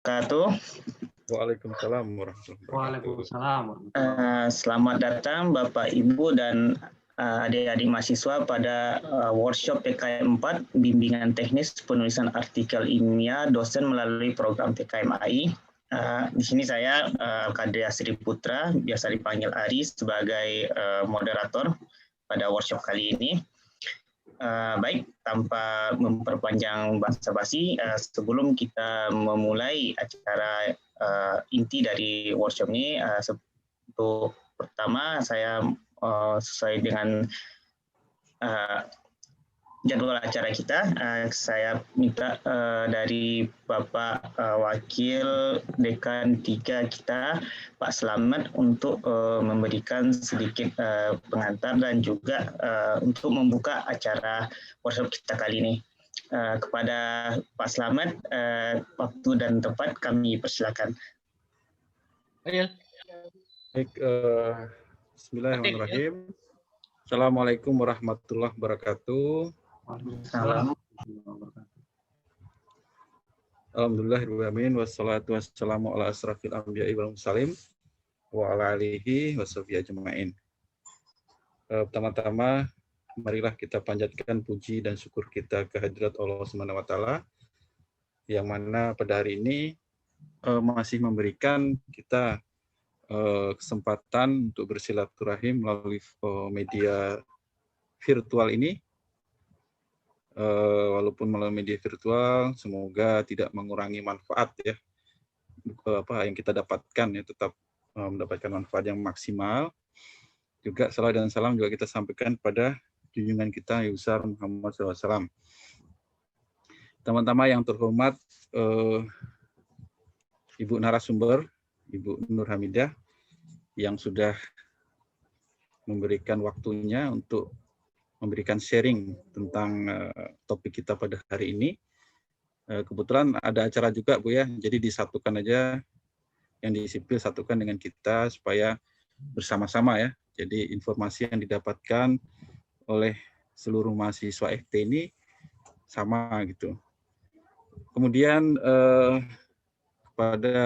wabarakatuh. Waalaikumsalam warahmatullahi wabarakatuh. Waalaikumsalam. Selamat datang Bapak, Ibu, dan adik-adik mahasiswa pada workshop PKM 4, Bimbingan Teknis Penulisan Artikel Ilmiah Dosen melalui program PKM AI. Di sini saya, Kadri Asri Putra, biasa dipanggil Ari, sebagai moderator pada workshop kali ini. Baik, tanpa memperpanjang basa-basi, sebelum kita memulai acara inti dari workshop ini, untuk pertama saya sesuai dengan jadwal acara kita, saya minta dari Bapak Wakil Dekan 3 kita, Pak Slamet, untuk memberikan sedikit pengantar dan juga untuk membuka acara workshop kita kali ini. Kepada Pak Slamet, waktu dan tempat kami persilakan. Baik, bismillahirrahmanirrahim. Assalamualaikum warahmatullahi wabarakatuh. Salam. Alhamdulillahirrahmanirrahim. Wassalatu wassalamu ala asrafil anbiya'i wal mursalin wa ala alihi wa sahbihi ajma'in. Pertama-tama, marilah kita panjatkan puji dan syukur kita kehadirat Allah Subhanahu wa taala yang mana pada hari ini masih memberikan kita kesempatan untuk bersilaturahim melalui media virtual ini. Walaupun melalui media virtual, semoga tidak mengurangi manfaat ya, apa yang kita dapatkan ya, tetap mendapatkan manfaat yang maksimal. Juga salam dan salam juga kita sampaikan pada junjungan kita yang besar Muhammad SAW. Teman-teman yang terhormat, Ibu narasumber, Ibu Nur Hamidah, yang sudah memberikan waktunya untuk memberikan sharing tentang topik kita pada hari ini. Kebetulan ada acara juga, Bu ya, jadi disatukan aja, yang di sipil satukan dengan kita supaya bersama-sama ya. Jadi informasi yang didapatkan oleh seluruh mahasiswa FT ini sama gitu. Kemudian kepada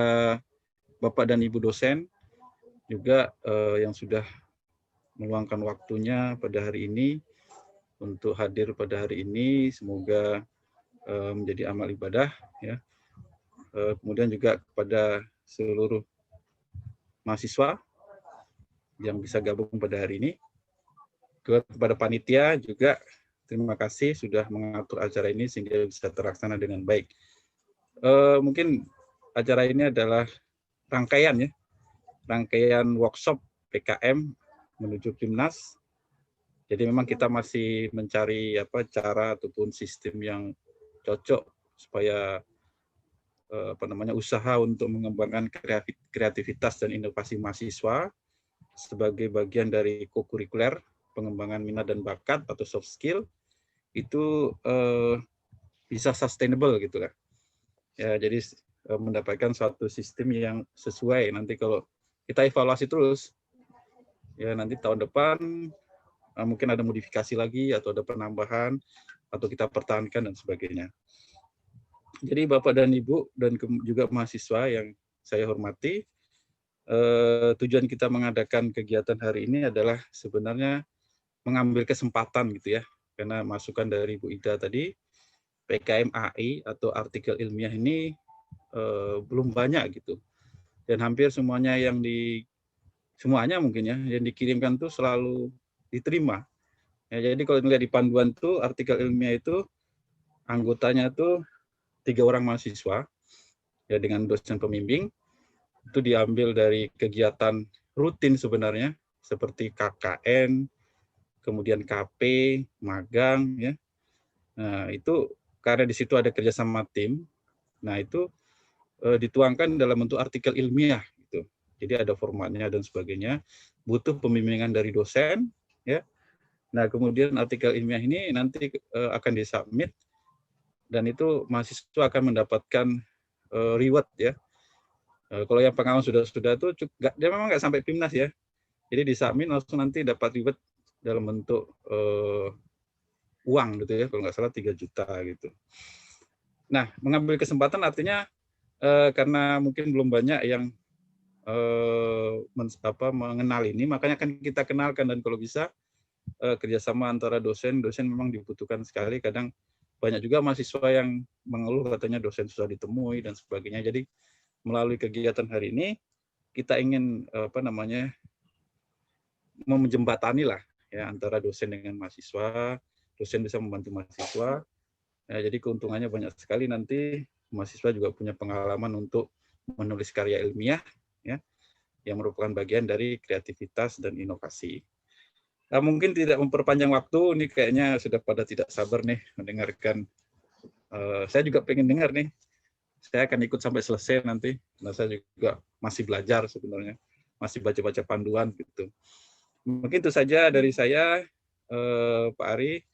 Bapak dan Ibu dosen juga yang sudah meluangkan waktunya pada hari ini untuk hadir pada hari ini, semoga menjadi amal ibadah ya. Kemudian juga kepada seluruh mahasiswa yang bisa gabung pada hari ini, kepada panitia juga terima kasih sudah mengatur acara ini sehingga bisa terlaksana dengan baik. Mungkin acara ini adalah rangkaian ya, rangkaian workshop PKM menuju PIMNAS. Jadi memang kita masih mencari cara ataupun sistem yang cocok supaya usaha untuk mengembangkan kreativitas dan inovasi mahasiswa sebagai bagian dari kokurikuler pengembangan minat dan bakat atau soft skill itu bisa sustainable gitu kan. Ya, jadi mendapatkan suatu sistem yang sesuai. Nanti kalau kita evaluasi terus, ya nanti tahun depan mungkin ada modifikasi lagi atau ada penambahan atau kita pertahankan dan sebagainya. Jadi Bapak dan Ibu dan juga mahasiswa yang saya hormati, tujuan kita mengadakan kegiatan hari ini adalah sebenarnya mengambil kesempatan gitu ya, karena masukan dari Bu Ida tadi, PKM AI atau artikel ilmiah ini belum banyak gitu, dan hampir semuanya mungkin ya yang dikirimkan tuh selalu diterima. Ya, jadi kalau melihat di panduan tuh artikel ilmiah itu anggotanya tuh 3 orang mahasiswa ya dengan dosen pembimbing, itu diambil dari kegiatan rutin sebenarnya seperti KKN, kemudian KP, magang ya. Nah, itu karena di situ ada kerjasama tim. Nah, itu dituangkan dalam bentuk artikel ilmiah gitu. Jadi ada formatnya dan sebagainya. Butuh pembimbingan dari dosen ya. Nah, kemudian artikel ilmiah ini nanti akan disubmit dan itu mahasiswa akan mendapatkan reward ya. Kalau yang pengalaman sudah tuh dia memang nggak sampai PIMNAS ya. Jadi disubmit langsung nanti dapat reward dalam bentuk uang gitu ya, kalau nggak salah 3 juta gitu. Nah, mengambil kesempatan artinya karena mungkin belum banyak yang mengenal ini, makanya akan kita kenalkan, dan kalau bisa kerjasama antara dosen memang dibutuhkan sekali. Kadang banyak juga mahasiswa yang mengeluh katanya dosen susah ditemui dan sebagainya. Jadi melalui kegiatan hari ini kita ingin menjembatani lah ya antara dosen dengan mahasiswa, dosen bisa membantu mahasiswa. Ya, jadi keuntungannya banyak sekali, nanti mahasiswa juga punya pengalaman untuk menulis karya ilmiah ya, yang merupakan bagian dari kreativitas dan inovasi. Nah, mungkin tidak memperpanjang waktu, ini kayaknya sudah pada tidak sabar nih mendengarkan. Saya juga pengen dengar nih. Saya akan ikut sampai selesai nanti. Nah, saya juga masih belajar sebenarnya, masih baca-baca panduan gitu. Mungkin itu saja dari saya, Pak Ari.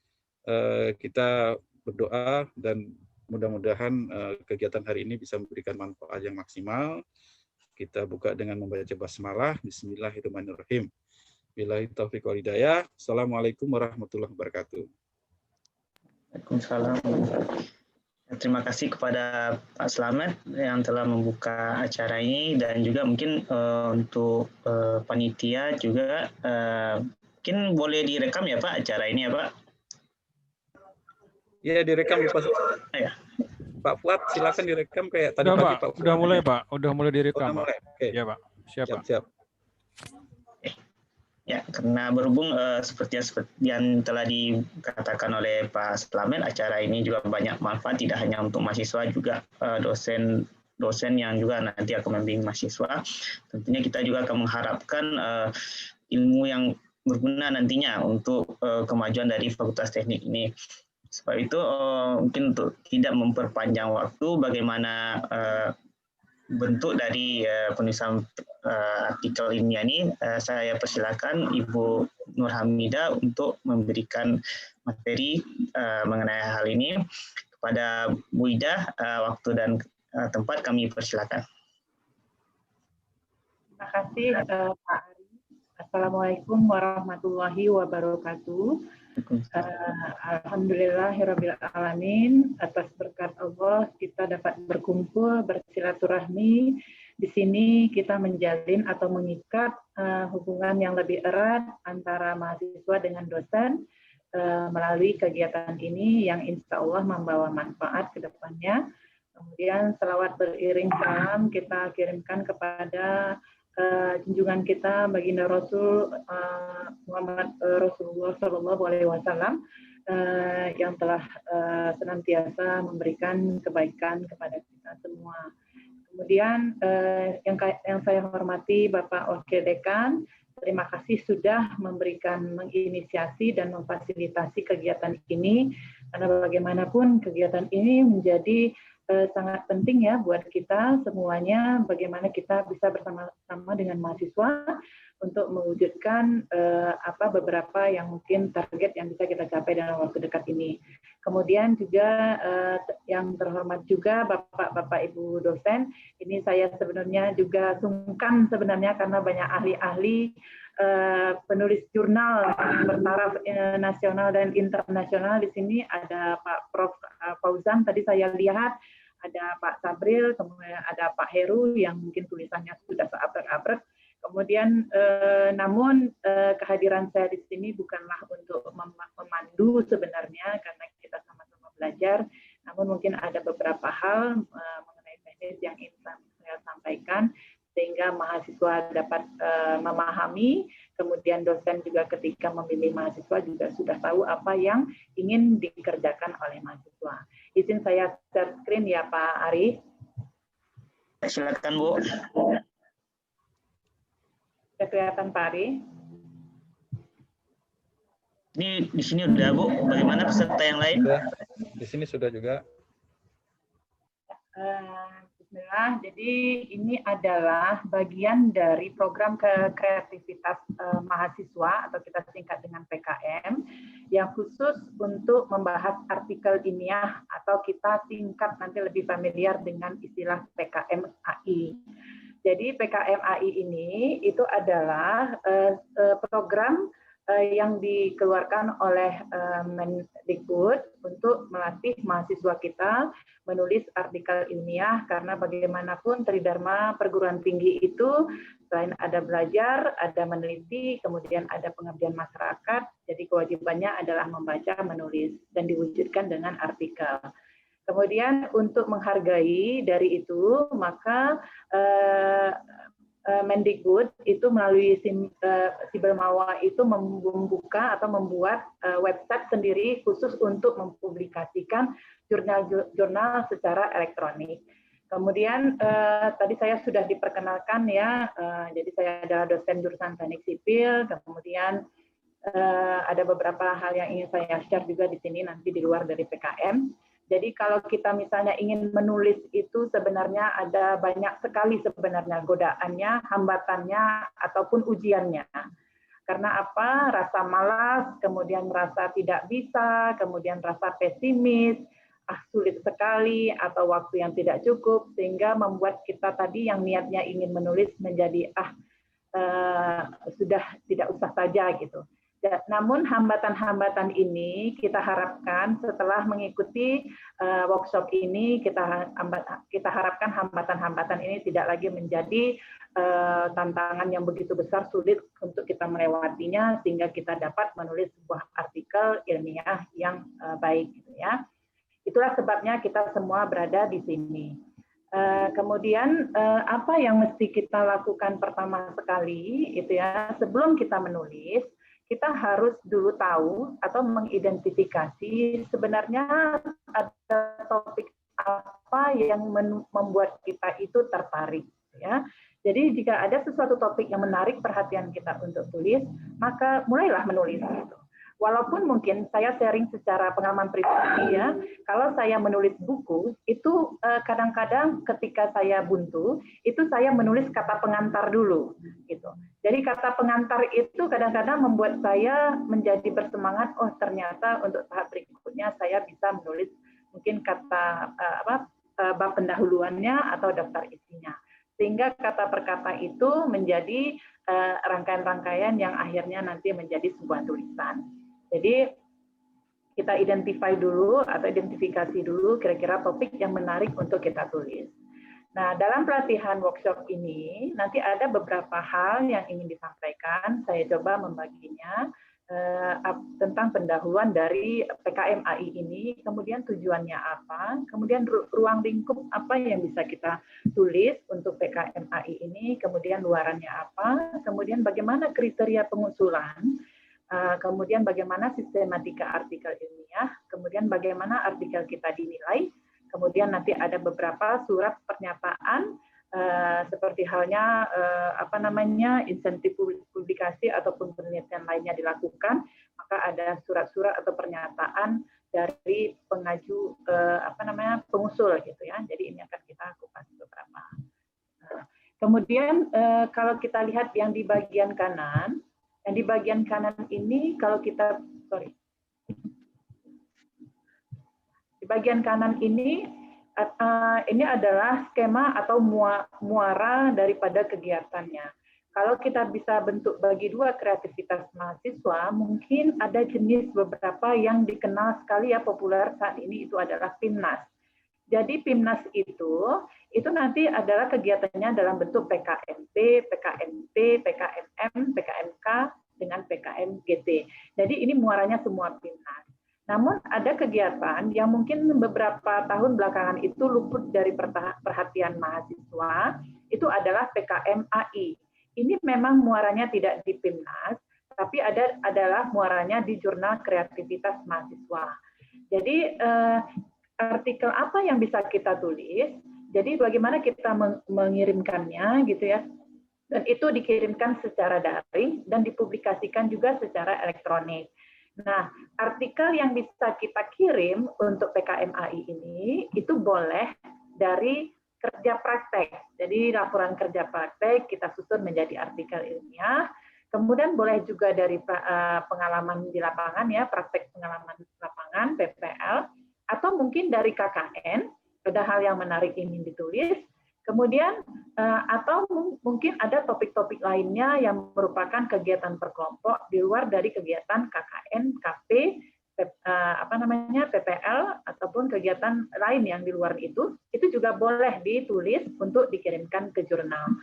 Kita berdoa dan mudah-mudahan kegiatan hari ini bisa memberikan manfaat yang maksimal. Kita buka dengan membaca basmalah. Bismillahirrahmanirrahim. Billahi taufiq wal hidayah. Assalamualaikum warahmatullahi wabarakatuh. Waalaikumsalam. Terima kasih kepada Pak Slamet yang telah membuka acara ini, dan juga mungkin untuk panitia juga mungkin boleh direkam ya Pak acara ini ya Pak? Ya, direkam Pak. Ya. Pak Fuad, silakan direkam kayak tadi Udah, pagi Pak. Pak Fuad. Udah mulai Pak, udah mulai direkam. Udah mulai. Oke. Ya Pak, siap Pak. Siap. Ya, karena berhubung seperti yang telah dikatakan oleh Pak Slamet, acara ini juga banyak manfaat, tidak hanya untuk mahasiswa, juga dosen yang juga nanti akan membimbing mahasiswa. Tentunya kita juga akan mengharapkan ilmu yang berguna nantinya untuk kemajuan dari Fakultas Teknik ini. Sebab itu mungkin untuk tidak memperpanjang waktu, bagaimana bentuk dari penulisan artikel ilmiah ini, saya persilakan Ibu Nur Hamidah untuk memberikan materi mengenai hal ini. Kepada Bu Ida, waktu dan tempat kami persilakan. Terima kasih Pak Ari. Assalamualaikum warahmatullahi wabarakatuh. Alhamdulillahirabbil alamin, atas berkat Allah kita dapat berkumpul bersilaturahmi. Di sini kita menjalin atau mengikat hubungan yang lebih erat antara mahasiswa dengan dosen melalui kegiatan ini yang insya Allah membawa manfaat ke depannya. Kemudian selawat beriring salam kita kirimkan kepada junjungan kita baginda Rasul Muhammad Rasulullah Shallallahu Alaihi Wasallam yang telah senantiasa memberikan kebaikan kepada kita semua. Kemudian yang saya hormati Bapak Wakil Dekan, terima kasih sudah menginisiasi dan memfasilitasi kegiatan ini, karena bagaimanapun kegiatan ini menjadi sangat penting ya buat kita semuanya, bagaimana kita bisa bersama-sama dengan mahasiswa untuk mewujudkan beberapa yang mungkin target yang bisa kita capai dalam waktu dekat ini. Kemudian juga yang terhormat juga Bapak Ibu dosen, ini saya sebenarnya juga sungkan sebenarnya karena banyak ahli-ahli penulis jurnal bertaraf nasional dan internasional. Di sini ada Pak Prof. Fauzan, tadi saya lihat ada Pak Sabril, kemudian ada Pak Heru yang mungkin tulisannya sudah seabrek-abrek. Kemudian namun kehadiran saya di sini bukanlah untuk memandu sebenarnya, karena kita sama-sama belajar, namun mungkin ada beberapa hal mengenai teknis yang ingin saya sampaikan sehingga mahasiswa dapat memahami, kemudian dosen juga ketika membimbing mahasiswa juga sudah tahu apa yang ingin dikerjakan oleh mahasiswa. Izin saya share screen ya Pak Ari. Silakan Bu. Sudah kelihatan Pak Ari? Ini di sini udah Bu. Bagaimana peserta yang lain? Sudah. Di sini sudah juga. Bismillah. Jadi ini adalah bagian dari program kreativitas mahasiswa atau kita singkat dengan PKM yang khusus untuk membahas artikel ilmiah atau kita singkat nanti lebih familiar dengan istilah PKM AI. Jadi PKM AI ini itu adalah program yang dikeluarkan oleh Mendikbud untuk melatih mahasiswa kita menulis artikel ilmiah, karena bagaimanapun Tridharma perguruan tinggi itu selain ada belajar, ada meneliti, kemudian ada pengabdian masyarakat, jadi kewajibannya adalah membaca, menulis, dan diwujudkan dengan artikel. Kemudian untuk menghargai dari itu, maka Mendikbud itu melalui Sibelmawa itu membuka atau membuat website sendiri khusus untuk mempublikasikan jurnal-jurnal secara elektronik. Kemudian tadi saya sudah diperkenalkan ya, jadi saya adalah dosen jurusan teknik sipil, kemudian ada beberapa hal yang ingin saya share juga di sini nanti di luar dari PKM. Jadi kalau kita misalnya ingin menulis itu sebenarnya ada banyak sekali sebenarnya godaannya, hambatannya, ataupun ujiannya. Karena apa? Rasa malas, kemudian merasa tidak bisa, kemudian rasa pesimis, sulit sekali, atau waktu yang tidak cukup, sehingga membuat kita tadi yang niatnya ingin menulis menjadi sudah tidak usah saja gitu. Namun hambatan-hambatan ini kita harapkan setelah mengikuti workshop ini, kita harapkan hambatan-hambatan ini tidak lagi menjadi tantangan yang begitu besar, sulit untuk kita melewatinya, sehingga kita dapat menulis sebuah artikel ilmiah yang baik, gitu ya. Itulah sebabnya kita semua berada di sini. Kemudian apa yang mesti kita lakukan pertama sekali, itu ya, sebelum kita menulis, kita harus dulu tahu atau mengidentifikasi sebenarnya ada topik apa yang membuat kita itu tertarik, ya. Jadi jika ada sesuatu topik yang menarik perhatian kita untuk tulis, maka mulailah menulis gitu. Walaupun mungkin saya sharing secara pengalaman pribadi ya, kalau saya menulis buku itu kadang-kadang ketika saya buntu itu saya menulis kata pengantar dulu gitu. Jadi kata pengantar itu kadang-kadang membuat saya menjadi bersemangat, oh ternyata untuk tahap berikutnya saya bisa menulis mungkin kata bab pendahuluannya atau daftar isinya. Sehingga kata per kata itu menjadi rangkaian-rangkaian yang akhirnya nanti menjadi sebuah tulisan. Jadi kita identify dulu atau identifikasi dulu kira-kira topik yang menarik untuk kita tulis. Nah, dalam pelatihan workshop ini nanti ada beberapa hal yang ingin disampaikan. Saya coba membaginya tentang pendahuluan dari PKM AI ini, kemudian tujuannya apa, kemudian ruang lingkup apa yang bisa kita tulis untuk PKM AI ini, kemudian luarannya apa, kemudian bagaimana kriteria pengusulan, kemudian bagaimana sistematika artikel ilmiah, kemudian bagaimana artikel kita dinilai, kemudian nanti ada beberapa surat pernyataan seperti halnya insentif publikasi ataupun penelitian lainnya dilakukan, maka ada surat-surat atau pernyataan dari pengaju pengusul gitu ya. Jadi ini akan kita kupas beberapa. Kemudian kalau kita lihat yang di bagian kanan. Yang di bagian kanan ini kalau kita di bagian kanan ini adalah skema atau muara daripada kegiatannya. Kalau kita bisa bentuk bagi dua kreativitas mahasiswa, mungkin ada jenis beberapa yang dikenal sekali ya populer saat ini, itu adalah PIMNAS. Jadi PIMNAS itu nanti adalah kegiatannya dalam bentuk PKMP, PKMP, PKMM, PKMK, dengan PKMGT. Jadi ini muaranya semua PIMNAS. Namun ada kegiatan yang mungkin beberapa tahun belakangan itu luput dari perhatian mahasiswa, itu adalah PKM-AI. Ini memang muaranya tidak di PIMNAS, tapi adalah muaranya di Jurnal Kreativitas Mahasiswa. Jadi artikel apa yang bisa kita tulis, jadi bagaimana kita mengirimkannya gitu ya, dan itu dikirimkan secara daring dan dipublikasikan juga secara elektronik. Nah, artikel yang bisa kita kirim untuk PKM-AI ini itu boleh dari kerja praktek. Jadi laporan kerja praktek kita susun menjadi artikel ilmiah. Kemudian boleh juga dari pengalaman di lapangan ya, praktek pengalaman di lapangan PPL, atau mungkin dari KKN, ada hal yang menarik ingin ditulis. Kemudian Atau mungkin ada topik-topik lainnya yang merupakan kegiatan berkelompok di luar dari kegiatan KKN, KP, PPL ataupun kegiatan lain yang di luar itu juga boleh ditulis untuk dikirimkan ke jurnal.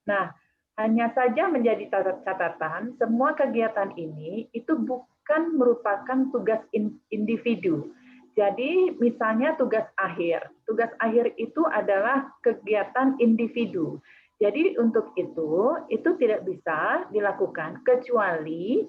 Nah, hanya saja menjadi catatan, semua kegiatan ini itu bukan merupakan tugas individu. Jadi misalnya tugas akhir itu adalah kegiatan individu. Jadi untuk itu tidak bisa dilakukan kecuali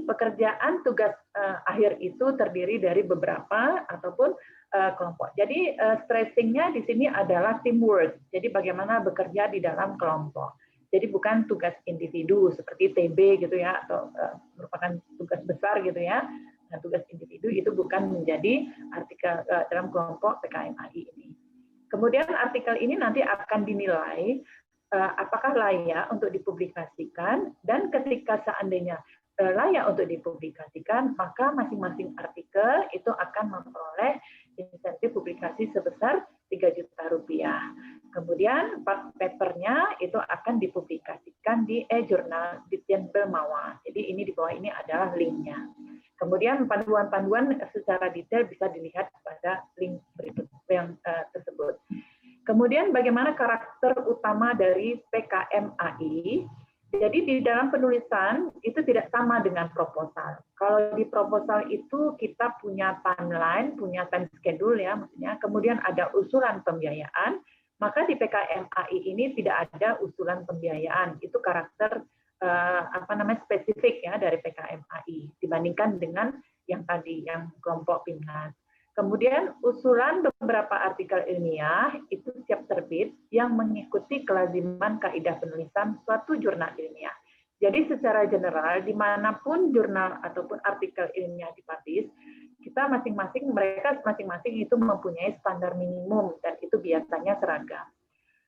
pekerjaan tugas akhir itu terdiri dari beberapa ataupun kelompok. Jadi stressingnya di sini adalah teamwork. Jadi bagaimana bekerja di dalam kelompok. Jadi bukan tugas individu seperti TB gitu ya, atau merupakan tugas besar gitu ya. Nah, tugas individu itu bukan menjadi artikel dalam kelompok PKMAI ini. Kemudian artikel ini nanti akan dinilai apakah layak untuk dipublikasikan, dan ketika seandainya layak untuk dipublikasikan, maka masing-masing artikel itu akan memperoleh insentif publikasi sebesar Rp3 juta. Kemudian papernya itu akan dipublikasikan di e-jurnal Ditjen Belmawa. Jadi ini di bawah ini adalah linknya. Kemudian panduan-panduan secara detail bisa dilihat pada link berikut yang tersebut. Kemudian bagaimana karakter utama dari PKMAI? Jadi di dalam penulisan itu tidak sama dengan proposal. Kalau di proposal itu kita punya timeline, punya time schedule ya maksudnya, kemudian ada usulan pembiayaan, maka di PKMAI ini tidak ada usulan pembiayaan. Itu karakter spesifik ya dari PKMAI dibandingkan dengan yang tadi yang kelompok PIMNAS. Kemudian usulan beberapa artikel ilmiah itu siap terbit yang mengikuti kelaziman kaidah penulisan suatu jurnal ilmiah. Jadi secara general dimanapun jurnal ataupun artikel ilmiah dipublish, mereka masing-masing itu mempunyai standar minimum dan itu biasanya seragam.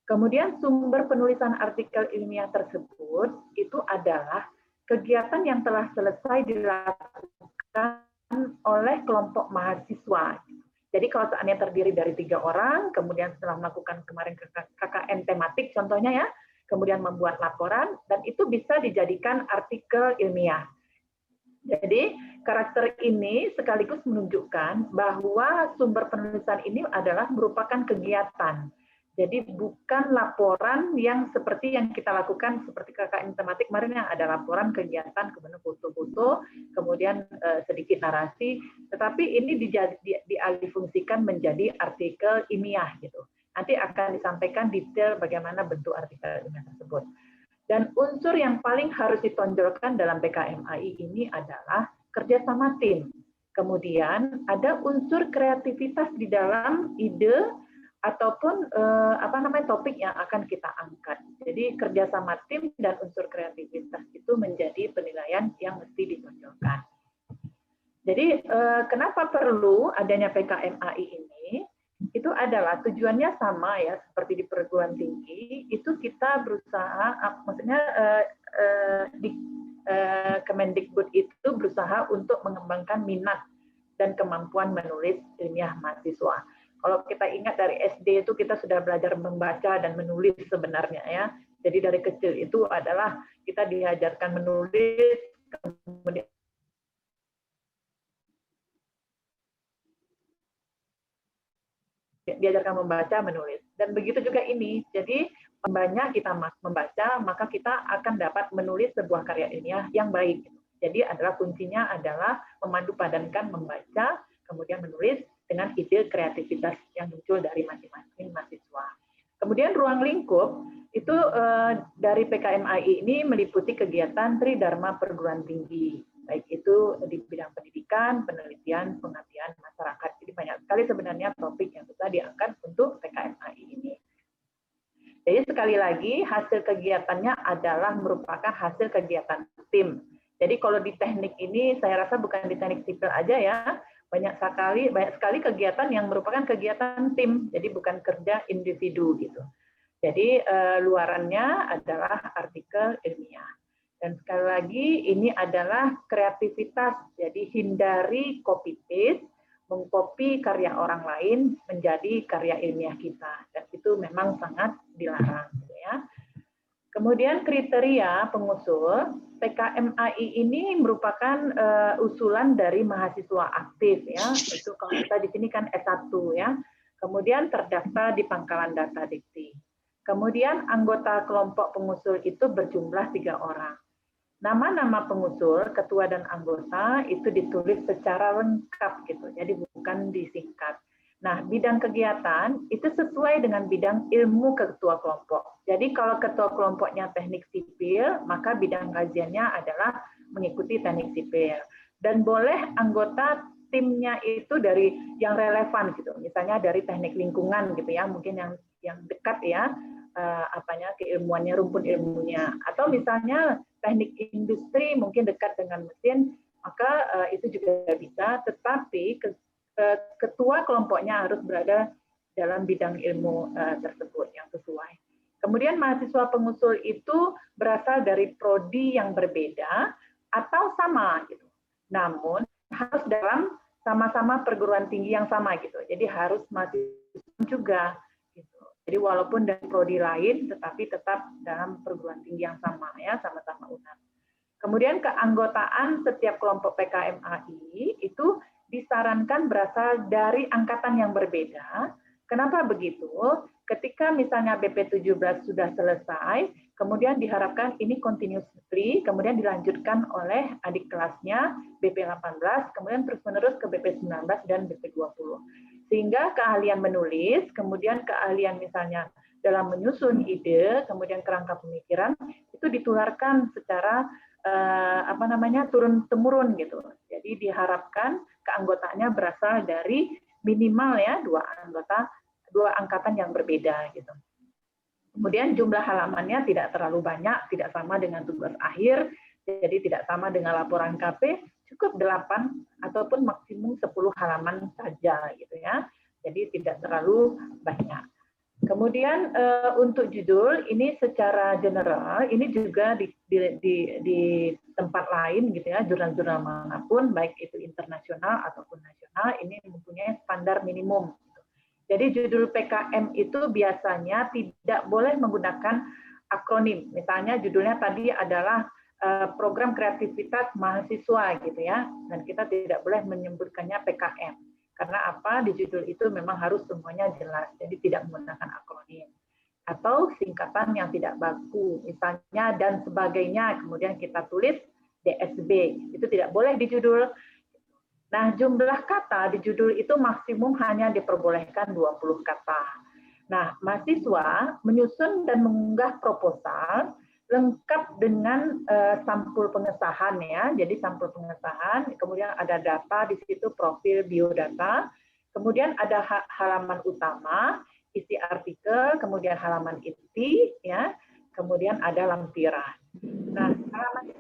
Kemudian sumber penulisan artikel ilmiah tersebut itu adalah kegiatan yang telah selesai dilakukan oleh kelompok mahasiswa. Jadi kalau seandainya terdiri dari 3 orang, kemudian setelah melakukan kemarin KKN tematik contohnya ya, kemudian membuat laporan, dan itu bisa dijadikan artikel ilmiah. Jadi karakter ini sekaligus menunjukkan bahwa sumber penulisan ini adalah merupakan kegiatan. Jadi bukan laporan yang seperti yang kita lakukan seperti KKN tematik kemarin yang ada laporan kegiatan, kemudian foto-foto, kemudian sedikit narasi, tetapi ini dialihfungsikan menjadi artikel ilmiah gitu. Nanti akan disampaikan detail bagaimana bentuk artikel ilmiah tersebut. Dan unsur yang paling harus ditonjolkan dalam PKMAI ini adalah kerjasama tim. Kemudian ada unsur kreativitas di dalam ide ataupun topik yang akan kita angkat. Jadi kerjasama tim dan unsur kreativitas itu menjadi penilaian yang mesti ditonjolkan. Jadi kenapa perlu adanya PKMAI ini? Itu adalah tujuannya sama ya seperti di perguruan tinggi. Itu kita berusaha, maksudnya di Kemendikbud itu berusaha untuk mengembangkan minat dan kemampuan menulis ilmiah mahasiswa. Kalau kita ingat dari SD itu kita sudah belajar membaca dan menulis sebenarnya ya. Jadi dari kecil itu adalah kita diajarkan menulis, kemudian diajarkan membaca, menulis. Dan begitu juga ini. Jadi banyak kita membaca, maka kita akan dapat menulis sebuah karya ilmiah yang baik. Jadi adalah kuncinya adalah memadu padankan membaca, kemudian menulis dengan ide kreativitas yang muncul dari masing-masing mahasiswa. Kemudian ruang lingkup itu dari PKMAI ini meliputi kegiatan Tridharma perguruan tinggi, baik itu di bidang pendidikan, penelitian, pengabdian masyarakat. Jadi banyak sekali sebenarnya topik yang bisa diangkat untuk PKMAI ini. Jadi sekali lagi hasil kegiatannya adalah merupakan hasil kegiatan tim. Jadi kalau di teknik ini saya rasa bukan di teknik sipil aja ya, banyak sekali kegiatan yang merupakan kegiatan tim, jadi bukan kerja individu gitu. Jadi luarannya adalah artikel ilmiah. Dan sekali lagi ini adalah kreativitas, jadi hindari copy paste, mengkopi karya orang lain menjadi karya ilmiah kita, dan itu memang sangat dilarang, ya. Kemudian kriteria pengusul PKMAI ini merupakan usulan dari mahasiswa aktif, ya. Itu kalau kita di sini kan S1, ya. Kemudian terdaftar di Pangkalan Data Dikti. Kemudian anggota kelompok pengusul itu berjumlah 3 orang. Nama-nama pengusul, ketua dan anggota itu ditulis secara lengkap gitu, jadi bukan disingkat. Nah, bidang kegiatan itu sesuai dengan bidang ilmu ketua kelompok. Jadi kalau ketua kelompoknya teknik sipil, maka bidang kajiannya adalah mengikuti teknik sipil. Dan boleh anggota timnya itu dari yang relevan gitu. Misalnya dari teknik lingkungan gitu ya, mungkin yang dekat ya, keilmuannya, rumpun ilmunya. Atau misalnya teknik industri mungkin dekat dengan mesin, maka itu juga bisa, tetapi ketua kelompoknya harus berada dalam bidang ilmu tersebut yang sesuai. Kemudian mahasiswa pengusul itu berasal dari prodi yang berbeda atau sama gitu. Namun harus dalam sama-sama perguruan tinggi yang sama gitu. Jadi harus mahasiswa juga gitu. Jadi walaupun dari prodi lain tetapi tetap dalam perguruan tinggi yang sama ya, sama-sama UNAN. Kemudian keanggotaan setiap kelompok PKMAI itu disarankan berasal dari angkatan yang berbeda. Kenapa begitu? Ketika misalnya BP17 sudah selesai, kemudian diharapkan ini continuously, kemudian dilanjutkan oleh adik kelasnya BP18, kemudian terus-menerus ke BP19 dan BP20. Sehingga keahlian menulis, kemudian keahlian misalnya dalam menyusun ide, kemudian kerangka pemikiran, itu ditularkan secara turun-temurun gitu. Jadi diharapkan keanggotaannya berasal dari minimal ya dua angkatan yang berbeda gitu. Kemudian jumlah halamannya tidak terlalu banyak, tidak sama dengan tugas akhir, jadi tidak sama dengan laporan KP, cukup 8 ataupun maksimum 10 halaman saja gitu ya. Jadi tidak terlalu banyak. Kemudian untuk judul ini secara general ini juga di tempat lain gitu ya, jurnal-jurnal manapun baik itu internasional ataupun nasional ini mempunyai standar minimum. Jadi judul PKM itu biasanya tidak boleh menggunakan akronim. Misalnya judulnya tadi adalah program kreativitas mahasiswa gitu ya, dan kita tidak boleh menyebutkannya PKM. Karena apa? Di judul itu memang harus semuanya jelas, jadi tidak menggunakan akronim. Atau singkatan yang tidak baku, misalnya dan sebagainya, kemudian kita tulis DSB, itu tidak boleh di judul. Nah, jumlah kata di judul itu maksimum hanya diperbolehkan 20 kata. Nah, mahasiswa menyusun dan mengunggah proposal lengkap dengan sampul pengesahan ya. Jadi sampul pengesahan, kemudian ada data di situ, profil biodata, kemudian ada halaman utama, isi artikel, kemudian halaman inti ya, kemudian ada lampiran. Nah, halaman itu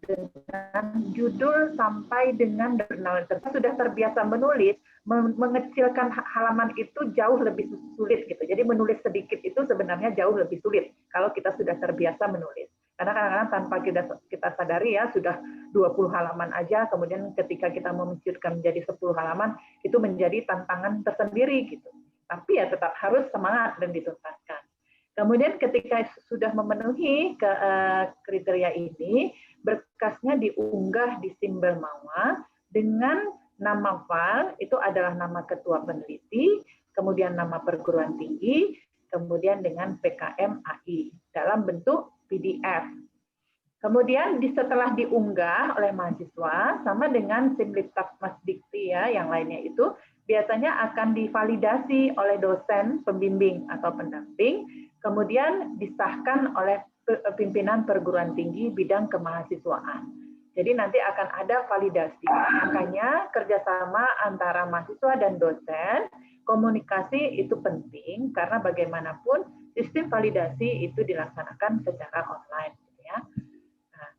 dengan judul sampai dengan jurnal. Sudah terbiasa menulis, mengecilkan halaman itu jauh lebih sulit gitu. Jadi menulis sedikit itu sebenarnya jauh lebih sulit kalau kita sudah terbiasa menulis. Karena kadang-kadang tanpa kita sadari ya sudah 20 halaman aja, kemudian ketika kita memuncurkan menjadi 10 halaman itu menjadi tantangan tersendiri gitu. Tapi ya tetap harus semangat dan dituntaskan. Kemudian ketika sudah memenuhi kriteria ini, berkasnya diunggah di Simbel Mawa dengan nama file, itu adalah nama ketua peneliti, kemudian nama perguruan tinggi, kemudian dengan PKMAI dalam bentuk PDF. Kemudian setelah diunggah oleh mahasiswa, sama dengan Simliptak Masdikti ya, yang lainnya itu, biasanya akan divalidasi oleh dosen pembimbing atau pendamping, kemudian disahkan oleh pimpinan perguruan tinggi bidang kemahasiswaan. Jadi nanti akan ada validasi. Makanya kerjasama antara mahasiswa dan dosen, komunikasi itu penting karena bagaimanapun sistem validasi itu dilaksanakan secara online. Ya. Nah,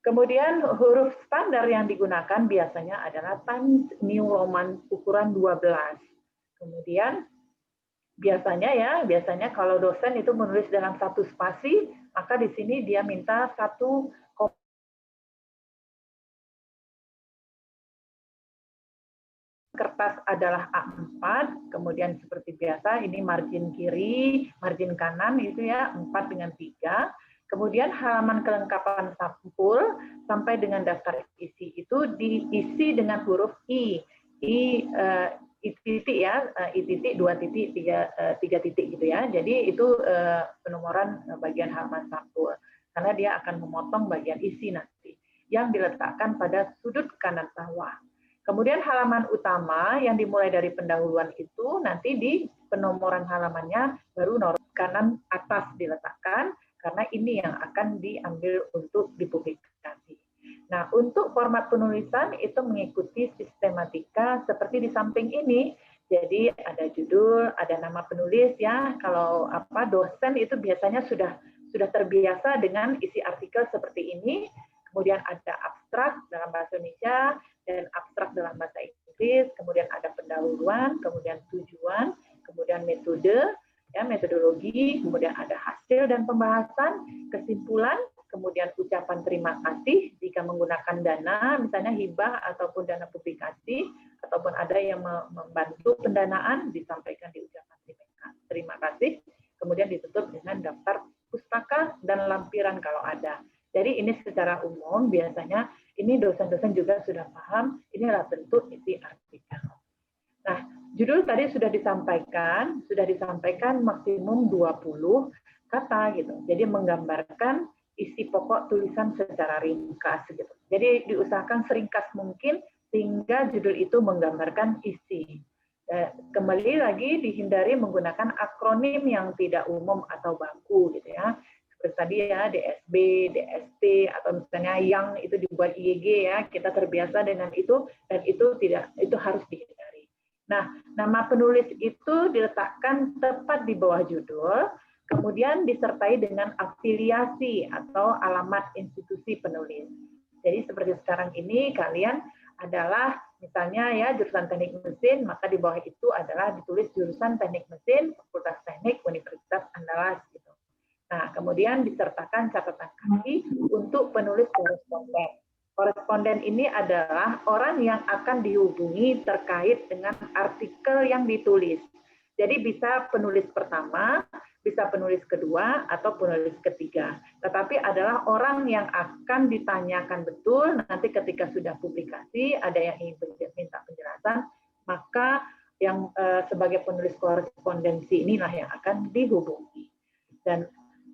Kemudian huruf standar yang digunakan biasanya adalah Times New Roman ukuran 12. Kemudian biasanya kalau dosen itu menulis dalam satu spasi, maka di sini dia minta satu kertas adalah A4, kemudian seperti biasa ini margin kiri, margin kanan itu ya 4 dengan 3. Kemudian halaman kelengkapan sampul sampai dengan daftar isi itu diisi dengan huruf I titik ya, I titik, 2 titik, 3 titik gitu ya. Jadi itu penomoran bagian halaman sampul karena dia akan memotong bagian isi nanti yang diletakkan pada sudut kanan bawah. Kemudian halaman utama yang dimulai dari pendahuluan itu nanti di penomoran halamannya baru kanan atas diletakkan karena ini yang akan diambil untuk dipublikasi. Nah, untuk format penulisan itu mengikuti sistematika seperti di samping ini. Jadi ada judul, ada nama penulis ya. Kalau dosen itu biasanya sudah terbiasa dengan isi artikel seperti ini. Kemudian ada abstrak dalam bahasa Indonesia dan abstrak dalam bahasa Inggris, kemudian ada pendahuluan, kemudian tujuan, kemudian metode, ya, metodologi, kemudian ada hasil dan pembahasan, kesimpulan, kemudian ucapan terima kasih jika menggunakan dana, misalnya hibah ataupun dana publikasi, ataupun ada yang membantu pendanaan, disampaikan di ucapan terima kasih, kemudian ditutup dengan daftar pustaka dan lampiran kalau ada. Jadi ini secara umum biasanya ini dosen-dosen juga sudah paham, inilah bentuk isi artikel. Nah, judul tadi sudah disampaikan maksimum 20 kata gitu. Jadi menggambarkan isi pokok tulisan secara ringkas gitu. Jadi diusahakan seringkas mungkin sehingga judul itu menggambarkan isi. Kembali lagi dihindari menggunakan akronim yang tidak umum atau baku gitu ya. Seperti tadi ya, DSB, DST, atau misalnya yang itu dibuat IEG ya, kita terbiasa dengan itu, dan itu harus dihindari. Nah, nama penulis itu diletakkan tepat di bawah judul, kemudian disertai dengan afiliasi atau alamat institusi penulis. Jadi seperti sekarang ini, kalian adalah misalnya ya jurusan teknik mesin, maka di bawah itu adalah ditulis jurusan teknik mesin, Fakultas Teknik, Universitas Andalas gitu. Nah, kemudian disertakan catatan kaki untuk penulis koresponden. Koresponden ini adalah orang yang akan dihubungi terkait dengan artikel yang ditulis. Jadi bisa penulis pertama, bisa penulis kedua, atau penulis ketiga. Tetapi adalah orang yang akan ditanyakan betul, nanti ketika sudah publikasi, ada yang ingin minta penjelasan, maka yang sebagai penulis korespondensi inilah yang akan dihubungi. Dan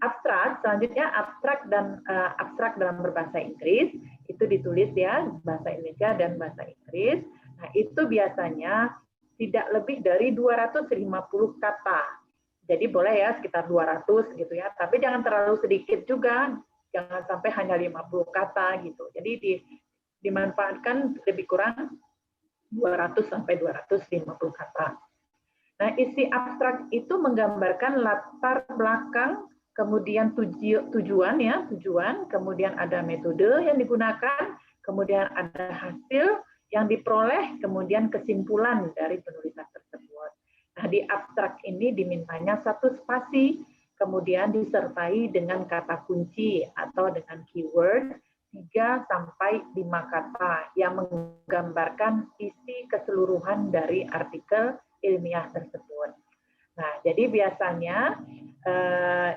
abstrak, selanjutnya abstrak dalam berbahasa Inggris, itu ditulis ya, bahasa Indonesia dan bahasa Inggris. Nah, itu biasanya tidak lebih dari 250 kata. Jadi boleh ya sekitar 200 gitu ya, tapi jangan terlalu sedikit juga, jangan sampai hanya 50 kata gitu. Jadi dimanfaatkan lebih kurang 200 sampai 250 kata. Nah, isi abstrak itu menggambarkan latar belakang, kemudian tujuan, kemudian ada metode yang digunakan, kemudian ada hasil yang diperoleh, kemudian kesimpulan dari penulisan tersebut. Nah, di abstrak ini dimintanya satu spasi, kemudian disertai dengan kata kunci atau dengan keyword 3 sampai 5 kata yang menggambarkan isi keseluruhan dari artikel ilmiah tersebut. Nah, jadi biasanya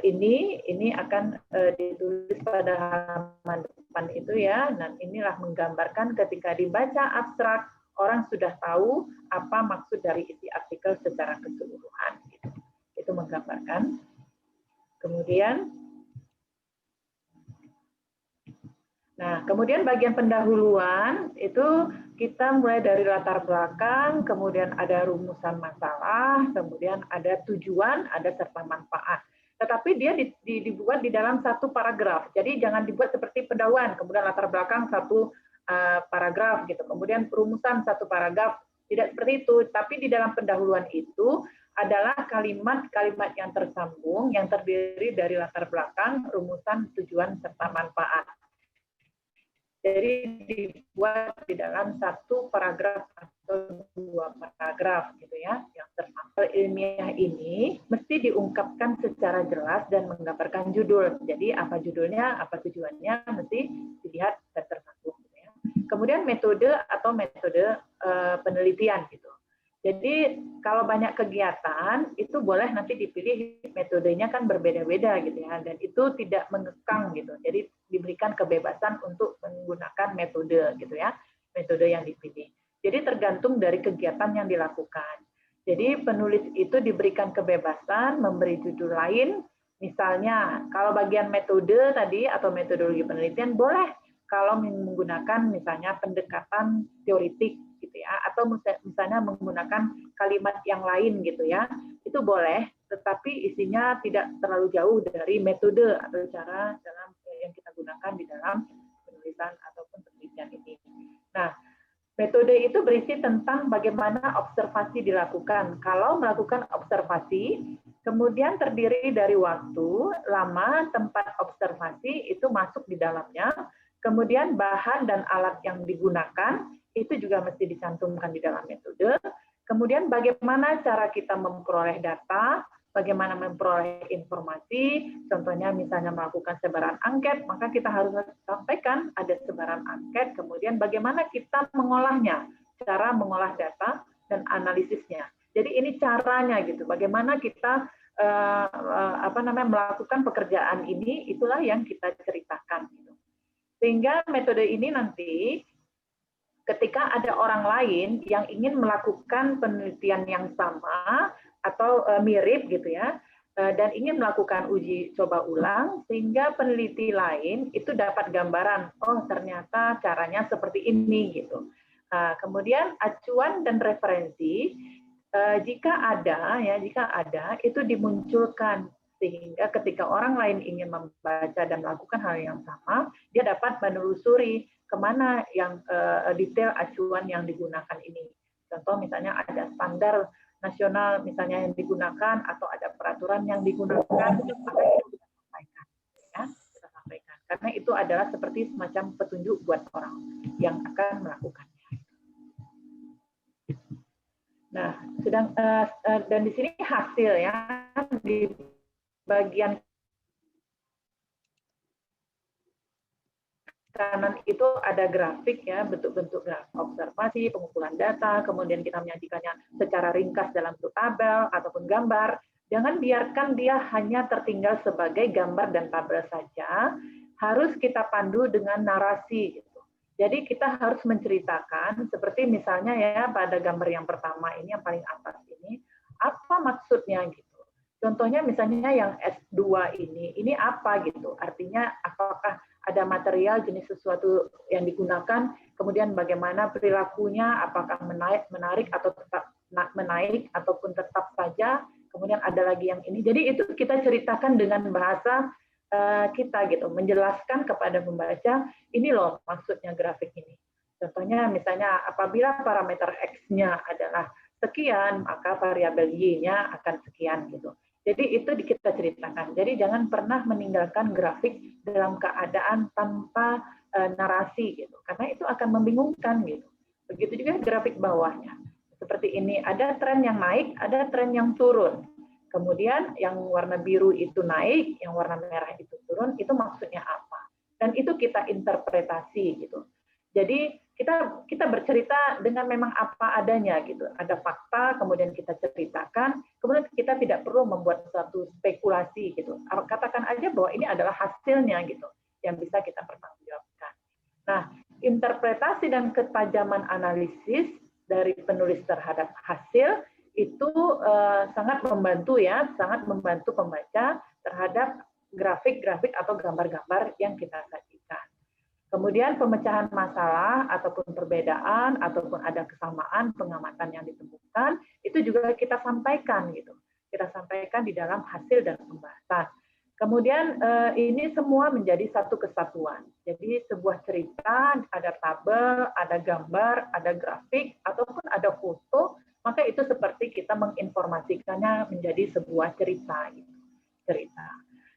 ini akan ditulis pada halaman depan itu ya, dan inilah menggambarkan ketika dibaca abstrak, orang sudah tahu apa maksud dari isi artikel secara keseluruhan. Gitu. Itu menggambarkan. Kemudian bagian pendahuluan itu kita mulai dari latar belakang, kemudian ada rumusan masalah, kemudian ada tujuan, ada serta manfaat. Tetapi dia dibuat di dalam satu paragraf. Jadi jangan dibuat seperti pendahuluan, kemudian latar belakang satu paragraf gitu. Kemudian rumusan satu paragraf, tidak seperti itu. Tapi di dalam pendahuluan itu adalah kalimat-kalimat yang tersambung yang terdiri dari latar belakang, rumusan, tujuan serta manfaat. Jadi dibuat di dalam satu paragraf atau 2 paragraf gitu ya. Yang tersampel ilmiah ini mesti diungkapkan secara jelas dan menggambarkan judul. Jadi apa judulnya, apa tujuannya mesti dilihat dan tersambung gitu ya. Kemudian metode atau metode penelitian gitu. Jadi kalau banyak kegiatan itu boleh nanti dipilih metodenya kan berbeda-beda gitu ya, dan itu tidak mengekang gitu. Jadi diberikan kebebasan untuk menggunakan metode gitu ya, metode yang dipilih. Jadi tergantung dari kegiatan yang dilakukan. Jadi penulis itu diberikan kebebasan memberi judul lain, misalnya kalau bagian metode tadi atau metodologi penelitian boleh kalau menggunakan misalnya pendekatan teoritik gitu ya, atau misalnya menggunakan kalimat yang lain gitu ya, itu boleh, tetapi isinya tidak terlalu jauh dari metode atau cara dalam yang kita gunakan di dalam penulisan ataupun penelitian ini. Nah, metode itu berisi tentang bagaimana observasi dilakukan. Kalau melakukan observasi, kemudian terdiri dari waktu, lama, tempat observasi itu masuk di dalamnya, kemudian bahan dan alat yang digunakan itu juga mesti dicantumkan di dalam metode. Kemudian bagaimana cara kita memperoleh data, bagaimana memperoleh informasi, contohnya misalnya melakukan sebaran angket, maka kita harus sampaikan ada sebaran angket, kemudian bagaimana kita mengolahnya, cara mengolah data dan analisisnya. Jadi ini caranya gitu, bagaimana kita melakukan pekerjaan ini, itulah yang kita ceritakan. Gitu. Sehingga metode ini nanti ketika ada orang lain yang ingin melakukan penelitian yang sama atau mirip gitu ya, dan ingin melakukan uji coba ulang, sehingga peneliti lain itu dapat gambaran, oh ternyata caranya seperti ini gitu. Kemudian acuan dan referensi jika ada itu dimunculkan, sehingga ketika orang lain ingin membaca dan melakukan hal yang sama, dia dapat menelusuri kemana yang detail acuan yang digunakan ini. Contoh misalnya ada standar nasional misalnya yang digunakan atau ada peraturan yang digunakan, maka kita sampaikan. Ya, kita sampaikan. Karena itu adalah seperti semacam petunjuk buat orang yang akan melakukannya. Nah, dan di sini hasil ya di bagian kanan itu ada grafik ya, bentuk-bentuk grafik observasi, pengumpulan data, kemudian kita menyajikannya secara ringkas dalam bentuk tabel ataupun gambar. Jangan biarkan dia hanya tertinggal sebagai gambar dan tabel saja, harus kita pandu dengan narasi gitu. Jadi kita harus menceritakan seperti misalnya ya pada gambar yang pertama ini yang paling atas ini, apa maksudnya gitu. Contohnya misalnya yang S2 ini apa gitu, artinya apakah ada material jenis sesuatu yang digunakan, kemudian bagaimana perilakunya, apakah menarik atau tetap menaik ataupun tetap saja, kemudian ada lagi yang ini. Jadi itu kita ceritakan dengan bahasa kita gitu, menjelaskan kepada pembaca, ini loh maksudnya grafik ini. Contohnya misalnya apabila parameter X-nya adalah sekian, maka variabel Y-nya akan sekian gitu. Jadi itu kita ceritakan. Jadi jangan pernah meninggalkan grafik dalam keadaan tanpa narasi gitu, karena itu akan membingungkan gitu. Begitu juga grafik bawahnya. Seperti ini, ada tren yang naik, ada tren yang turun. Kemudian yang warna biru itu naik, yang warna merah itu turun, itu maksudnya apa? Dan itu kita interpretasi gitu. Jadi kita bercerita dengan memang apa adanya gitu. Ada fakta, kemudian kita ceritakan, kemudian kita tidak perlu membuat suatu spekulasi gitu. Katakan aja bahwa ini adalah hasilnya gitu, yang bisa kita pertanggungjawabkan. Nah, interpretasi dan ketajaman analisis dari penulis terhadap hasil itu sangat membantu ya, sangat membantu pembaca terhadap grafik-grafik atau gambar-gambar yang kita sajikan. Kemudian pemecahan masalah ataupun perbedaan ataupun ada kesamaan pengamatan yang ditemukan itu juga kita sampaikan gitu. Kita sampaikan di dalam hasil dan pembahasan. Kemudian ini semua menjadi satu kesatuan. Jadi sebuah cerita ada tabel, ada gambar, ada grafik ataupun ada foto, maka itu seperti kita menginformasikannya menjadi sebuah cerita gitu. Cerita.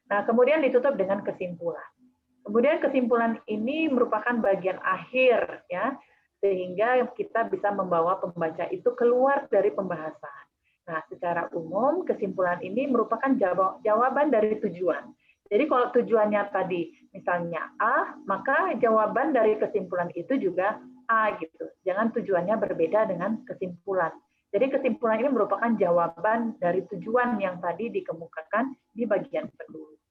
Nah, kemudian ditutup dengan kesimpulan. Kemudian kesimpulan ini merupakan bagian akhir ya, sehingga kita bisa membawa pembaca itu keluar dari pembahasan. Nah, secara umum kesimpulan ini merupakan jawaban dari tujuan. Jadi kalau tujuannya tadi misalnya A, maka jawaban dari kesimpulan itu juga A gitu. Jangan tujuannya berbeda dengan kesimpulan. Jadi kesimpulan ini merupakan jawaban dari tujuan yang tadi dikemukakan di bagian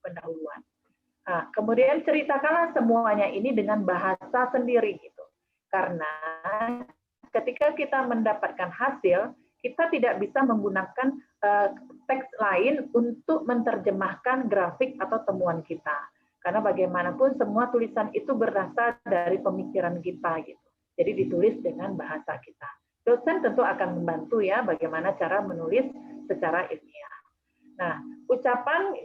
pendahuluan. Nah, kemudian ceritakanlah semuanya ini dengan bahasa sendiri gitu. Karena ketika kita mendapatkan hasil, kita tidak bisa menggunakan teks lain untuk menerjemahkan grafik atau temuan kita. Karena bagaimanapun semua tulisan itu berasal dari pemikiran kita gitu. Jadi ditulis dengan bahasa kita. Dosen tentu akan membantu ya bagaimana cara menulis secara ilmiah. Nah, ucapan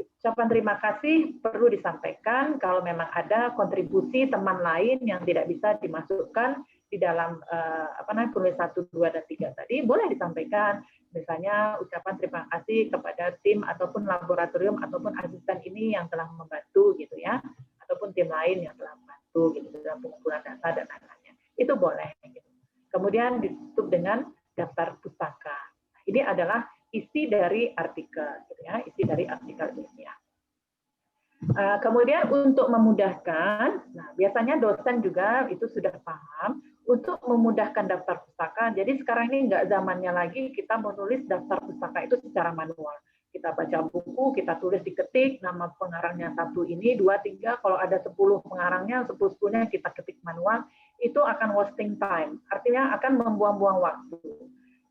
terima kasih perlu disampaikan kalau memang ada kontribusi teman lain yang tidak bisa dimasukkan di dalam penulis 1, 2, dan 3 tadi, boleh disampaikan. Misalnya ucapan terima kasih kepada tim ataupun laboratorium ataupun asisten ini yang telah membantu gitu ya, ataupun tim lain yang telah membantu gitu dalam pengumpulan data dan lain-lainnya. Itu boleh. Gitu. Kemudian ditutup dengan daftar pustaka. Ini adalah isi dari artikel, gitu ya, isi dari artikel ilmiah. Kemudian untuk memudahkan, nah biasanya dosen juga itu sudah paham untuk memudahkan daftar pustaka. Jadi sekarang ini nggak zamannya lagi kita menulis daftar pustaka itu secara manual. Kita baca buku, kita tulis diketik nama pengarangnya 1 ini, 2, 3. Kalau ada 10 pengarangnya, 10-10-nya kita ketik manual. Itu akan wasting time, artinya akan membuang-buang waktu.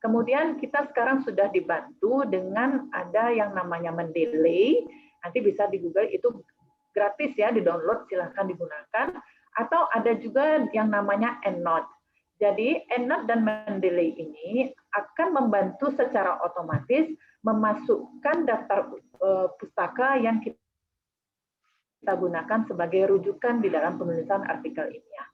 Kemudian kita sekarang sudah dibantu dengan ada yang namanya Mendeley, nanti bisa di Google, itu gratis ya, di-download, silahkan digunakan. Atau ada juga yang namanya EndNote. Jadi EndNote dan Mendeley ini akan membantu secara otomatis memasukkan daftar pustaka yang kita gunakan sebagai rujukan di dalam penulisan artikel ilmiah.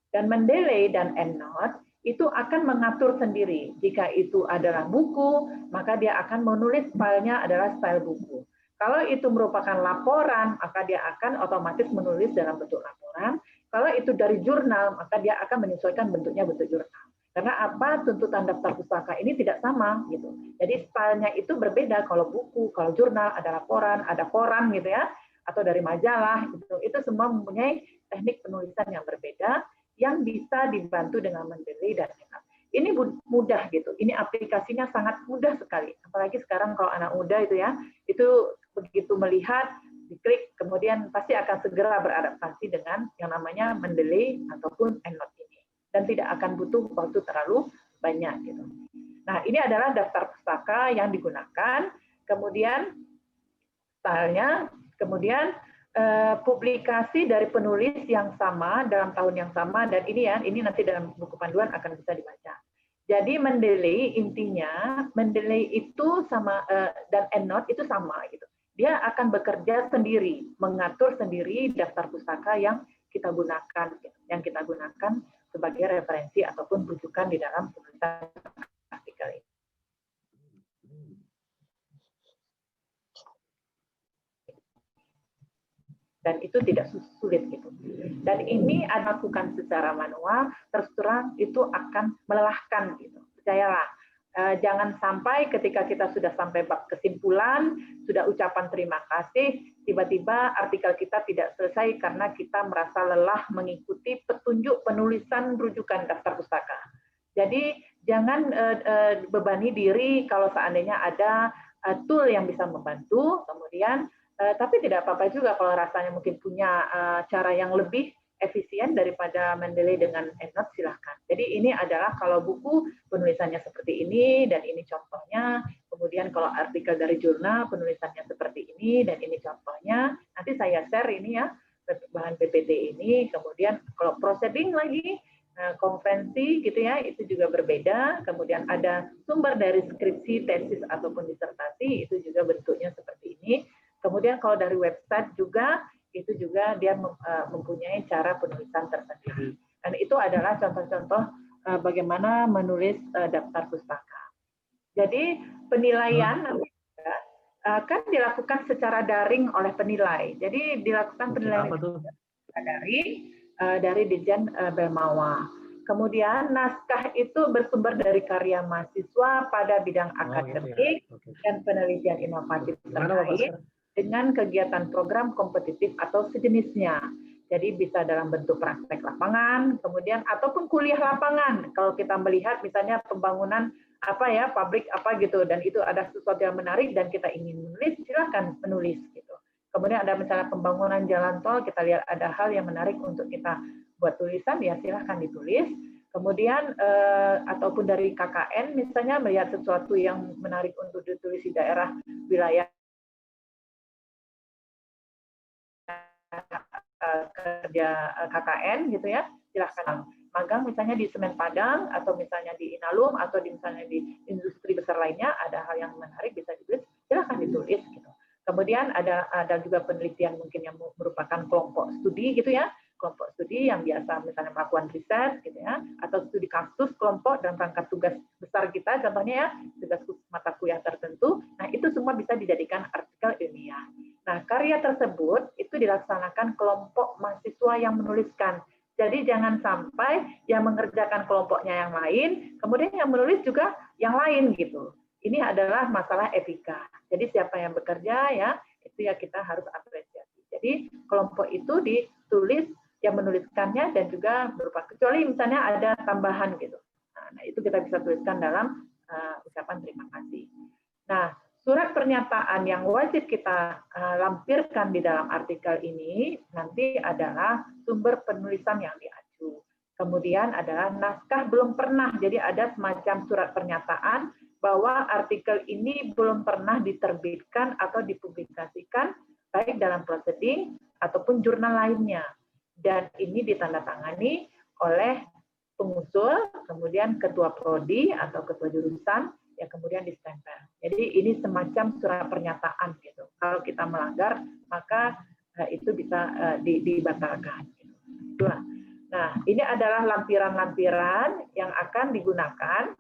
Dan Mendeley dan EndNote itu akan mengatur sendiri. Jika itu adalah buku, maka dia akan menulis filenya adalah style buku. Kalau itu merupakan laporan, maka dia akan otomatis menulis dalam bentuk laporan. Kalau itu dari jurnal, maka dia akan menyesuaikan bentuknya bentuk jurnal. Karena apa? Tuntutan daftar pustaka ini tidak sama gitu. Jadi stylenya itu berbeda. Kalau buku, kalau jurnal ada laporan, ada koran gitu ya, atau dari majalah gitu. Itu semua mempunyai teknik penulisan yang berbeda yang bisa dibantu dengan Mendeley dan EndNote. Ini mudah gitu. Ini aplikasinya sangat mudah sekali. Apalagi sekarang kalau anak muda itu ya, itu begitu melihat, diklik, kemudian pasti akan segera beradaptasi dengan yang namanya Mendeley ataupun EndNote ini. Dan tidak akan butuh waktu terlalu banyak gitu. Nah, ini adalah daftar pustaka yang digunakan. Kemudian stylenya, kemudian publikasi dari penulis yang sama dalam tahun yang sama, dan ini ya, ini nanti dalam buku panduan akan bisa dibaca. Jadi Mendeley intinya, Mendeley itu sama dan EndNote itu sama gitu. Dia akan bekerja sendiri, mengatur sendiri daftar pustaka yang kita gunakan sebagai referensi ataupun rujukan di dalam penulisan artikel ini. Dan itu tidak sulit gitu. Dan ini dilakukan secara manual, terus terang itu akan melelahkan gitu. Percayalah, jangan sampai ketika kita sudah sampai bab kesimpulan, sudah ucapan terima kasih, tiba-tiba artikel kita tidak selesai karena kita merasa lelah mengikuti petunjuk penulisan rujukan daftar pustaka. Jadi jangan bebani diri kalau seandainya ada tool yang bisa membantu, kemudian tapi tidak apa-apa juga kalau rasanya mungkin punya cara yang lebih efisien daripada Mendeley dengan EndNote, silahkan. Jadi ini adalah kalau buku penulisannya seperti ini, dan ini contohnya. Kemudian kalau artikel dari jurnal penulisannya seperti ini, dan ini contohnya. Nanti saya share ini ya, bahan PPT ini. Kemudian kalau proceeding lagi, konferensi gitu ya, itu juga berbeda. Kemudian ada sumber dari skripsi, tesis, ataupun disertasi, itu juga bentuknya seperti ini. Kemudian kalau dari website juga, itu juga dia mempunyai cara penulisan tersendiri. Dan itu adalah contoh-contoh bagaimana menulis daftar pustaka. Jadi penilaian akan dilakukan secara daring oleh penilai. Jadi dilakukan penilaian dari Ditjen Belmawa. Kemudian naskah itu bersumber dari karya mahasiswa pada bidang akademik dan penelitian inovatif terkait dengan kegiatan program kompetitif atau sejenisnya. Jadi bisa dalam bentuk praktek lapangan, kemudian ataupun kuliah lapangan. Kalau kita melihat misalnya pembangunan pabrik apa gitu, dan itu ada sesuatu yang menarik dan kita ingin menulis, silakan menulis gitu. Kemudian ada misalnya pembangunan jalan tol, kita lihat ada hal yang menarik untuk kita buat tulisan, ya silahkan ditulis. Kemudian ataupun dari KKN misalnya melihat sesuatu yang menarik untuk ditulis di daerah wilayah kerja KKN gitu ya, silahkan. Magang misalnya di Semen Padang atau misalnya di Inalum atau misalnya di industri besar lainnya, ada hal yang menarik bisa ditulis, silahkan ditulis gitu. Kemudian ada juga penelitian mungkin yang merupakan kelompok studi gitu ya, kelompok studi yang biasa misalnya melakukan riset gitu ya, atau studi kasus kelompok dalam rangka tugas besar kita, contohnya ya tugas mata kuliah tertentu. Nah itu semua bisa dijadikan artikel ilmiah. Nah karya tersebut itu dilaksanakan kelompok mahasiswa yang menuliskan. Jadi jangan sampai yang mengerjakan kelompoknya yang lain, kemudian yang menulis juga yang lain gitu. Ini adalah masalah etika. Jadi siapa yang bekerja ya, itu ya kita harus apresiasi. Jadi kelompok itu ditulis yang menuliskannya dan juga berupa kecuali misalnya ada tambahan gitu. Nah, itu kita bisa tuliskan dalam ucapan terima kasih. Nah, surat pernyataan yang wajib kita lampirkan di dalam artikel ini nanti adalah sumber penulisan yang diacu. Kemudian adalah naskah belum pernah. Jadi ada semacam surat pernyataan bahwa artikel ini belum pernah diterbitkan atau dipublikasikan baik dalam proceeding ataupun jurnal lainnya. Dan ini ditandatangani oleh pengusul, kemudian ketua prodi atau ketua jurusan, ya kemudian distempel. Jadi ini semacam surat pernyataan gitu. Kalau kita melanggar, maka itu bisa dibatalkan. Itulah. Nah, ini adalah lampiran-lampiran yang akan digunakan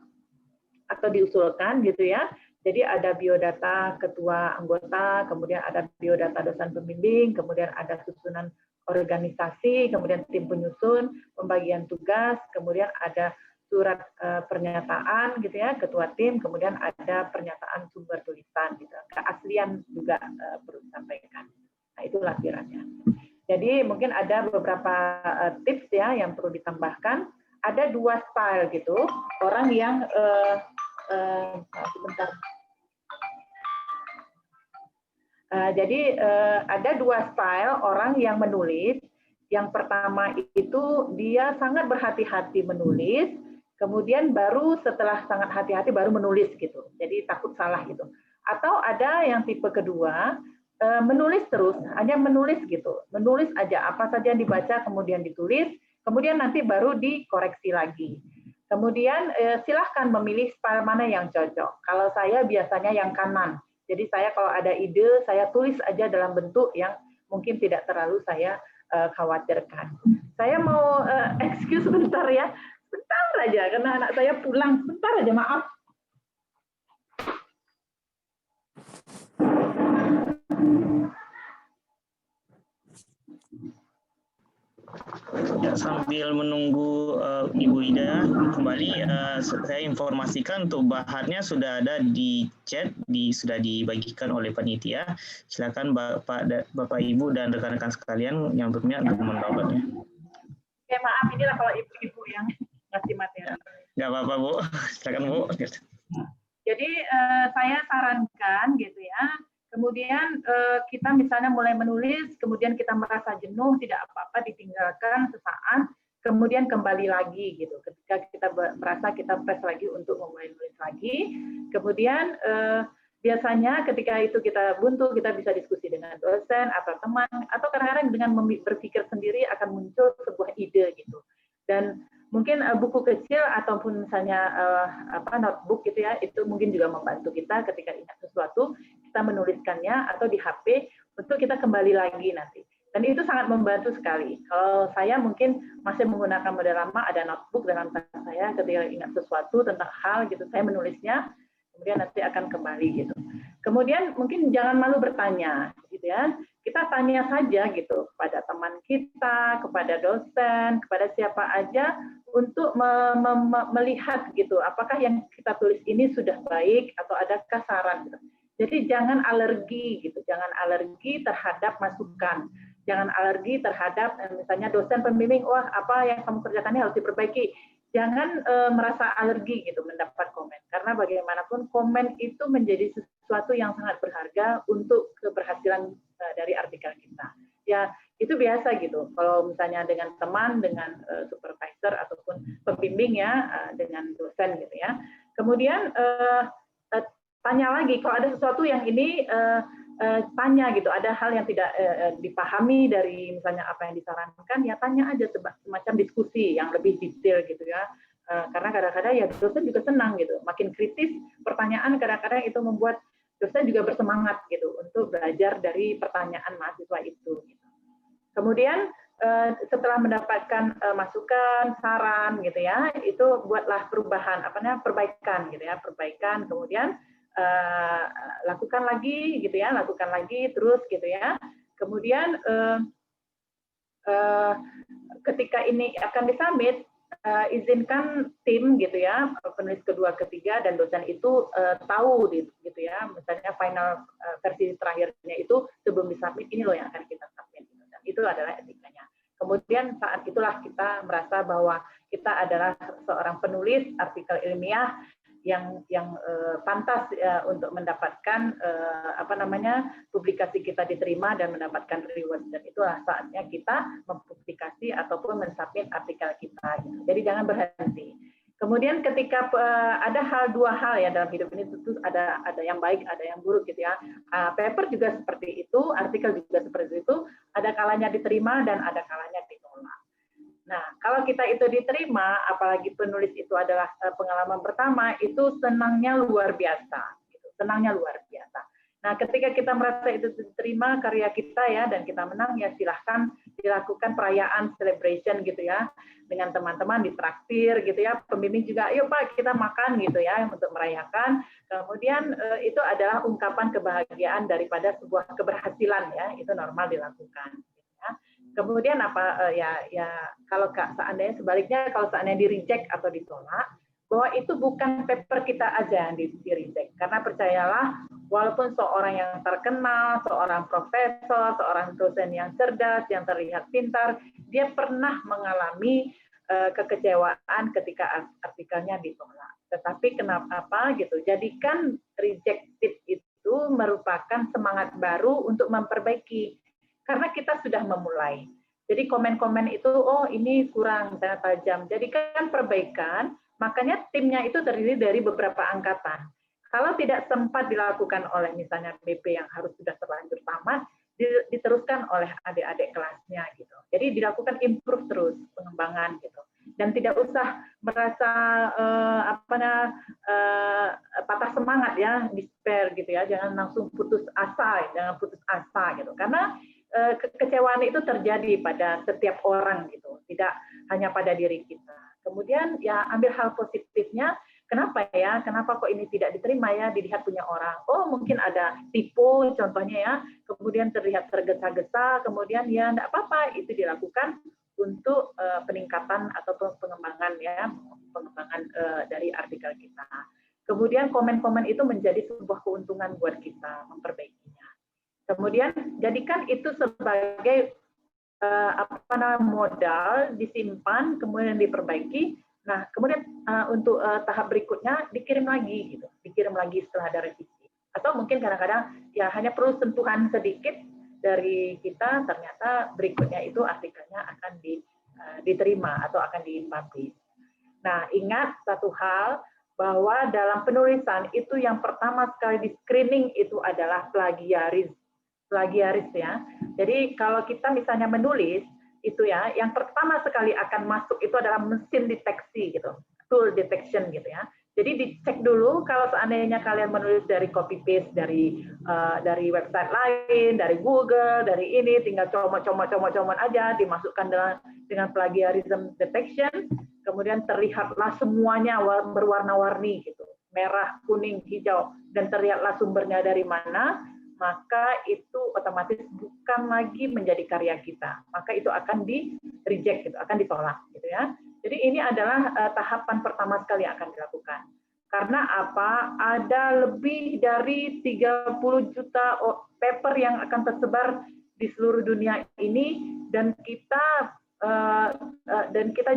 atau diusulkan gitu ya. Jadi ada biodata ketua anggota, kemudian ada biodata dosen pembimbing, kemudian ada susunan organisasi, kemudian tim penyusun, pembagian tugas, kemudian ada surat pernyataan gitu ya, ketua tim, kemudian ada pernyataan sumber tulisan gitu. Keaslian juga perlu disampaikan. Nah, itu lampirannya. Jadi mungkin ada beberapa tips ya yang perlu ditambahkan. Ada 2 style gitu, orang yang sebentar. Jadi ada 2 style orang yang menulis. Yang pertama itu dia sangat berhati-hati menulis, kemudian baru setelah sangat hati-hati baru menulis gitu. Jadi takut salah gitu. Atau ada yang tipe kedua, menulis terus, hanya menulis gitu. Menulis aja apa saja yang dibaca kemudian ditulis, kemudian nanti baru dikoreksi lagi. Kemudian silahkan memilih style mana yang cocok. Kalau saya biasanya yang kanan. Jadi saya kalau ada ide, saya tulis aja dalam bentuk yang mungkin tidak terlalu saya khawatirkan. Saya mau excuse sebentar ya. Sebentar aja, karena anak saya pulang. Sebentar aja, maaf. Ya, sambil menunggu Ibu Ida kembali, saya informasikan untuk bahannya sudah ada di chat, sudah dibagikan oleh panitia. Silakan Bapak Ibu dan rekan-rekan sekalian yang berminat untuk mendownloadnya. Oke, maaf inilah kalau ibu-ibu yang ngasih materi. Nggak apa-apa Bu, silakan Bu. Jadi saya sarankan gitu ya. Kemudian kita misalnya mulai menulis, kemudian kita merasa jenuh, tidak apa-apa ditinggalkan sesaat, kemudian kembali lagi gitu. Ketika kita merasa kita fresh lagi untuk memulai nulis lagi, kemudian biasanya ketika itu kita buntu, kita bisa diskusi dengan dosen atau teman, atau kadang-kadang dengan berpikir sendiri akan muncul sebuah ide gitu. Dan mungkin buku kecil ataupun misalnya notebook gitu ya, itu mungkin juga membantu kita ketika ingat sesuatu, kita menuliskannya atau di HP untuk kita kembali lagi nanti. Dan itu sangat membantu sekali. Kalau saya mungkin masih menggunakan model lama, ada notebook dalam tas saya ketika ingat sesuatu tentang hal gitu, saya menulisnya, kemudian nanti akan kembali gitu. Kemudian mungkin jangan malu bertanya gitu ya. kita tanya saja gitu kepada teman kita, kepada dosen, kepada siapa aja untuk melihat gitu apakah yang kita tulis ini sudah baik atau adakah saran gitu. Jadi jangan alergi gitu, jangan alergi terhadap masukan, jangan alergi terhadap misalnya dosen pembimbing, wah apa yang kamu kerjakan ini harus diperbaiki. Jangan merasa alergi gitu mendapat komen, karena bagaimanapun komen itu menjadi sesuatu yang sangat berharga untuk keberhasilan dari artikel kita. Ya itu biasa gitu. Kalau misalnya dengan teman, dengan supervisor ataupun pembimbing ya, dengan dosen gitu ya. Kemudian tanya lagi kalau ada sesuatu yang ini tanya gitu, ada hal yang tidak dipahami dari misalnya apa yang disarankan, ya tanya aja semacam diskusi yang lebih detail gitu ya. Karena kadang-kadang ya dosen juga senang gitu, makin kritis pertanyaan kadang-kadang itu membuat dosen juga bersemangat gitu untuk belajar dari pertanyaan mahasiswa itu. Gitu. Kemudian setelah mendapatkan masukan, saran gitu ya, itu buatlah perubahan, perbaikan gitu ya, perbaikan. Kemudian lakukan lagi gitu ya, lakukan lagi terus gitu ya. Kemudian ketika ini akan disubmit, izinkan tim gitu ya, penulis kedua, ketiga dan dosen itu tahu gitu ya, misalnya final versi terakhirnya itu sebelum disubmit ini loh yang akan kita submit. Dan itu adalah etikanya. Kemudian saat itulah kita merasa bahwa kita adalah seorang penulis artikel ilmiah yang pantas untuk mendapatkan publikasi kita diterima dan mendapatkan reward, dan itulah saatnya kita mempublikasi ataupun mensubmit artikel kita. Gitu. Jadi jangan berhenti. Kemudian ketika ada dua hal ya dalam hidup ini, tentu ada yang baik, ada yang buruk gitu ya. Paper juga seperti itu, artikel juga seperti itu. Ada kalanya diterima dan ada kalanya ditolak. Nah, kalau kita itu diterima, apalagi penulis itu adalah pengalaman pertama, itu senangnya luar biasa. Gitu. Senangnya luar biasa. Nah, ketika kita merasa itu diterima karya kita ya, dan kita menang, ya silahkan dilakukan perayaan celebration gitu ya, dengan teman-teman ditraktir gitu ya, pembimbing juga, ayo Pak kita makan gitu ya, untuk merayakan. Kemudian itu adalah ungkapan kebahagiaan daripada sebuah keberhasilan ya, itu normal dilakukan. Kemudian kalau seandainya sebaliknya, kalau seandainya di-reject atau ditolak, bahwa itu bukan paper kita aja yang di-reject. Karena percayalah, walaupun seorang yang terkenal, seorang profesor, seorang dosen yang cerdas, yang terlihat pintar, dia pernah mengalami kekecewaan ketika artikelnya ditolak. Tetapi kenapa gitu? Jadikan rejected itu merupakan semangat baru untuk memperbaiki. Karena kita sudah memulai. Jadi komen-komen itu, oh ini kurang tajam. Jadikan perbaikan, makanya timnya itu terdiri dari beberapa angkatan. Kalau tidak sempat dilakukan oleh misalnya BP yang harus sudah terlanjur tamat, diteruskan oleh adik-adik kelasnya gitu. Jadi dilakukan improve terus, pengembangan gitu. Dan tidak usah merasa patah semangat ya, despair gitu ya. Jangan langsung putus asa, jangan putus asa gitu. Karena kekecewaan itu terjadi pada setiap orang gitu, tidak hanya pada diri kita. Kemudian ya ambil hal positifnya, kenapa kok ini tidak diterima ya, dilihat punya orang, oh mungkin ada tipu contohnya ya, kemudian terlihat tergesa-gesa, kemudian ya enggak apa-apa, itu dilakukan untuk peningkatan ataupun pengembangan ya, pengembangan dari artikel kita. Kemudian komen-komen itu menjadi sebuah keuntungan buat kita memperbaikinya. Kemudian jadikan itu sebagai modal, disimpan, kemudian diperbaiki. Nah, kemudian untuk tahap berikutnya dikirim lagi, gitu, dikirim lagi setelah ada revisi. Atau mungkin kadang-kadang ya hanya perlu sentuhan sedikit dari kita, ternyata berikutnya itu artikelnya akan diterima atau akan dipublish. Nah, ingat satu hal, bahwa dalam penulisan itu yang pertama sekali di screening itu adalah plagiaris ya. Jadi kalau kita misalnya menulis itu ya, yang pertama sekali akan masuk itu adalah mesin deteksi gitu, tool detection gitu ya. Jadi dicek dulu kalau seandainya kalian menulis dari copy paste dari website lain, dari Google, dari ini tinggal comot aja, dimasukkan dengan plagiarism detection, kemudian terlihatlah semuanya berwarna-warni gitu, merah, kuning, hijau, dan terlihatlah sumbernya dari mana. maka itu otomatis bukan lagi menjadi karya kita, maka itu akan di reject gitu, akan ditolak gitu ya. Jadi ini adalah tahapan pertama sekali yang akan dilakukan. Karena apa? Ada lebih dari 30 juta paper yang akan tersebar di seluruh dunia ini, dan kita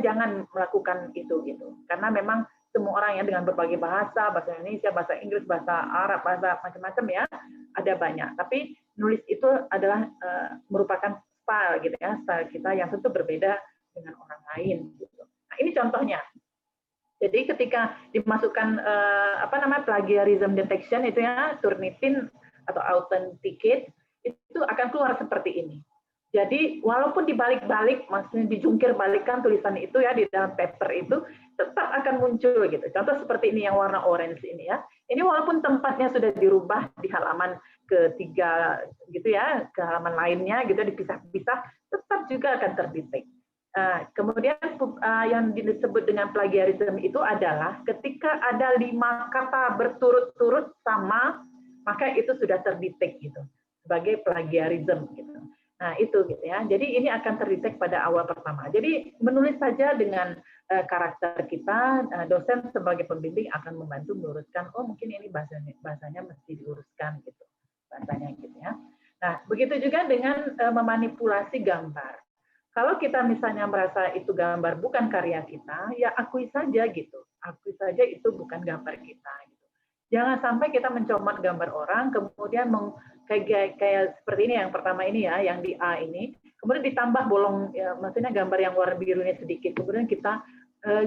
jangan melakukan itu gitu. Karena memang semua orang yang dengan berbagai bahasa Indonesia, bahasa Inggris, bahasa Arab, bahasa macam-macam ya, ada banyak. Tapi nulis itu adalah merupakan style gitu ya, style kita yang tentu berbeda dengan orang lain gitu. Nah, ini contohnya. Jadi ketika dimasukkan plagiarism detection itu ya, Turnitin atau authenticate, itu akan keluar seperti ini. Jadi walaupun dibalik-balik, maksudnya dijungkir balikkan tulisan itu ya di dalam paper itu, tetap akan muncul gitu. Contoh seperti ini yang warna orange ini ya. Ini walaupun tempatnya sudah dirubah di halaman ketiga gitu ya, ke halaman lainnya gitu dipisah-pisah, tetap juga akan terdetek. Kemudian yang disebut dengan plagiarism itu adalah ketika ada 5 kata berturut-turut sama, maka itu sudah terdetek gitu sebagai plagiarism gitu. Nah itu gitu ya. Jadi ini akan terdetek pada awal pertama. Jadi menulis saja dengan karakter kita, dosen sebagai pembimbing akan membantu meluruskan. Oh mungkin ini bahasanya mesti diuruskan gitu, bahasanya gitu ya. Nah begitu juga dengan memanipulasi gambar. Kalau kita misalnya merasa itu gambar bukan karya kita, ya akui saja gitu. Akui saja itu bukan gambar kita. Gitu. Jangan sampai kita mencomot gambar orang, kemudian kayak seperti ini yang pertama ini ya, yang di A ini, kemudian ditambah bolong, ya, maksudnya gambar yang warna birunya sedikit, kemudian kita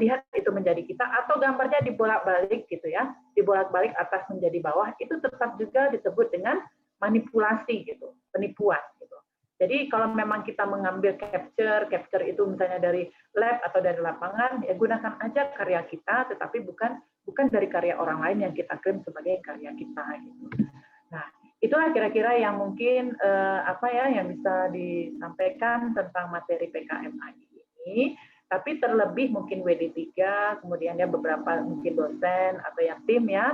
lihat itu menjadi kita, atau gambarnya dibolak-balik gitu ya, dibolak-balik atas menjadi bawah, itu tetap juga disebut dengan manipulasi gitu, penipuan gitu. Jadi kalau memang kita mengambil capture itu misalnya dari lab atau dari lapangan, ya gunakan aja karya kita, tetapi bukan dari karya orang lain yang kita klaim sebagai karya kita. Gitu. Nah, itulah kira-kira yang mungkin yang bisa disampaikan tentang materi PKMAI ini. Tapi terlebih mungkin WD3, kemudian ya beberapa mungkin dosen atau yang tim ya,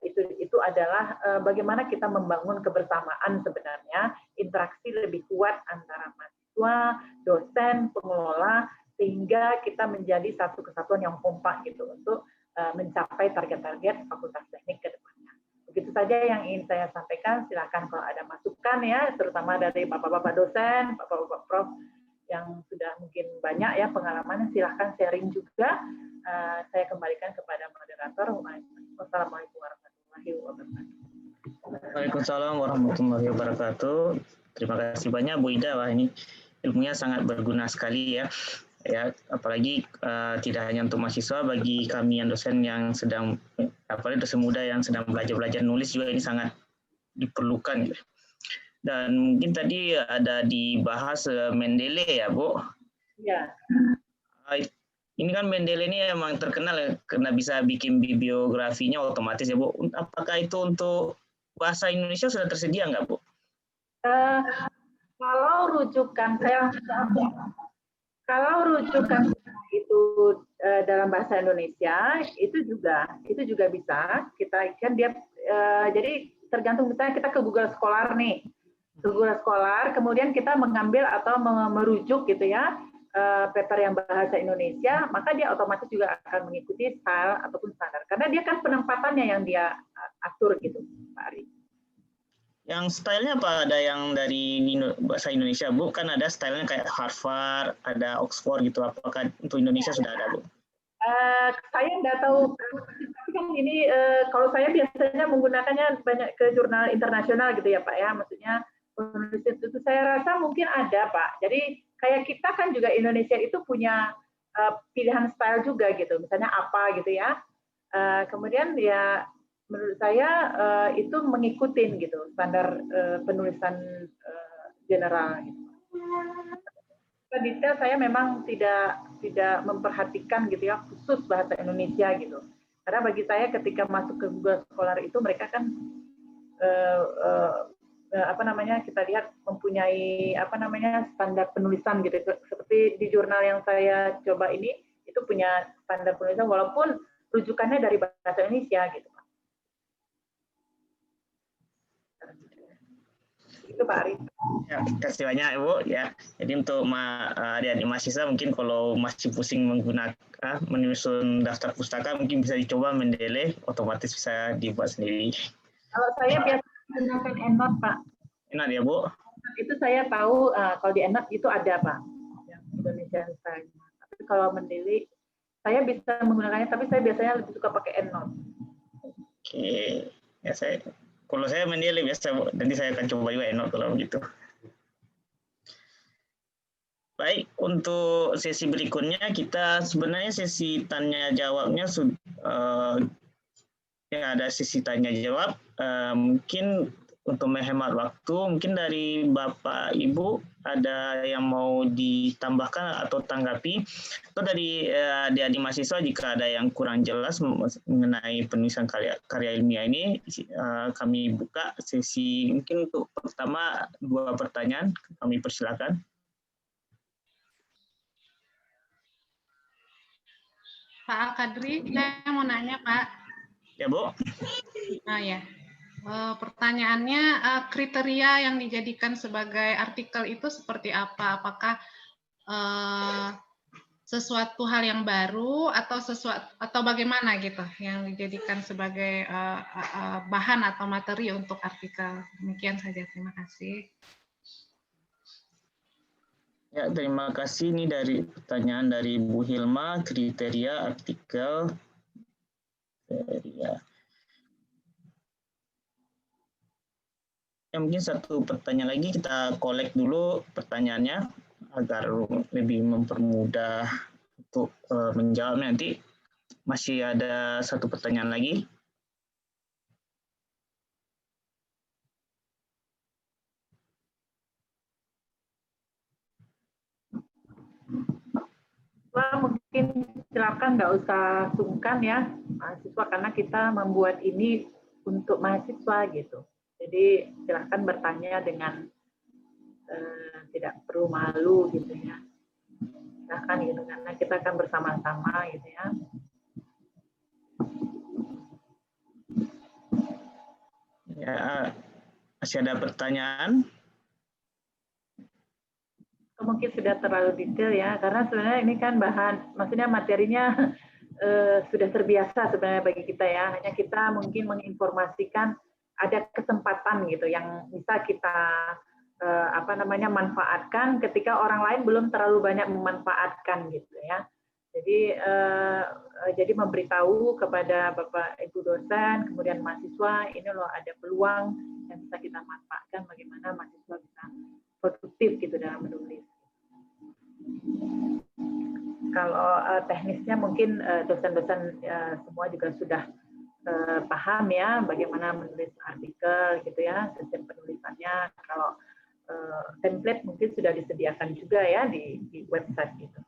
itu adalah bagaimana kita membangun kebersamaan sebenarnya, interaksi lebih kuat antara mahasiswa, dosen, pengelola, sehingga kita menjadi satu kesatuan yang kompak gitu untuk mencapai target-target Fakultas Teknik ke depannya. Begitu saja yang ingin saya sampaikan, silakan kalau ada masukan ya, terutama dari Bapak-Bapak dosen, Bapak-Bapak Prof, yang sudah mungkin banyak ya pengalamannya, silahkan sharing juga. Saya kembalikan kepada moderator. Wassalamualaikum warahmatullahi wabarakatuh. Waalaikumsalam warahmatullahi wabarakatuh. Terima kasih banyak Bu Ida. Wah, ini ilmunya sangat berguna sekali ya. Ya, apalagi tidak hanya untuk mahasiswa, bagi kami yang dosen yang sedang, apalagi dosen muda yang sedang belajar nulis juga ini sangat diperlukan. Dan mungkin tadi ada dibahas Mendeley ya, Bu? Ya. Ini kan Mendeley ini emang terkenal ya, karena bisa bikin bibliografinya otomatis ya, Bu. Apakah itu untuk bahasa Indonesia sudah tersedia nggak, Bu? Kalau rujukan itu dalam bahasa Indonesia itu juga bisa kita kan dia jadi tergantung misalnya kita ke Google Scholar nih. Google Scholar, kemudian kita mengambil atau merujuk gitu ya paper yang bahasa Indonesia, maka dia otomatis juga akan mengikuti style ataupun standar. Karena dia kan penempatannya yang dia atur gitu, Pak Ari. Yang stylenya apa? Ada yang dari bahasa Indonesia, Bu? Kan ada stylenya kayak Harvard, ada Oxford gitu. Apakah untuk Indonesia sudah ada, Bu? Saya nggak tahu, tapi kan ini kalau saya biasanya menggunakannya banyak ke jurnal internasional gitu ya Pak ya, maksudnya penulis itu saya rasa mungkin ada Pak. Jadi kayak kita kan juga Indonesia itu punya pilihan style juga gitu, misalnya apa gitu ya. Kemudian ya menurut saya itu mengikutin gitu standar penulisan general. Gitu. Detail saya memang tidak memperhatikan gitu ya khusus bahasa Indonesia gitu. Karena bagi saya ketika masuk ke Google Scholar itu mereka kan kita lihat mempunyai standar penulisan gitu, seperti di jurnal yang saya coba ini itu punya standar penulisan walaupun rujukannya dari bahasa Indonesia gitu. Itu Pak Arif. Ya, kasih banyak Ibu ya. Jadi untuk adik-adik mahasiswa mungkin kalau masih pusing menggunakan menyusun daftar pustaka mungkin bisa dicoba Mendeley, otomatis bisa dibuat sendiri. Kalau saya biasa menggunakan EndNote Pak. Enak ya Bu? Itu saya tahu kalau di EndNote itu ada Pak, yang Indonesian Style. Tapi kalau Mendeley saya bisa menggunakannya, tapi saya biasanya lebih suka pakai EndNote. Oke, ya kalau saya Mendeley biasa Bu. Nanti saya akan coba juga EndNote kalau begitu. Baik, untuk sesi berikutnya kita sebenarnya sesi tanya jawabnya ya ada sesi tanya jawab. Mungkin untuk menghemat waktu, mungkin dari Bapak Ibu ada yang mau ditambahkan atau tanggapi, atau dari adik-adik mahasiswa jika ada yang kurang jelas mengenai penulisan karya ilmiah ini, kami buka sesi mungkin untuk pertama 2 pertanyaan, kami persilakan. Pak Al-Kadri, saya mau nanya, Pak. Ya, Bu. Nah, ya. Pertanyaannya, kriteria yang dijadikan sebagai artikel itu seperti apa? Apakah sesuatu hal yang baru atau bagaimana gitu yang dijadikan sebagai bahan atau materi untuk artikel? Demikian saja. Terima kasih. Ya, terima kasih. Ini dari pertanyaan dari Bu Hilma, kriteria artikel. Ya, mungkin satu pertanyaan lagi, kita kolek dulu pertanyaannya agar lebih mempermudah untuk menjawab. Nanti masih ada satu pertanyaan lagi. Mungkin silakan nggak usah sungkan ya mahasiswa, karena kita membuat ini untuk mahasiswa gitu. Jadi silakan bertanya dengan tidak perlu malu gitu ya. Silakan gitu, karena kita akan bersama-sama gitu ya. Ya, masih ada pertanyaan? Mungkin sudah terlalu detail ya, karena sebenarnya ini kan bahan, maksudnya materinya sudah terbiasa sebenarnya bagi kita ya. Hanya kita mungkin menginformasikan ada kesempatan gitu yang bisa kita manfaatkan ketika orang lain belum terlalu banyak memanfaatkan gitu ya. Jadi memberitahu kepada Bapak Ibu dosen, kemudian mahasiswa, ini loh ada peluang yang bisa kita manfaatkan, bagaimana mahasiswa bisa produktif gitu dalam menulis. Kalau teknisnya mungkin dosen-dosen semua juga sudah paham ya bagaimana menulis artikel gitu ya, sistem penulisannya. Kalau template mungkin sudah disediakan juga ya di website gitu.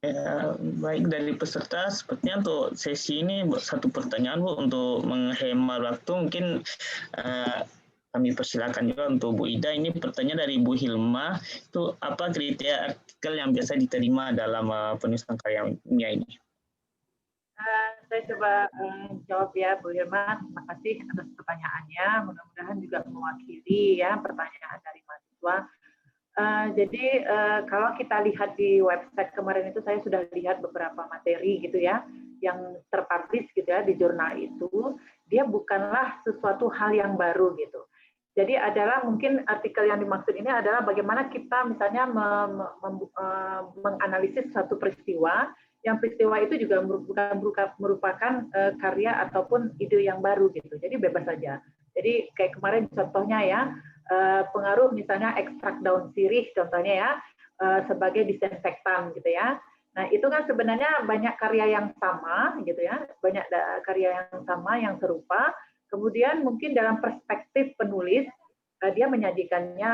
Ya, baik dari peserta, sepertinya untuk sesi ini satu pertanyaan Bu, untuk menghemat waktu mungkin kami persilakan juga untuk Bu Ida. Ini pertanyaan dari Bu Hilma, itu apa kriteria artikel yang biasa diterima dalam penulisan karya ilmiah ini? Saya coba jawab ya Bu Hilma, terima kasih atas pertanyaannya, mudah-mudahan juga mewakili ya pertanyaan dari mahasiswa. Jadi kalau kita lihat di website kemarin itu, saya sudah lihat beberapa materi gitu ya yang terpublish gitu ya di jurnal itu, dia bukanlah sesuatu hal yang baru gitu. Jadi adalah mungkin artikel yang dimaksud ini adalah bagaimana kita misalnya menganalisis suatu peristiwa, yang peristiwa itu juga merupakan karya ataupun ide yang baru gitu. Jadi bebas saja. Jadi kayak kemarin contohnya ya, pengaruh misalnya ekstrak daun sirih contohnya ya sebagai disinfektan gitu ya. Nah itu kan sebenarnya banyak karya yang sama gitu ya, banyak karya yang sama yang serupa. Kemudian mungkin dalam perspektif penulis dia menyajikannya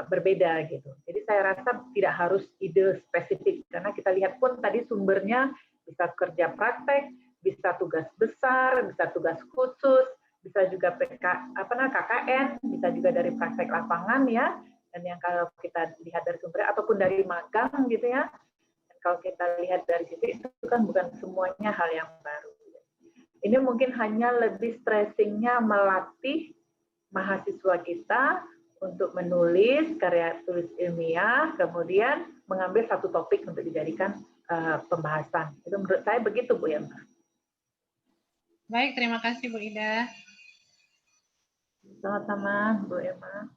berbeda gitu. Jadi saya rasa tidak harus ide spesifik, karena kita lihat pun tadi sumbernya bisa kerja praktek, bisa tugas besar, bisa tugas khusus, bisa juga KKN, bisa juga dari praktek lapangan ya, dan yang kalau kita lihat dari sumbernya ataupun dari magang gitu ya. Dan kalau kita lihat dari situ itu kan bukan semuanya hal yang baru. Ini mungkin hanya lebih stressingnya melatih mahasiswa kita untuk menulis karya tulis ilmiah, kemudian mengambil satu topik untuk dijadikan pembahasan. Itu menurut saya begitu, Bu Emma. Baik, terima kasih Bu Ida. Sama-sama, Bu Emma.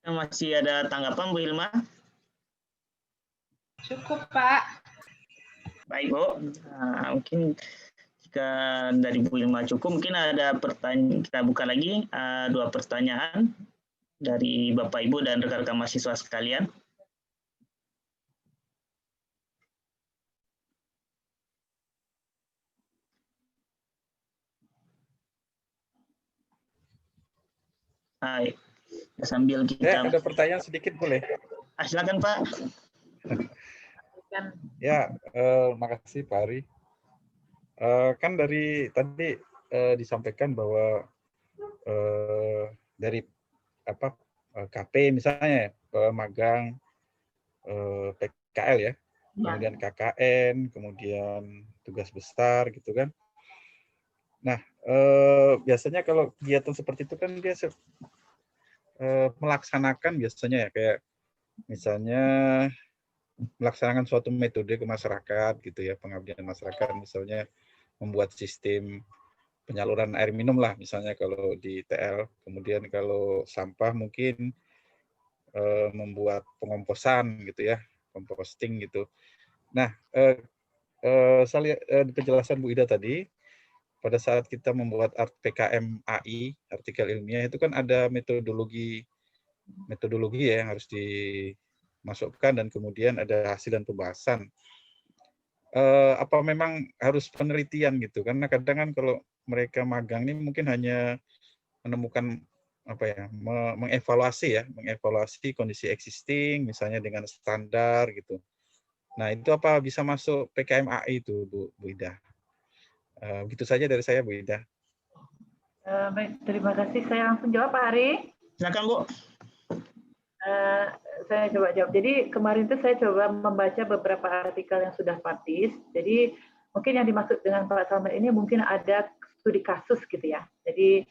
Masih ada tanggapan Bu Hilma? Cukup, Pak. Baik, Bu. Mungkin jika dari Bu Hilma cukup, mungkin ada pertanyaan, kita buka lagi 2 pertanyaan dari Bapak Ibu dan rekan-rekan mahasiswa sekalian. Hai, sambil kita... Ada pertanyaan sedikit boleh? Silakan Pak. Ya, makasih Pak Ari. Kan dari tadi disampaikan bahwa dari KP misalnya magang PKL ya, kemudian KKN, kemudian tugas besar gitu kan. Nah, biasanya kalau kegiatan seperti itu kan dia melaksanakan biasanya ya kayak misalnya melaksanakan suatu metode ke masyarakat gitu ya, pengabdian masyarakat, misalnya membuat sistem penyaluran air minum lah misalnya kalau di TL, kemudian kalau sampah mungkin membuat pengomposan gitu ya, composting gitu. Nah, saya lihat di penjelasan Bu Ida tadi, pada saat kita membuat PKM AI, artikel ilmiah, itu kan ada metodologi ya yang harus dimasukkan dan kemudian ada hasil dan pembahasan. Apa memang harus penelitian gitu? Karena kadang kan kalau mereka magang ini mungkin hanya menemukan mengevaluasi kondisi existing misalnya dengan standar gitu. Nah, itu apa bisa masuk PKM AI itu Bu Ida? Begitu saja dari saya, Bu Ida. Baik, terima kasih. Saya langsung jawab, Pak Ari. Silakan, Bu. Saya coba jawab. Jadi kemarin itu saya coba membaca beberapa artikel yang sudah publish. Jadi mungkin yang dimaksud dengan Pak Salman ini mungkin ada studi kasus gitu ya. Jadi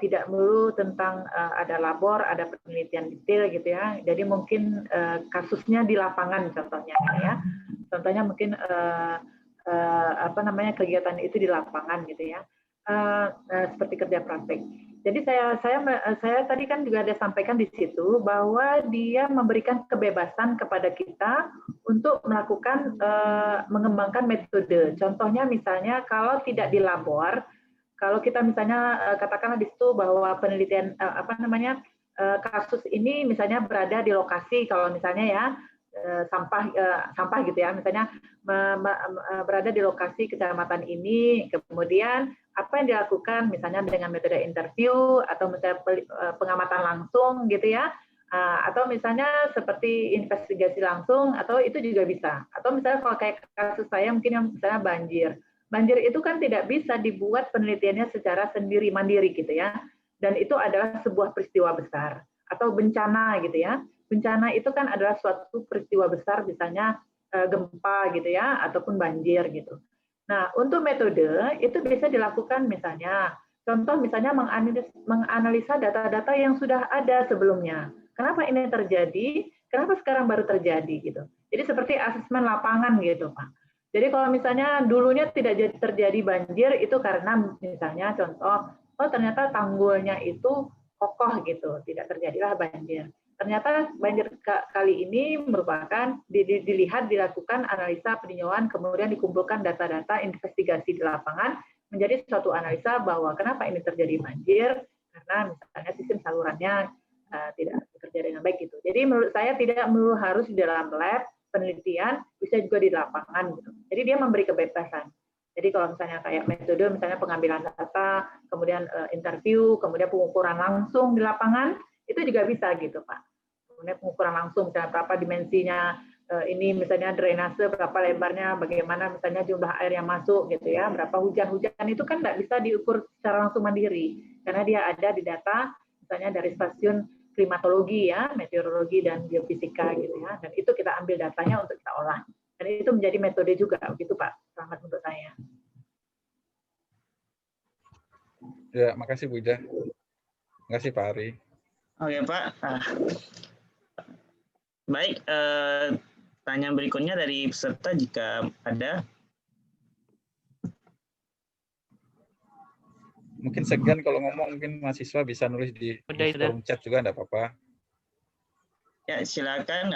tidak melulu tentang ada labor, ada penelitian detail gitu ya. Jadi mungkin kasusnya di lapangan contohnya ya. Contohnya mungkin kegiatan itu di lapangan gitu ya. Seperti kerja praktek. Jadi saya tadi kan juga ada sampaikan di situ bahwa dia memberikan kebebasan kepada kita untuk melakukan mengembangkan metode. Contohnya misalnya kalau tidak di labor, kalau kita misalnya katakanlah di situ bahwa penelitian kasus ini misalnya berada di lokasi, kalau misalnya ya sampah gitu ya, misalnya berada di lokasi kecamatan ini, kemudian apa yang dilakukan misalnya dengan metode interview atau misalnya pengamatan langsung gitu ya, atau misalnya seperti investigasi langsung, atau itu juga bisa. Atau misalnya kalau kayak kasus saya mungkin yang misalnya banjir itu kan tidak bisa dibuat penelitiannya secara sendiri mandiri gitu ya, dan itu adalah sebuah peristiwa besar atau bencana gitu ya. Bencana itu kan adalah suatu peristiwa besar, misalnya gempa gitu ya, ataupun banjir gitu. Nah, untuk metode itu bisa dilakukan misalnya, contoh misalnya menganalisa data-data yang sudah ada sebelumnya. Kenapa ini terjadi? Kenapa sekarang baru terjadi gitu? Jadi seperti asesmen lapangan gitu, Pak. Jadi kalau misalnya dulunya tidak terjadi banjir itu karena misalnya contoh, oh ternyata tanggulnya itu kokoh gitu, tidak terjadilah banjir. Ternyata banjir kali ini merupakan dilakukan analisa peninjauan, kemudian dikumpulkan data-data investigasi di lapangan menjadi suatu analisa bahwa kenapa ini terjadi banjir, karena misalnya sistem salurannya tidak bekerja dengan baik gitu. Jadi menurut saya tidak melulu harus di dalam lab penelitian, bisa juga di lapangan gitu. Jadi dia memberi kebebasan. Jadi kalau misalnya kayak metode misalnya pengambilan data, kemudian interview, kemudian pengukuran langsung di lapangan, itu juga bisa gitu Pak. Kemudian pengukuran langsung misalnya berapa dimensinya, ini misalnya drainase berapa lebarnya, bagaimana misalnya jumlah air yang masuk gitu ya, berapa hujan itu kan nggak bisa diukur secara langsung mandiri karena dia ada di data misalnya dari stasiun klimatologi ya, meteorologi dan geofisika gitu ya, dan itu kita ambil datanya untuk kita olah. Dan itu menjadi metode juga, begitu Pak. Selamat untuk saya. Ya, makasih Bu Ida. Makasih Pak Ari. Oke Pak. Baik, tanya berikutnya dari peserta jika ada. Mungkin segan kalau ngomong, mungkin mahasiswa bisa nulis di forum chat juga, enggak apa-apa. Ya, silakan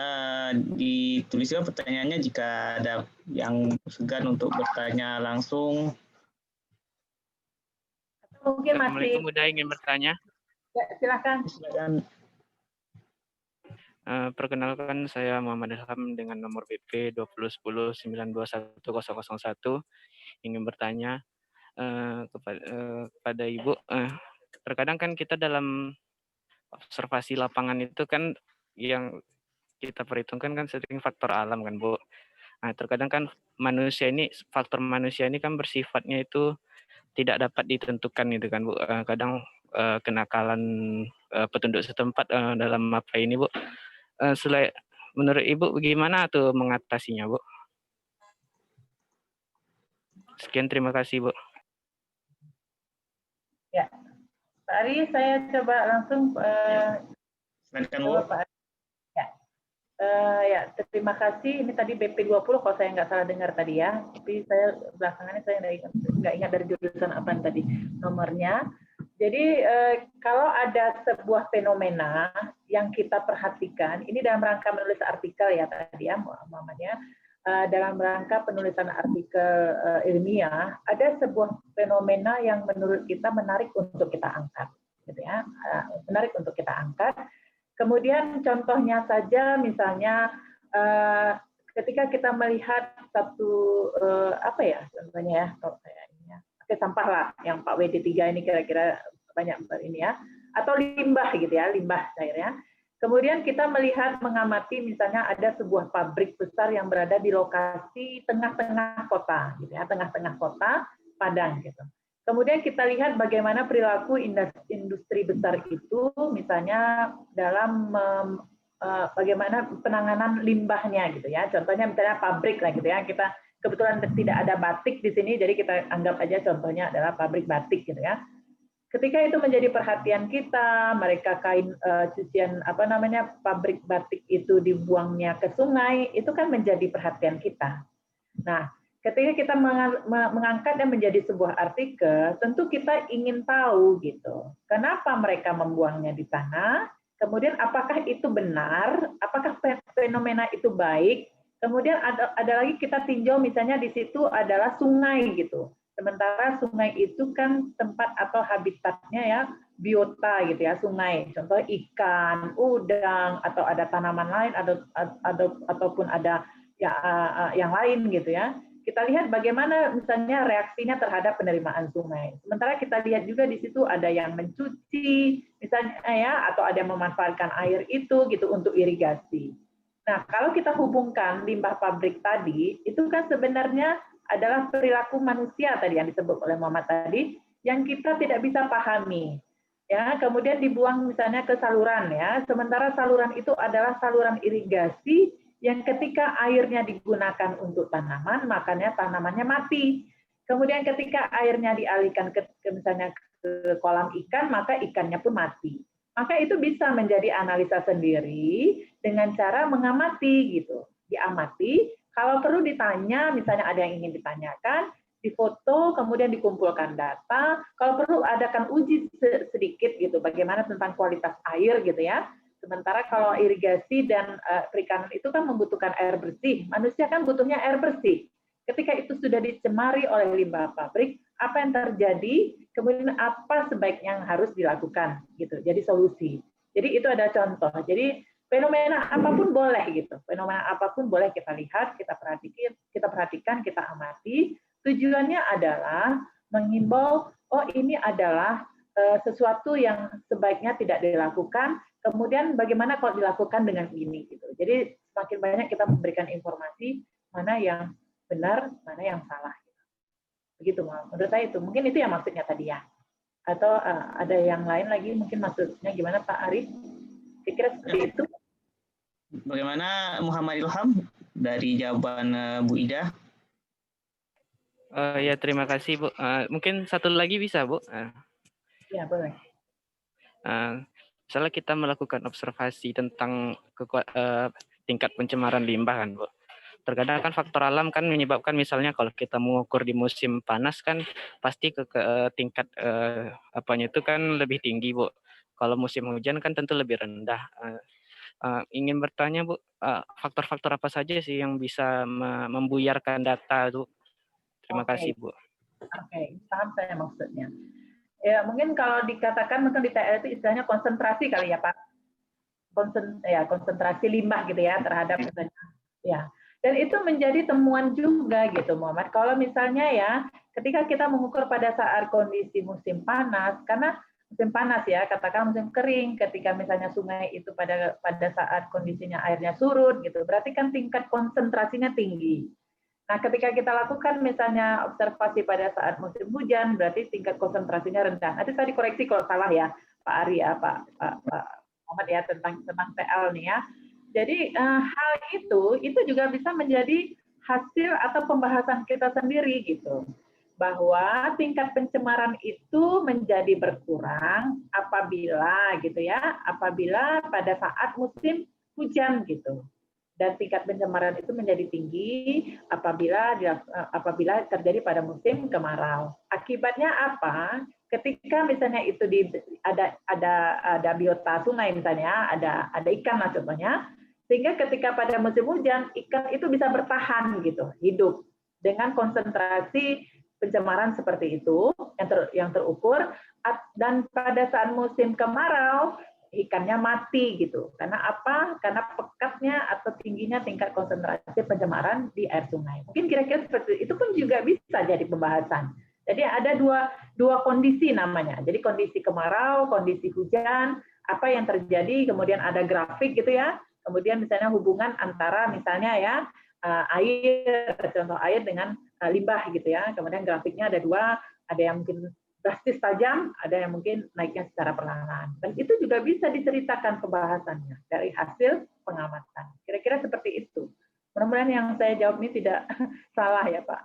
dituliskan pertanyaannya jika ada yang segan untuk bertanya langsung. Mungkin masih. Assalamualaikum, Buddha ingin bertanya. Ya, silakan. Silakan. Perkenalkan, saya Muhammad Ilham dengan nomor BP 2010921001. Ingin bertanya kepada Ibu. Terkadang kan kita dalam observasi lapangan itu kan yang kita perhitungkan kan sering faktor alam kan Bu. Nah, terkadang kan faktor manusia ini kan bersifatnya itu tidak dapat ditentukan gitu kan Bu. Kadang kenakalan penduduk setempat dalam apa ini Bu. Menurut Ibu bagaimana tuh mengatasinya Bu? Sekian, terima kasih Bu. Ya, Pak Ari, saya coba langsung. Silakan Bu. Pak Ari. Ya, terima kasih. Ini tadi BP 20 kalau saya nggak salah dengar tadi ya. Tapi saya belakangannya saya nggak ingat dari jurusan apa tadi nomornya. Jadi kalau ada sebuah fenomena yang kita perhatikan, ini dalam rangka menulis artikel ya tadi ya, Muhammadnya, dalam rangka penulisan artikel ilmiah, ada sebuah fenomena yang menurut kita menarik untuk kita angkat, gitu ya, menarik untuk kita angkat. Kemudian contohnya saja, misalnya ketika kita melihat satu apa ya, contohnya ya, kalau saya ini ya, sampah lah, yang Pak WD3 ini kira-kira banyak ini ya, atau limbah gitu ya, limbah cairnya. Kemudian kita melihat, mengamati misalnya ada sebuah pabrik besar yang berada di lokasi tengah-tengah kota, gitu ya, tengah-tengah kota Padang gitu. Kemudian kita lihat bagaimana perilaku industri besar itu, misalnya dalam bagaimana penanganan limbahnya gitu ya. Contohnya misalnya pabrik lah gitu ya. Kita kebetulan tidak ada batik di sini, jadi kita anggap aja contohnya adalah pabrik batik gitu ya. Ketika itu menjadi perhatian kita, mereka kain cucian apa namanya pabrik batik itu dibuangnya ke sungai, itu kan menjadi perhatian kita. Nah, ketika kita mengangkatnya menjadi sebuah artikel, tentu kita ingin tahu gitu, kenapa mereka membuangnya di sana, kemudian apakah itu benar, apakah fenomena itu baik, kemudian ada lagi kita tinjau misalnya di situ adalah sungai gitu. Sementara sungai itu kan tempat atau habitatnya ya, biota gitu ya, sungai. Contoh ikan, udang, atau ada tanaman lain, ataupun ada ya, yang lain gitu ya. Kita lihat bagaimana misalnya reaksinya terhadap penerimaan sungai. Sementara kita lihat juga di situ ada yang mencuci, misalnya ya, atau ada yang memanfaatkan air itu gitu untuk irigasi. Nah, kalau kita hubungkan limbah pabrik tadi, itu kan sebenarnya adalah perilaku manusia tadi yang disebut oleh Muhammad tadi, yang kita tidak bisa pahami. Ya, kemudian dibuang misalnya ke saluran ya. Sementara saluran itu adalah saluran irigasi yang ketika airnya digunakan untuk tanaman, makanya tanamannya mati. Kemudian ketika airnya dialihkan ke misalnya ke kolam ikan, maka ikannya pun mati. Maka itu bisa menjadi analisa sendiri dengan cara mengamati gitu. Diamati, kalau perlu ditanya, misalnya ada yang ingin ditanyakan, difoto, kemudian dikumpulkan data. Kalau perlu adakan uji sedikit gitu, bagaimana tentang kualitas air gitu ya. Sementara kalau irigasi dan perikanan itu kan membutuhkan air bersih. Manusia kan butuhnya air bersih. Ketika itu sudah dicemari oleh limbah pabrik, apa yang terjadi? Kemudian apa sebaiknya yang harus dilakukan gitu. Jadi solusi. Jadi itu ada contoh. Jadi fenomena apapun boleh gitu. Fenomena apapun boleh kita lihat, kita perhatikan, kita amati. Tujuannya adalah mengimbau, oh ini adalah sesuatu yang sebaiknya tidak dilakukan. Kemudian bagaimana kalau dilakukan dengan ini gitu. Jadi semakin banyak kita memberikan informasi mana yang benar, mana yang salah. Begitu menurut saya itu. Mungkin itu yang maksudnya tadi ya. Atau ada yang lain lagi mungkin maksudnya gimana Pak Arif? Kira-kira seperti itu. Bagaimana Muhammad Ilham dari jawaban Bu Ida. Ya, terima kasih, Bu. Mungkin satu lagi bisa, Bu. Ya, boleh. Misalnya kita melakukan observasi tentang tingkat pencemaran limbah kan, Bu. Terkadang kan faktor alam kan menyebabkan, misalnya kalau kita mengukur di musim panas kan pasti tingkat apanya itu kan lebih tinggi, Bu. Kalau musim hujan kan tentu lebih rendah. Ingin bertanya, Bu, faktor-faktor apa saja sih yang bisa membuyarkan data itu? Terima kasih, Bu. Oke, paham saya maksudnya. Ya, mungkin kalau dikatakan mungkin di TL itu istilahnya konsentrasi kali ya, Pak. Konsentrasi limbah gitu ya terhadap misalnya, ya. Dan itu menjadi temuan juga gitu, Muhammad. Kalau misalnya ya, ketika kita mengukur pada saat kondisi musim panas, karena musim panas ya, katakan musim kering, ketika misalnya sungai itu pada saat kondisinya airnya surut gitu, berarti kan tingkat konsentrasinya tinggi. Nah, ketika kita lakukan misalnya observasi pada saat musim hujan, berarti tingkat konsentrasinya rendah. Nanti saya dikoreksi kalau salah ya, Pak Ari ya, Pak Muhammad ya, tentang PL nih ya. Jadi hal itu juga bisa menjadi hasil atau pembahasan kita sendiri gitu, bahwa tingkat pencemaran itu menjadi berkurang apabila gitu ya, apabila pada saat musim hujan gitu, dan tingkat pencemaran itu menjadi tinggi apabila terjadi pada musim kemarau. Akibatnya apa? Ketika misalnya itu ada biota sungai misalnya, ada ikan lah contohnya, sehingga ketika pada musim hujan ikan itu bisa bertahan gitu, hidup dengan konsentrasi pencemaran seperti itu yang terukur, dan pada saat musim kemarau ikannya mati gitu. Karena apa? Karena pekatnya atau tingginya tingkat konsentrasi pencemaran di air sungai. Mungkin kira-kira seperti itu pun juga bisa jadi pembahasan. Jadi ada dua kondisi namanya. Jadi kondisi kemarau, kondisi hujan, apa yang terjadi, kemudian ada grafik gitu ya. Kemudian misalnya hubungan antara misalnya ya air, contoh air dengan limbah gitu ya. Kemudian grafiknya ada dua, ada yang mungkin drastis tajam, ada yang mungkin naiknya secara perlahan. Dan itu juga bisa diceritakan pembahasannya dari hasil pengamatan. Kira-kira seperti itu. Mudah-mudahan yang saya jawab ini tidak salah ya, Pak.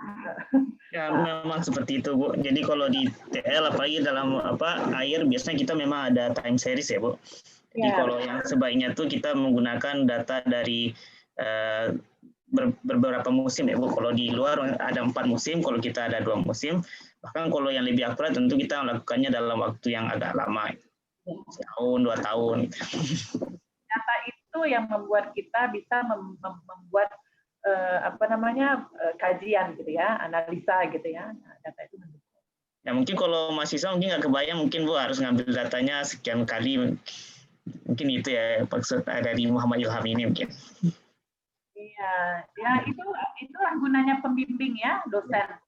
Ya, memang seperti itu, Bu. Jadi kalau di TL apalagi dalam air biasanya kita memang ada time series ya, Bu. Jadi kalau yang sebaiknya tuh kita menggunakan data dari beberapa musim ya, Bu. Kalau di luar ada 4 musim, kalau kita ada 2 musim. Bahkan kalau yang lebih akurat tentu kita melakukannya dalam waktu yang agak lama, setahun, 2 tahun. Data itu yang membuat kita bisa membuat kajian gitu ya, analisa gitu ya. Data itu ya mungkin kalau mahasiswa mungkin nggak kebayang, mungkin Bu harus ngambil datanya sekian kali, mungkin itu ya maksud dari Muhammad Ilham ini mungkin. Iya, ya itulah gunanya pembimbing ya, dosen.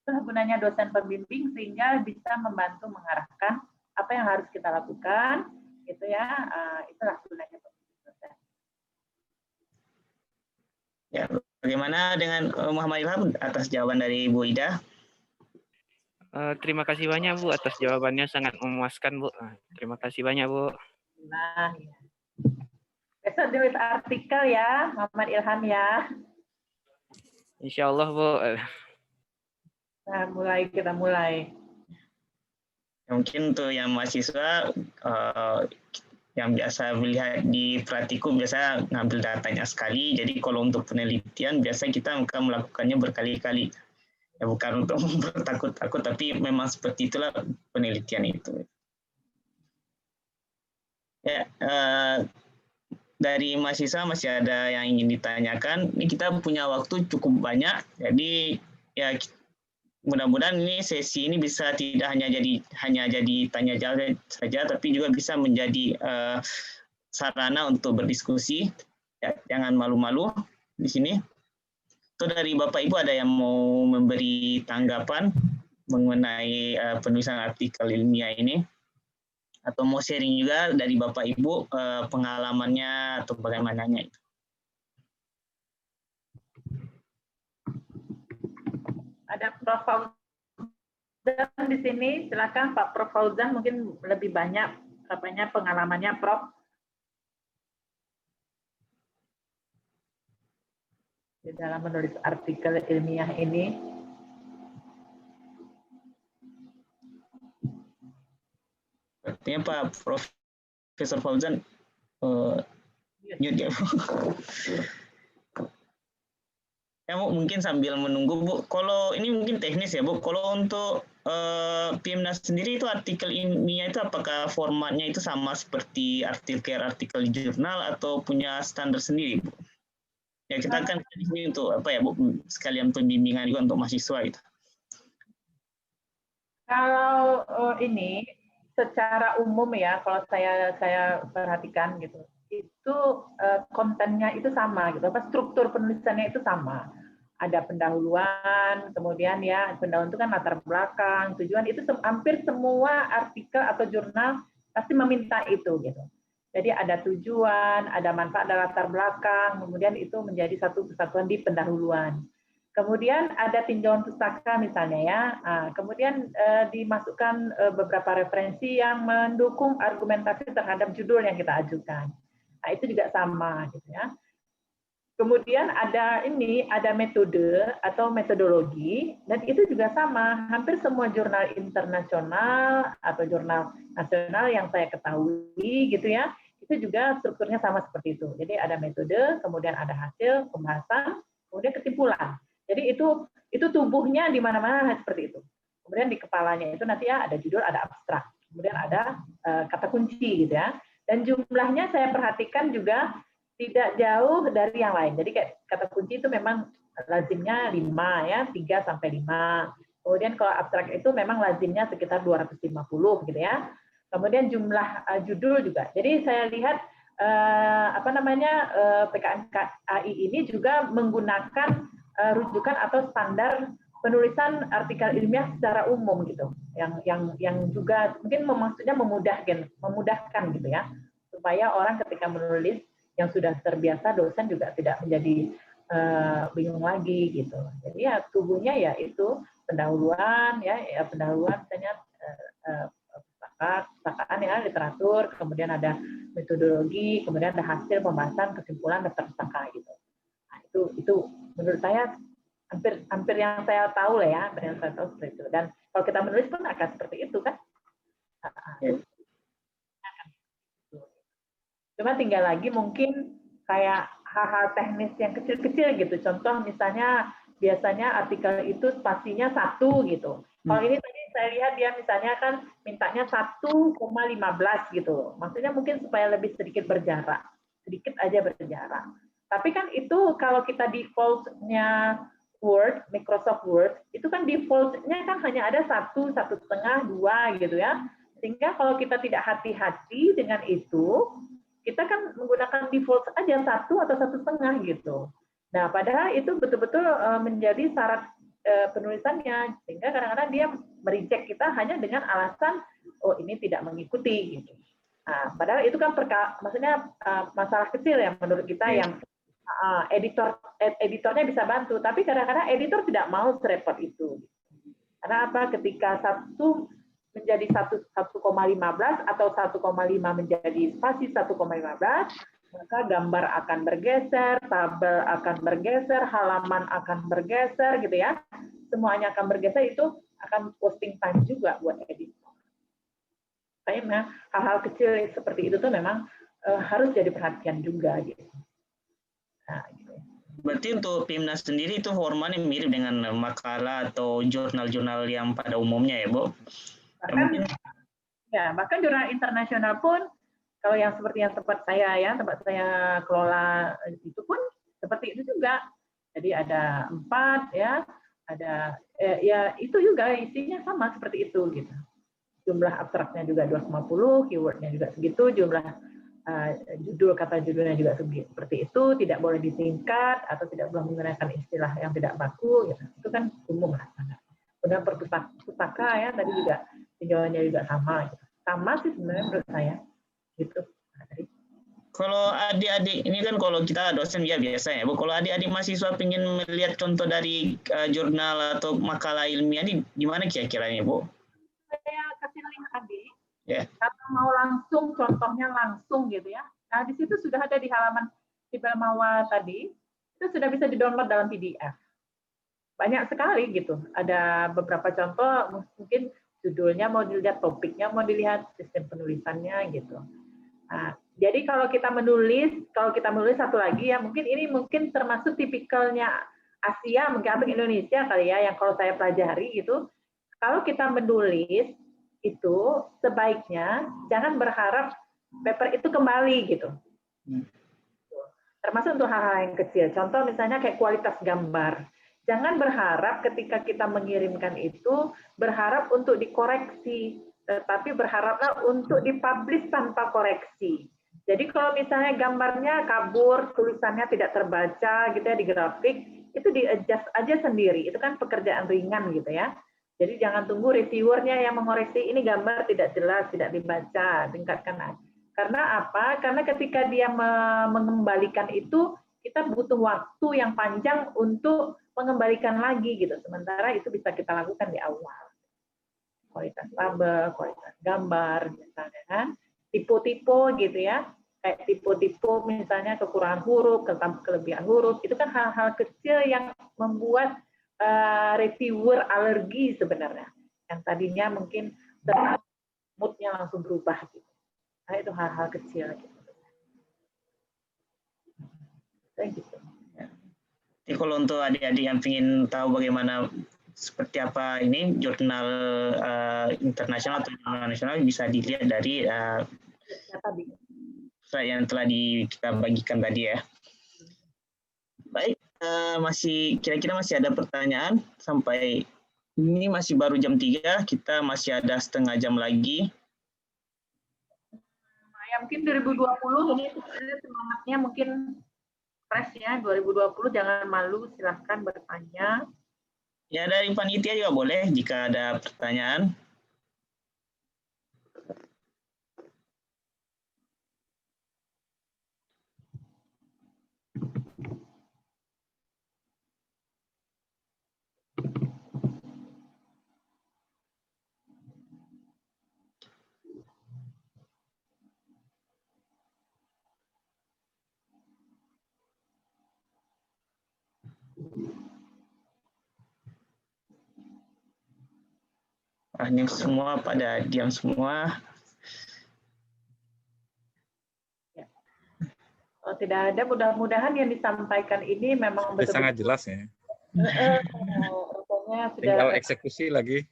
Itulah gunanya dosen pembimbing sehingga bisa membantu mengarahkan apa yang harus kita lakukan, gitu ya. Itulah gunanya pembimbing dosen. Ya, bagaimana dengan Muhammad Ilham atas jawaban dari Bu Ida? Terima kasih banyak, Bu, atas jawabannya, sangat memuaskan, Bu. Terima kasih banyak, Bu. Nah, ya. Besok tulis artikel ya, Muhammad Ilham ya. Insya Allah, Bu. Nah, kita mulai. Mungkin untuk yang mahasiswa yang biasa melihat di praktikum biasa ngambil datanya sekali. Jadi kalau untuk penelitian biasa kita akan melakukannya berkali-kali. Ya bukan untuk bertakut-takut, tapi memang seperti itulah penelitian itu. Ya, dari mahasiswa masih ada yang ingin ditanyakan. Ini kita punya waktu cukup banyak, jadi ya mudah-mudahan ini sesi ini bisa tidak hanya jadi tanya jawab saja, tapi juga bisa menjadi sarana untuk berdiskusi. Ya, jangan malu-malu di sini. Itu dari Bapak Ibu ada yang mau memberi tanggapan mengenai penulisan artikel ilmiah ini? Atau mau sharing juga dari Bapak Ibu pengalamannya atau bagaimananya itu? Ada Prof. Fauzan di sini, silakan Pak Prof. Fauzan, mungkin lebih banyak pengalamannya Prof. di dalam menulis artikel ilmiah ini. Artinya Pak Profesor Fauzan mute ya, Bu. Ya Bu, mungkin sambil menunggu Bu, kalau ini mungkin teknis ya Bu, kalau untuk PIMNAS sendiri itu artikel ilmiah itu apakah formatnya itu sama seperti artikel jurnal atau punya standar sendiri Bu? Ya kita akan di sini untuk apa ya Bu, sekalian pembimbingan juga untuk mahasiswa itu. Kalau ini secara umum ya, kalau saya perhatikan gitu, itu kontennya itu sama gitu, apa struktur penulisannya itu sama. Ada pendahuluan, kemudian ya pendahuluan itu kan latar belakang, tujuan, itu hampir semua artikel atau jurnal pasti meminta itu gitu. Jadi ada tujuan, ada manfaat, ada latar belakang, kemudian itu menjadi satu kesatuan di pendahuluan. Kemudian ada tinjauan pustaka misalnya ya, kemudian dimasukkan beberapa referensi yang mendukung argumentasi terhadap judul yang kita ajukan. Nah, itu juga sama gitu ya. Kemudian ada metode atau metodologi, dan itu juga sama. Hampir semua jurnal internasional atau jurnal nasional yang saya ketahui gitu ya, itu juga strukturnya sama seperti itu. Jadi ada metode, kemudian ada hasil pembahasan, kemudian kesimpulan. Jadi itu tubuhnya di mana-mana seperti itu. Kemudian di kepalanya itu nanti ya ada judul, ada abstrak, kemudian ada kata kunci gitu ya. Dan jumlahnya saya perhatikan juga tidak jauh dari yang lain. Jadi kayak kata kunci itu memang lazimnya 5 ya, 3 sampai 5. Kemudian kalau abstrak itu memang lazimnya sekitar 250 gitu ya. Kemudian jumlah judul juga. Jadi saya lihat PKMKAI ini juga menggunakan rujukan atau standar penulisan artikel ilmiah secara umum gitu. Yang juga mungkin maksudnya memudahkan gitu ya. Supaya orang ketika menulis yang sudah terbiasa, dosen juga tidak menjadi bingung lagi gitu. Jadi ya tubuhnya ya itu pendahuluan ya pendahuluan misalnya pustakaan ya, literatur, kemudian ada metodologi, kemudian ada hasil pembahasan, kesimpulan, daftar pustaka gitu. Nah, itu menurut saya hampir yang saya tahu lah ya, yang saya tahu seperti itu. Dan kalau kita menulis pun akan seperti itu kan. Cuma tinggal lagi mungkin kayak hal-hal teknis yang kecil-kecil gitu. Contoh misalnya biasanya artikel itu spasinya 1 gitu. Kalau ini tadi saya lihat dia misalnya kan mintanya 1,15 gitu. Maksudnya mungkin supaya lebih sedikit berjarak. Sedikit aja berjarak. Tapi kan itu kalau kita default-nya Word, Microsoft Word, itu kan default-nya kan hanya ada 1, 1,5, 2 gitu ya. Sehingga kalau kita tidak hati-hati dengan itu, kita kan menggunakan default aja 1 atau 1,5 gitu. Nah, padahal itu betul-betul menjadi syarat penulisannya, sehingga kadang-kadang dia mereject kita hanya dengan alasan oh ini tidak mengikuti gitu. Nah, padahal itu kan maksudnya masalah kecil ya menurut kita yang editornya bisa bantu, tapi kadang-kadang editor tidak mau serepot itu. Karena apa? Ketika satu menjadi 1,15 atau 1,5 menjadi spasi 1,15, maka gambar akan bergeser, tabel akan bergeser, halaman akan bergeser gitu ya. Semuanya akan bergeser, itu akan wasting time juga buat editor. Makanya hal-hal kecil seperti itu tuh memang harus jadi perhatian juga gitu. Nah, gitu. Berarti untuk PIMNAS sendiri itu formatnya mirip dengan makalah atau jurnal-jurnal yang pada umumnya ya, Bu? Bahkan jurnal internasional pun kalau yang seperti yang tempat saya kelola itu pun seperti itu juga. Jadi ada 4 ya, ada ya itu juga isinya sama seperti itu gitu. Jumlah abstraknya juga 250, keywordnya juga segitu, jumlah kata judulnya juga seperti itu, tidak boleh disingkat atau tidak boleh menggunakan istilah yang tidak baku gitu. Itu kan umum lah. Kemudian pustaka ya tadi juga tinjauannya juga sama gitu. Sama sih sebenarnya menurut saya gitu. Kalau adik-adik ini kan kalau kita dosen ya biasa ya, Bu. Kalau adik-adik mahasiswa ingin melihat contoh dari jurnal atau makalah ilmiah ini gimana kira-kiranya, Bu? Saya kasih link tadi. Ya. Kalau mau langsung contohnya langsung gitu ya. Nah, di situ sudah ada di halaman Sibel Mawar tadi. itu sudah bisa di-download dalam PDF. Banyak sekali gitu. Ada beberapa contoh, mungkin judulnya mau dilihat, topiknya mau dilihat, sistem penulisannya gitu. Nah, jadi kalau kita menulis satu lagi ya, mungkin termasuk tipikalnya Asia, mungkin atau Indonesia kali ya, yang kalau saya pelajari gitu, kalau kita menulis itu sebaiknya jangan berharap paper itu kembali gitu. Termasuk untuk hal-hal yang kecil. Contoh misalnya kayak kualitas gambar. Jangan berharap ketika kita mengirimkan itu berharap untuk dikoreksi, tetapi berharaplah untuk dipublish tanpa koreksi. Jadi kalau misalnya gambarnya kabur, tulisannya tidak terbaca gitu ya di grafik, itu di-adjust aja sendiri. Itu kan pekerjaan ringan gitu ya. Jadi jangan tunggu reviewernya yang mengoreksi, ini gambar tidak jelas, tidak dibaca, tingkatkan aja. Karena apa? Karena ketika dia mengembalikan itu, kita butuh waktu yang panjang untuk mengembalikan lagi gitu. Sementara itu bisa kita lakukan di awal. Kualitas tabel, kualitas gambar, misalnya kan. Tipe-tipe gitu ya. Kayak tipe-tipe misalnya kekurangan huruf, kelebihan huruf. Itu kan hal-hal kecil yang membuat reviewer alergi sebenarnya. Yang tadinya mungkin mood-nya langsung berubah gitu. Nah, itu hal-hal kecil gitu. Gitu. Jadi kalau untuk adik-adik yang ingin tahu bagaimana seperti apa ini jurnal internasional atau jurnal nasional, bisa dilihat dari slide yang telah kita bagikan tadi ya. Baik, kira-kira masih ada pertanyaan sampai ini masih baru jam 3, kita masih ada setengah jam lagi. Ya, mungkin 2020 ini semangatnya mungkin fresh ya, 2020 jangan malu, silahkan bertanya. Ya, dari panitia juga boleh jika ada pertanyaan. Yang semua pada diam semua. Ya. Kalau tidak ada, mudah-mudahan yang disampaikan ini memang betul-betul sangat jelas ya. Tinggal eksekusi lagi.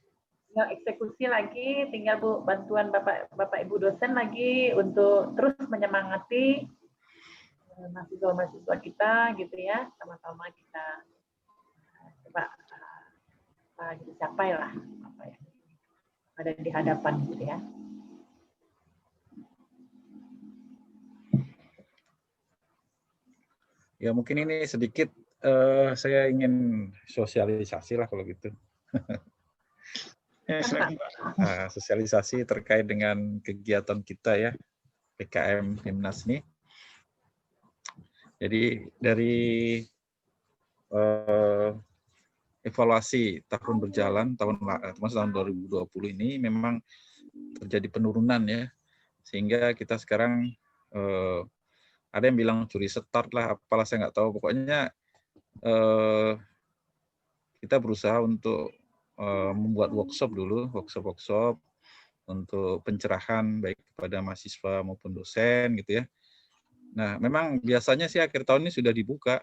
Tinggal eksekusi lagi, tinggal Bu bantuan Bapak Ibu dosen lagi untuk terus menyemangati mahasiswa-mahasiswa kita gitu ya, sama-sama kita coba capai lah apa ya ada di hadapan gitu ya. Ya mungkin ini sedikit saya ingin sosialisasi lah kalau gitu. Sosialisasi terkait dengan kegiatan kita ya, PKM Pimnas ini. Jadi dari evaluasi tahun berjalan, tahun 2020 ini memang terjadi penurunan ya, sehingga kita sekarang ada yang bilang curi start lah, apalah saya nggak tahu. Pokoknya kita berusaha untuk membuat workshop dulu, workshop untuk pencerahan baik kepada mahasiswa maupun dosen gitu ya. Nah, memang biasanya sih akhir tahun ini sudah dibuka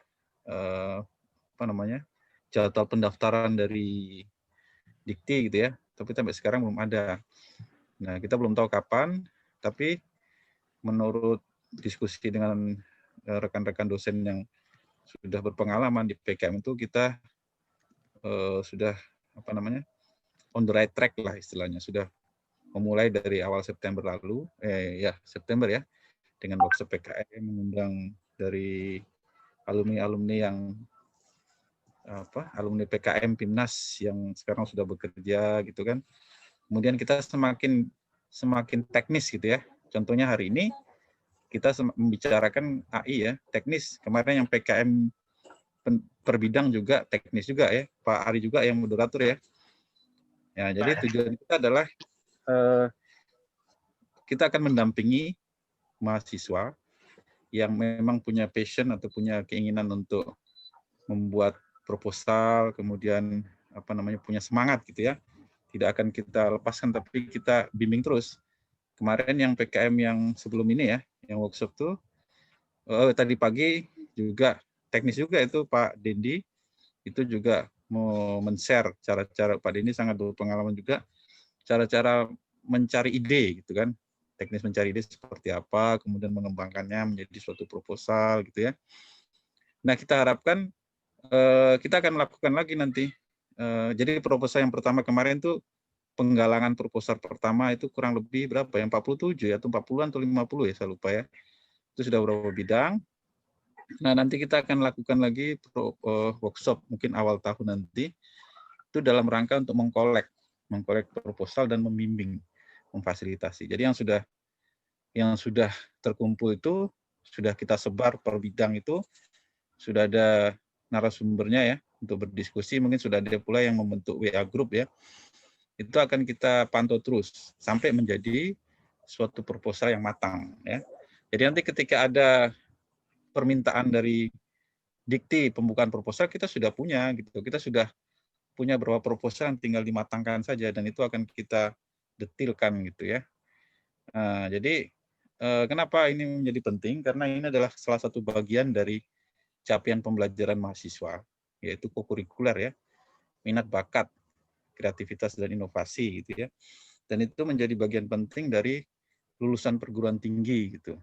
jadwal pendaftaran dari Dikti gitu ya, tapi sampai sekarang belum ada. Nah, kita belum tahu kapan, tapi menurut diskusi dengan rekan-rekan dosen yang sudah berpengalaman di PKM itu, kita sudah on the right track lah istilahnya, sudah memulai dari awal September lalu, September ya, dengan workshop PKM, mengundang dari alumni-alumni yang alumni PKM Pimnas yang sekarang sudah bekerja gitu kan. Kemudian kita semakin teknis gitu ya. Contohnya hari ini kita membicarakan AI ya, teknis. Kemarin yang PKM per bidang juga teknis juga ya, Pak Ari juga yang moderator ya. Ya, jadi tujuan kita adalah kita akan mendampingi mahasiswa yang memang punya passion atau punya keinginan untuk membuat proposal, kemudian punya semangat gitu ya. Tidak akan kita lepaskan, tapi kita bimbing terus. Kemarin yang PKM yang sebelum ini ya, yang workshop tuh tadi pagi juga teknis juga itu Pak Dendi itu juga mau men-share cara-cara. Pak Dendi sangat berpengalaman juga cara-cara mencari ide gitu kan, teknis mencari ide seperti apa, kemudian mengembangkannya menjadi suatu proposal gitu ya. Nah kita harapkan kita akan melakukan lagi nanti. Jadi proposal yang pertama kemarin tuh penggalangan proposal pertama itu kurang lebih berapa ya, 47 ya, atau 40-an atau 50 ya, saya lupa ya. Itu sudah beberapa bidang. Nah, nanti kita akan lakukan lagi workshop mungkin awal tahun nanti, itu dalam rangka untuk mengkolek proposal dan membimbing, memfasilitasi. Jadi yang sudah terkumpul itu sudah kita sebar per bidang, itu sudah ada narasumbernya ya untuk berdiskusi, mungkin sudah ada pula yang membentuk WA group ya. Itu akan kita pantau terus sampai menjadi suatu proposal yang matang ya. Jadi nanti ketika ada permintaan dari dikti pembukaan proposal, kita sudah punya gitu. Kita sudah punya beberapa proposal yang tinggal dimatangkan saja, dan itu akan kita detilkan gitu ya. Nah, jadi kenapa ini menjadi penting? Karena ini adalah salah satu bagian dari capaian pembelajaran mahasiswa, yaitu kokurikuler ya, minat bakat, kreativitas dan inovasi gitu ya. Dan itu menjadi bagian penting dari lulusan perguruan tinggi gitu.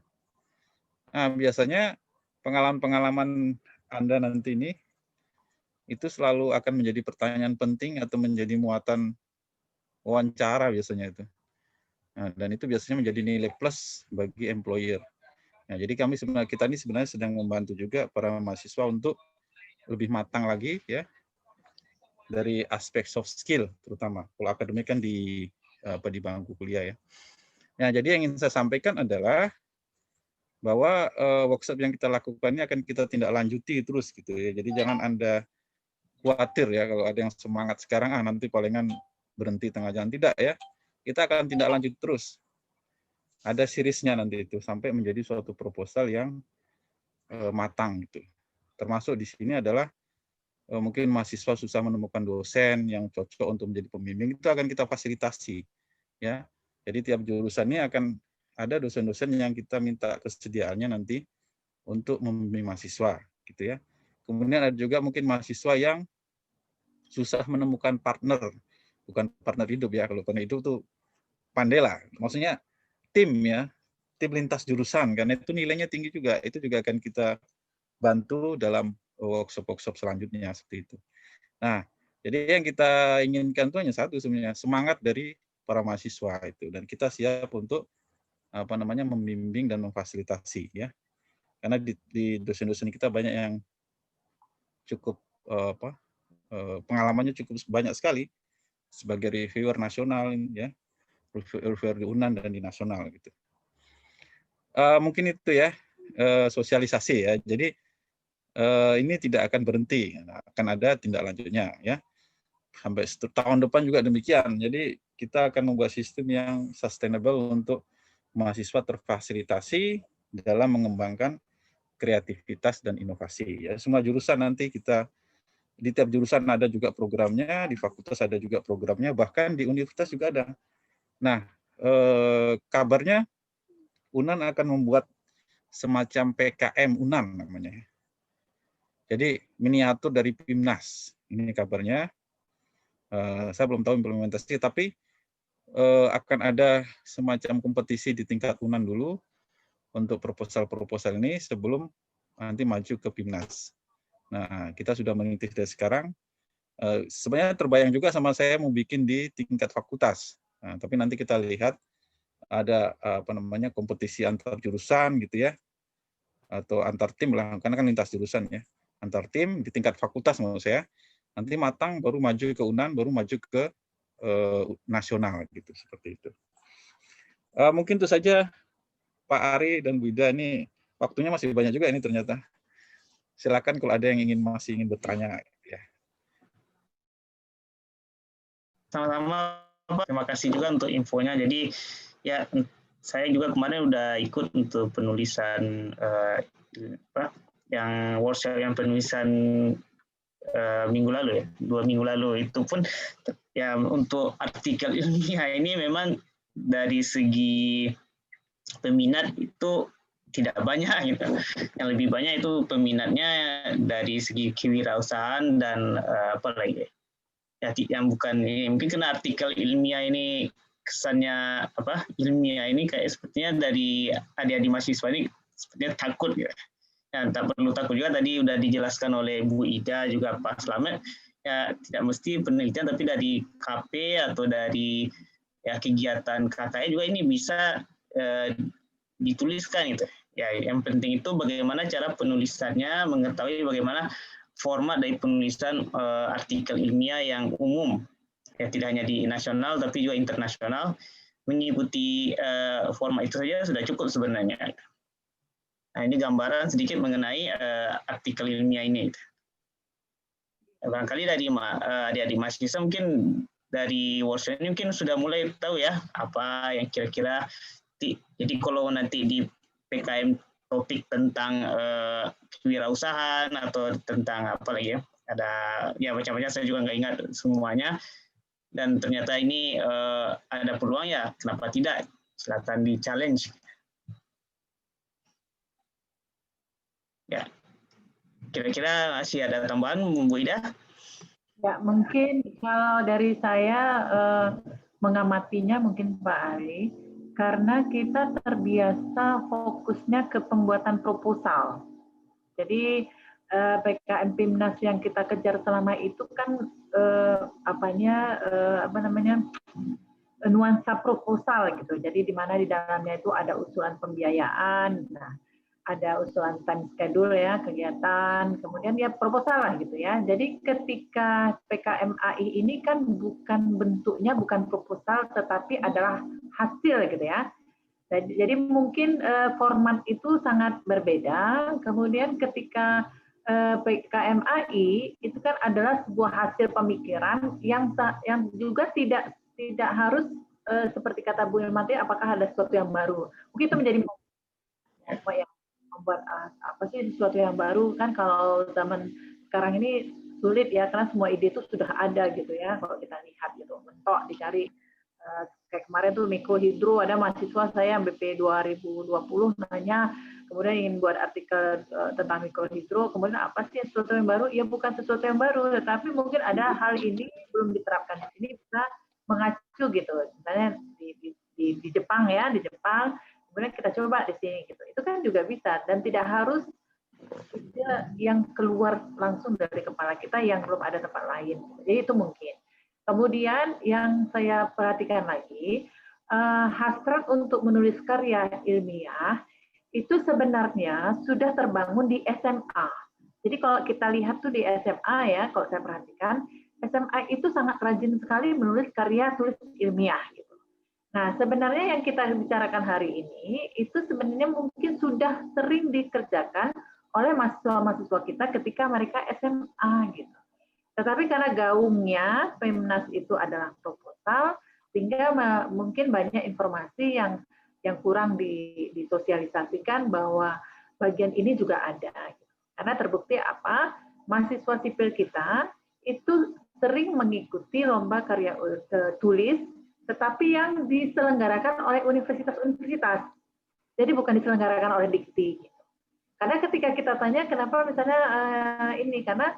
Nah, biasanya pengalaman-pengalaman Anda nanti ini itu selalu akan menjadi pertanyaan penting atau menjadi muatan wawancara biasanya itu. Nah, dan itu biasanya menjadi nilai plus bagi employer. Nah, jadi kita ini sebenarnya sedang membantu juga para mahasiswa untuk lebih matang lagi ya dari aspek soft skill terutama. Kalau akademik kan di bangku kuliah ya. Nah, jadi yang ingin saya sampaikan adalah bahwa workshop yang kita lakukan ini akan kita tindak lanjuti terus gitu ya. Jadi jangan Anda khawatir ya kalau ada yang semangat sekarang nanti palingan berhenti tengah jalan. Tidak ya. Kita akan tindak lanjut terus. Ada seriesnya nanti itu sampai menjadi suatu proposal yang matang gitu. Termasuk di sini adalah mungkin mahasiswa susah menemukan dosen yang cocok untuk menjadi pembimbing, itu akan kita fasilitasi ya. Jadi tiap jurusan ini akan ada dosen-dosen yang kita minta kesediaannya nanti untuk membimbing mahasiswa gitu ya. Kemudian ada juga mungkin mahasiswa yang susah menemukan partner, bukan partner hidup ya, kalau partner hidup tuh pandai lah, maksudnya tim ya, tim lintas jurusan, karena itu nilainya tinggi juga, itu juga akan kita bantu dalam workshop-workshop selanjutnya seperti itu. Nah, jadi yang kita inginkan itu hanya satu sebenarnya, semangat dari para mahasiswa itu, dan kita siap untuk membimbing dan memfasilitasi ya. Karena di dosen-dosen kita banyak yang cukup pengalamannya cukup banyak sekali sebagai reviewer nasional ya, reviewer di UNAN dan di nasional gitu. Mungkin itu ya sosialisasi ya. Jadi ini tidak akan berhenti, akan ada tindak lanjutnya ya. Sampai tahun depan juga demikian. Jadi kita akan membuat sistem yang sustainable untuk mahasiswa terfasilitasi dalam mengembangkan kreativitas dan inovasi. Ya, semua jurusan nanti kita di tiap jurusan ada juga programnya, di fakultas ada juga programnya, bahkan di universitas juga ada. Nah, kabarnya UNAN akan membuat semacam PKM UNAN namanya. Jadi miniatur dari PIMNAS. Ini kabarnya. Saya belum tahu implementasi, tapi akan ada semacam kompetisi di tingkat UNAN dulu untuk proposal-proposal ini sebelum nanti maju ke PIMNAS. Nah, kita sudah mengintip dari sekarang. Sebenarnya terbayang juga sama saya mau bikin di tingkat fakultas. Nah, tapi nanti kita lihat ada kompetisi antar jurusan gitu ya, atau antar tim lah, karena kan lintas jurusan ya, antar tim di tingkat fakultas menurut saya. Nanti matang baru maju ke UNAN, baru maju ke nasional gitu, seperti itu. Mungkin itu saja Pak Ari dan Bu Ida, ini waktunya masih banyak juga ini ternyata. Silakan kalau ada yang masih ingin bertanya ya. Sama-sama Pak, terima kasih juga untuk infonya. Jadi ya saya juga kemarin udah ikut untuk penulisan yang workshop yang penulisan minggu lalu ya, 2 minggu lalu. Itu pun ya untuk artikel ilmiah ini memang dari segi peminat itu tidak banyak gitu. Yang lebih banyak itu peminatnya dari segi kewirausahaan dan apa lagi ya, yang bukan ini. Mungkin karena artikel ilmiah ini kesannya apa, ilmiah ini kayak sepertinya dari adik-adik mahasiswa ini sepertinya takut gitu. Ya, tak perlu takut juga, tadi sudah dijelaskan oleh Bu Ida juga Pak Slamet, ya tidak mesti penelitian, tapi dari KP atau dari ya kegiatan KKN juga ini bisa dituliskan gitu. Ya, yang penting itu bagaimana cara penulisannya, mengetahui bagaimana format dari penulisan artikel ilmiah yang umum, ya tidak hanya di nasional tapi juga internasional. Mengikuti format itu saja sudah cukup sebenarnya. Nah, ini gambaran sedikit mengenai artikel ilmiah ini. Barangkali dari adik-adik mahasiswa mungkin dari workshop ini mungkin sudah mulai tahu ya apa yang kira-kira. Jadi kalau nanti di PKM topik tentang kewirausahaan atau tentang apa lagi ya, ada ya macam-macam, saya juga nggak ingat semuanya. Dan ternyata ini ada peluang, ya kenapa tidak, silakan di challenge. Ya, kira-kira masih ada tambahan, Bu Ida? Ya, mungkin kalau dari saya mengamatinya mungkin Pak Ari, karena kita terbiasa fokusnya ke pembuatan proposal. Jadi PKM Pimnas yang kita kejar selama itu kan nuansa proposal gitu. Jadi di mana di dalamnya itu ada usulan pembiayaan, nah, ada usulan time schedule ya, kegiatan, kemudian ya proposal lah gitu ya. Jadi ketika PKMAI ini kan bukan bentuknya, bukan proposal, tetapi adalah hasil gitu ya. Jadi mungkin format itu sangat berbeda. Kemudian ketika PKMAI itu kan adalah sebuah hasil pemikiran yang juga tidak harus seperti kata Bu Ilmati, apakah ada sesuatu yang baru. Mungkin itu menjadi apa yang membuat apa sih sesuatu yang baru, kan kalau zaman sekarang ini sulit ya, karena semua ide itu sudah ada gitu ya, kalau kita lihat gitu, mentok dicari. Kayak kemarin tuh mikrohidro, ada mahasiswa saya BP 2020 nanya, kemudian ingin buat artikel tentang mikrohidro, kemudian apa sih sesuatu yang baru? Ya bukan sesuatu yang baru, tetapi mungkin ada hal ini belum diterapkan di sini, bisa mengacu gitu, misalnya di Jepang ya, di Jepang, kemudian kita coba di sini gitu. Itu kan juga bisa, dan tidak harus yang keluar langsung dari kepala kita yang belum ada tempat lain. Jadi itu mungkin. Kemudian yang saya perhatikan lagi, hasrat untuk menulis karya ilmiah itu sebenarnya sudah terbangun di SMA. Jadi kalau kita lihat tuh di SMA ya, kalau saya perhatikan, SMA itu sangat rajin sekali menulis karya tulis ilmiah gitu. Nah, sebenarnya yang kita bicarakan hari ini itu sebenarnya mungkin sudah sering dikerjakan oleh mahasiswa-mahasiswa kita ketika mereka SMA gitu. Tetapi karena gaungnya Pemnas itu adalah proposal, sehingga mungkin banyak informasi yang kurang disosialisasikan bahwa bagian ini juga ada. Karena terbukti apa? Mahasiswa sipil kita itu sering mengikuti lomba karya tulis, tetapi yang diselenggarakan oleh universitas-universitas. Jadi bukan diselenggarakan oleh Dikti. Karena ketika kita tanya kenapa misalnya ini, karena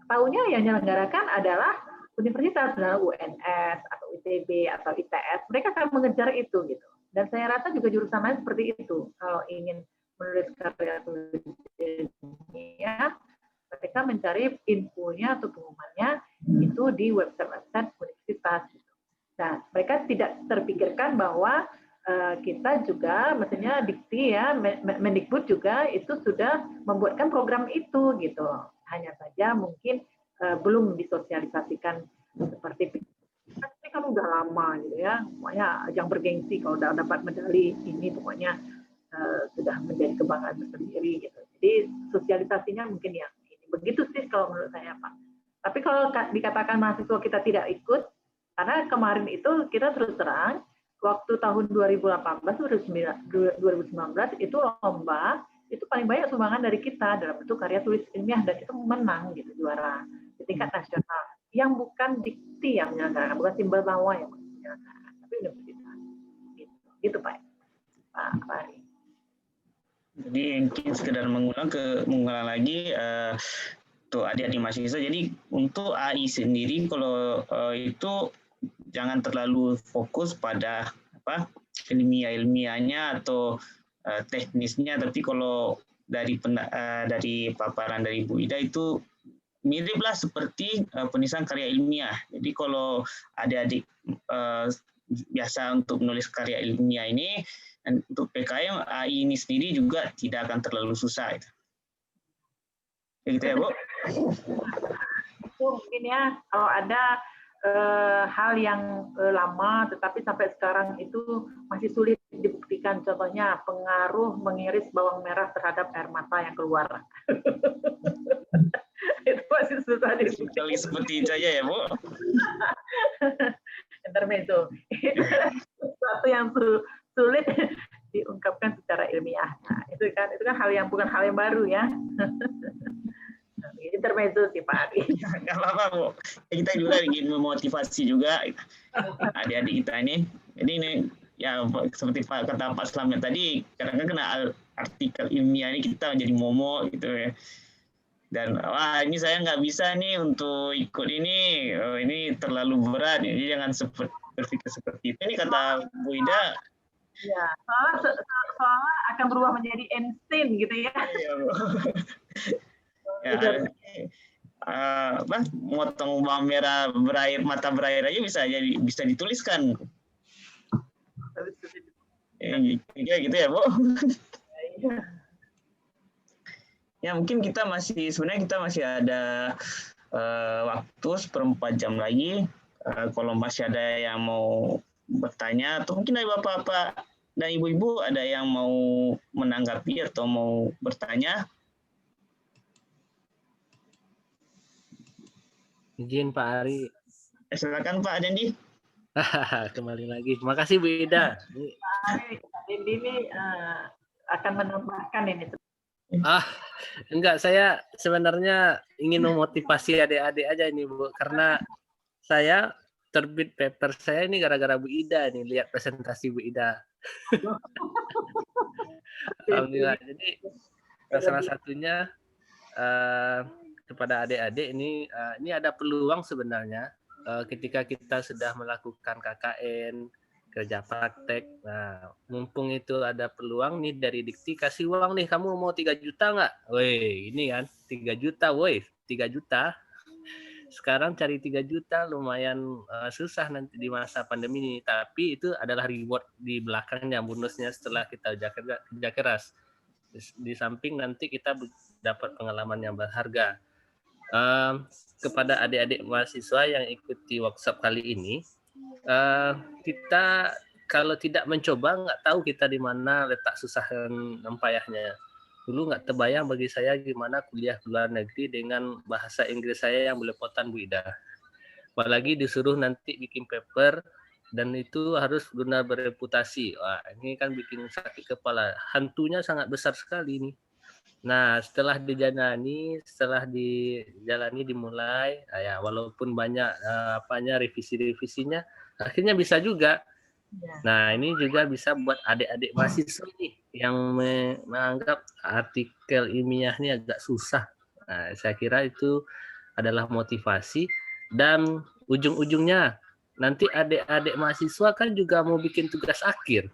tahunya yang menyelenggarakan adalah universitas, misalnya UNS atau ITB atau ITS, mereka akan mengejar itu gitu. Dan saya rasa juga jurusan lain seperti itu. Kalau ingin menulis karya tulis ilmiah, mereka mencari infonya atau pengumumannya itu di website universitas. Nah, mereka tidak terpikirkan bahwa kita juga, maksudnya Dikti ya, Mendikbud juga itu sudah membuatkan program itu gitu. Hanya saja mungkin belum disosialisasikan seperti ini, kan udah lama gitu ya, pokoknya ajang bergengsi kalau udah dapat medali ini pokoknya sudah menjadi kebanggaan tersendiri gitu. Jadi sosialisasinya mungkin yang ini. Begitu sih kalau menurut saya Pak. Tapi kalau dikatakan mahasiswa kita tidak ikut, karena kemarin itu kita terus terang waktu tahun 2018 2019 itu lomba itu paling banyak sumbangan dari kita dalam bentuk karya tulis ilmiah, dan itu menang gitu, juara tingkat nasional yang bukan dikti yang menyelenggarakan, bukan simbol bawah yang menyelenggarakan, tapi universitas. Gitu Pak Ari. Jadi mungkin sekedar mengulang lagi untuk adik-adik mahasiswa. Jadi untuk AI sendiri kalau itu jangan terlalu fokus pada ilmiahnya atau teknisnya, tapi kalau dari paparan dari Bu Ida itu miriplah seperti penulisan karya ilmiah. Jadi kalau adik-adik biasa untuk menulis karya ilmiah ini, untuk PKM AI ini sendiri juga tidak akan terlalu susah. Gitu ya, Bu? Itu mungkin ya, kalau ada hal yang lama tetapi sampai sekarang itu masih sulit dibuktikan, contohnya pengaruh mengiris bawang merah terhadap air mata yang keluar. Itu masih susah dibuktikan. Seperti itu aja ya, Bu? Intermezzo. Sesuatu yang sulit diungkapkan secara ilmiah. Nah, itu kan hal yang bukan hal yang baru ya. Intermezzo sih Pak Ari. Nggak apa-apa, Bu. Kita juga ingin memotivasi juga adik-adik kita ini. Jadi ini ya seperti kata Pak Slamet tadi, kadang-kadang kena artikel ilmiah ini kita menjadi momo gitu ya. Dan wah ini saya nggak bisa nih untuk ikut ini, ini terlalu berat. Jadi jangan berpikir seperti itu. Ini kata Bu Ida. Ya, soalnya akan berubah menjadi Einstein gitu ya. Iya, Bu. Ya, motong bawang merah mata berair aja bisa dituliskan. Gitu ya, Bu. Ya mungkin sebenarnya kita masih ada waktu 1/4 jam lagi. Kalau masih ada yang mau bertanya atau mungkin dari bapak-bapak dan ibu-ibu ada yang mau menanggapi atau mau bertanya. Izin Pak Ari. Silakan Pak Dendi. Kembali lagi. Terima kasih Bu Ida. Pak Ari, Dendi ini akan menambahkan ini. Enggak, saya sebenarnya ingin memotivasi adik-adik aja ini Bu, karena saya terbit paper saya ini gara-gara Bu Ida nih, lihat presentasi Bu Ida. Alhamdulillah. Jadi salah satunya kepada adik-adik ini ada peluang sebenarnya ketika kita sudah melakukan KKN, kerja praktek. Nah, mumpung itu ada peluang nih dari Dikti, kasih uang nih, kamu mau 3 juta nggak? Woi, ini kan 3 juta, woi, 3 juta. Sekarang cari 3 juta lumayan susah nanti di masa pandemi ini, tapi itu adalah reward di belakangnya, bonusnya setelah kita kerja keras. Di samping nanti kita dapat pengalaman yang berharga. Kepada adik-adik mahasiswa yang ikuti workshop kali ini, kita kalau tidak mencoba nggak tahu kita di mana letak susah dan payahnya. Dulu nggak terbayang bagi saya gimana kuliah di luar negeri dengan bahasa Inggris saya yang belepotan Bu Ida. Apalagi disuruh nanti bikin paper dan itu harus benar bereputasi. Wah, ini kan bikin sakit kepala. Hantunya sangat besar sekali nih. Nah, setelah dijalani dimulai, ya walaupun banyak revisi-revisinya, akhirnya bisa juga. Nah, ini juga bisa buat adik-adik mahasiswa nih yang menganggap artikel ilmiahnya agak susah. Nah, saya kira itu adalah motivasi dan ujung-ujungnya nanti adik-adik mahasiswa kan juga mau bikin tugas akhir.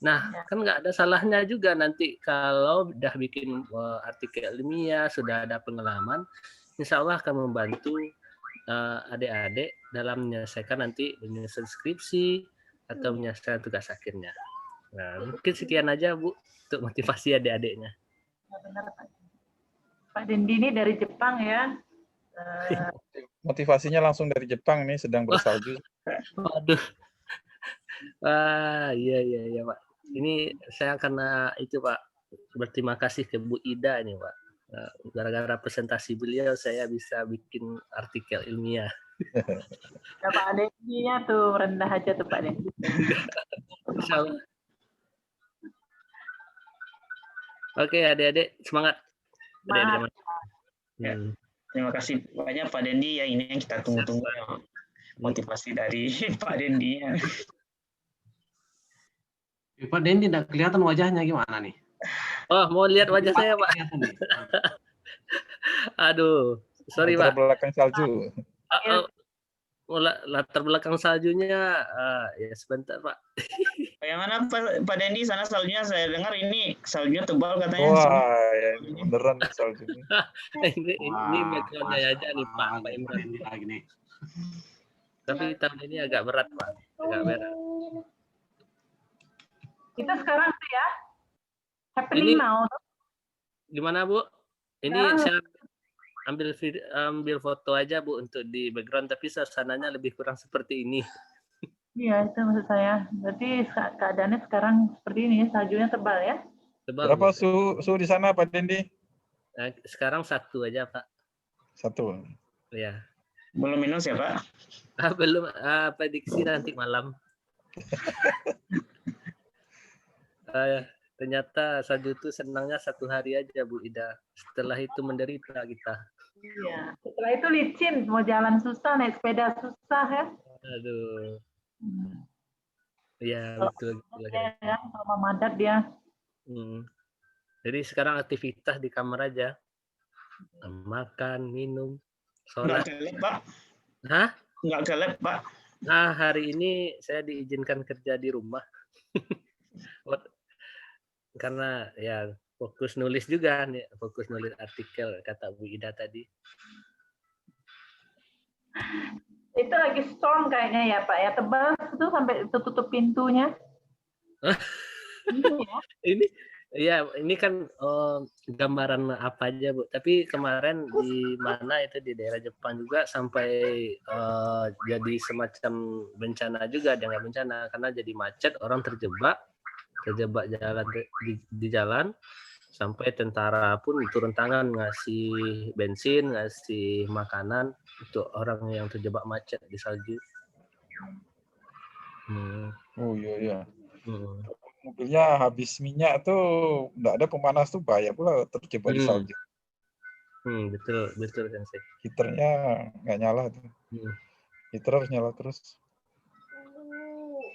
Nah, kan nggak ada salahnya juga nanti kalau udah bikin artikel ilmiah, sudah ada pengalaman, insya Allah akan membantu adik-adik dalam menyelesaikan nanti menyusun skripsi atau menyelesaikan tugas akhirnya. Nah, mungkin sekian aja Bu untuk motivasi adik-adiknya. Benar, Pak Dendi ini dari Jepang ya. Motivasinya langsung dari Jepang nih, sedang bersalju. Waduh. Iya Pak. Ini saya karena itu Pak berterima kasih ke Bu Ida nih Pak. Gara-gara presentasi beliau saya bisa bikin artikel ilmiah. Ya, Pak Dendi-nya tuh rendah aja tuh Pak Dendi. Insyaallah. Oke adik-adik semangat. Adik-adik. Terima kasih banyak Pak Dendi ya, ini yang kita tunggu-tunggu ya, motivasi dari Pak Dendi. Pak Dendi tidak kelihatan wajahnya gimana nih? Oh, mau lihat wajah saya, Pak? Kelihatan nih. Aduh, sorry, Latar Pak. belakang salju. Latar belakang saljunya, ya sebentar, Pak. Bagaimana Pak Dendi, sana saljunya saya dengar ini saljunya tebal katanya. Wah, ya, ini beneran saljunya. ini background-nya aja nih, Pak Imran. Lagi nih. Tapi tahun ini agak berat, Pak. Agak berat. Kita sekarang tuh ya, happening Ini now. gimana, Bu? Ini Sekarang- saya ambil foto aja, Bu, untuk di background, tapi suasananya lebih kurang seperti ini. Iya, itu maksud saya. Berarti keadaannya sekarang seperti ini, saljunya tebal ya. Tebal, Berapa Bu. suhu di sana, Pak Dendi? Nah, sekarang 1 aja, Pak. 1. Ya. Belum minus ya Pak? Belum, prediksi nanti malam. Ternyata salju itu senangnya 1 hari aja, Bu Ida. Setelah itu menderita kita. Iya. Setelah itu licin, mau jalan susah, naik sepeda susah ya. Aduh. Iya, Kalau betul. ya, kan, kalau memadat dia. Jadi sekarang aktivitas di kamar aja. Makan, minum, Nggak sholat. ke lab Pak? Hah? Nggak ke lab Pak? Nah, hari ini saya diizinkan kerja di rumah. Karena ya fokus nulis juga nih, fokus nulis artikel kata Bu Ida tadi. Itu lagi storm kayaknya ya Pak ya, tebal itu sampai tutup pintunya. Ini kan gambaran apa aja, Bu. Tapi kemarin di mana itu di daerah Jepang juga sampai jadi semacam bencana juga, ada nggak bencana karena jadi macet, orang terjebak jalan di jalan, sampai tentara pun turun tangan ngasih bensin, ngasih makanan untuk orang yang terjebak macet di salju. Oh iya. Mobilnya habis minyak tuh nggak ada pemanas tuh bahaya pula terjebak di salju. Betul Sensei. Heaternya nggak nyala tuh. Heater harus nyala terus.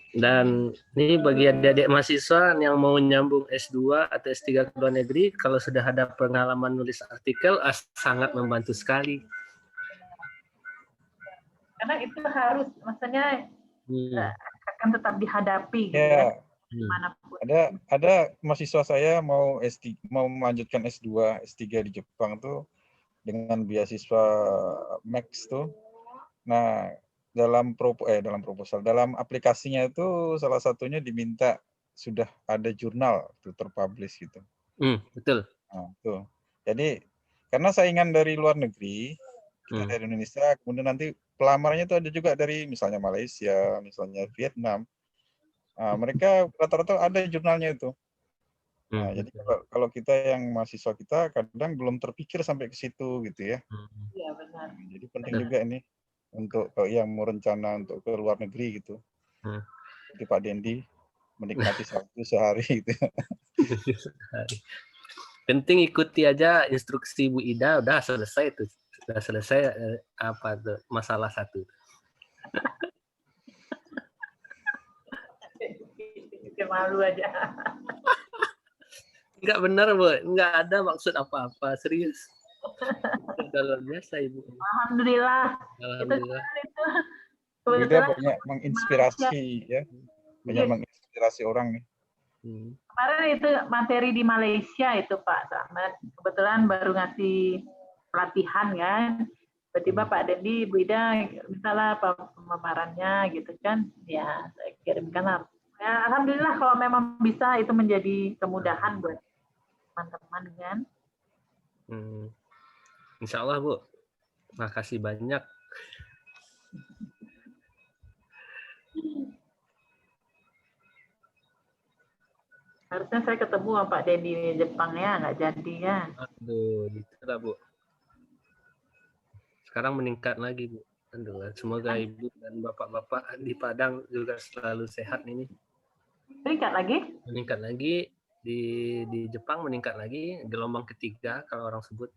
Dan ini bagi adik-adik mahasiswa yang mau nyambung S2 atau S3 ke luar negeri, kalau sudah ada pengalaman nulis artikel, sangat membantu sekali. Karena itu harus, maksudnya akan tetap dihadapi gitu ya. Dimanapun. Ada mahasiswa saya mau melanjutkan S2, S3 di Jepang tuh dengan beasiswa Max tuh. Nah, dalam proposal, dalam aplikasinya itu salah satunya diminta sudah ada jurnal tuh terpublish gitu. Betul. Nah, tuh. Jadi karena saingan dari luar negeri, kita dari Indonesia, kemudian nanti pelamarnya itu ada juga dari misalnya Malaysia, misalnya Vietnam. Nah, mereka rata-rata ada jurnalnya itu. Nah, jadi kalau kita yang mahasiswa kita kadang belum terpikir sampai ke situ gitu ya. Iya benar. Jadi penting juga ini untuk yang mau rencana untuk ke luar negeri gitu. Jadi Pak Dendi menikmati salju sehari gitu. Penting ikuti aja instruksi Bu Ida, udah selesai tuh. Sudah selesai apa tuh masalah satu. Malu aja. Enggak benar, Bu. Enggak ada maksud apa-apa, serius. Sudah luar biasa, Ibu. Alhamdulillah. Alhamdulillah. Dia banyak menginspirasi ya. Banyak menginspirasi orang nih. Kemarin itu materi di Malaysia itu Pak Ahmad. Kebetulan baru ngasih pelatihan kan. Tiba-tiba Pak Dendi, Bu Ida, misalnya pemaparannya gitu kan. Ya, saya kirimkan lah. Ya, alhamdulillah kalau memang bisa itu menjadi kemudahan buat teman-teman kan. Insya Allah Bu, makasih banyak. Harusnya saya ketemu sama Pak Dendi di Jepang ya, nggak jadi ya. Aduh, gitu lah Bu. Sekarang meningkat lagi Bu. Aduh, semoga Ibu dan Bapak-Bapak di Padang juga selalu sehat ini. Meningkat lagi? Meningkat lagi di Jepang, meningkat lagi gelombang ketiga kalau orang sebut.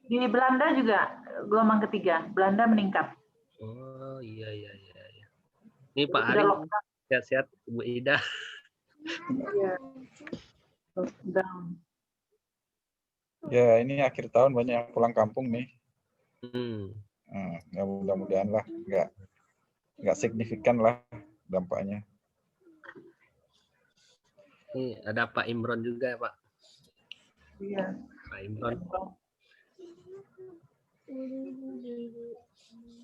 Di Belanda juga gelombang ketiga, Belanda meningkat. Oh iya. Ini Pak Udah Ari, lockdown. sehat-sehat Bu Ida. Iya. Lockdown. Ya, ini akhir tahun banyak yang pulang kampung nih. Hmm. Ya mudah-mudahan lah, nggak signifikan lah dampaknya. Ini ada Pak Imron juga Pak. Iya. Pak Imron.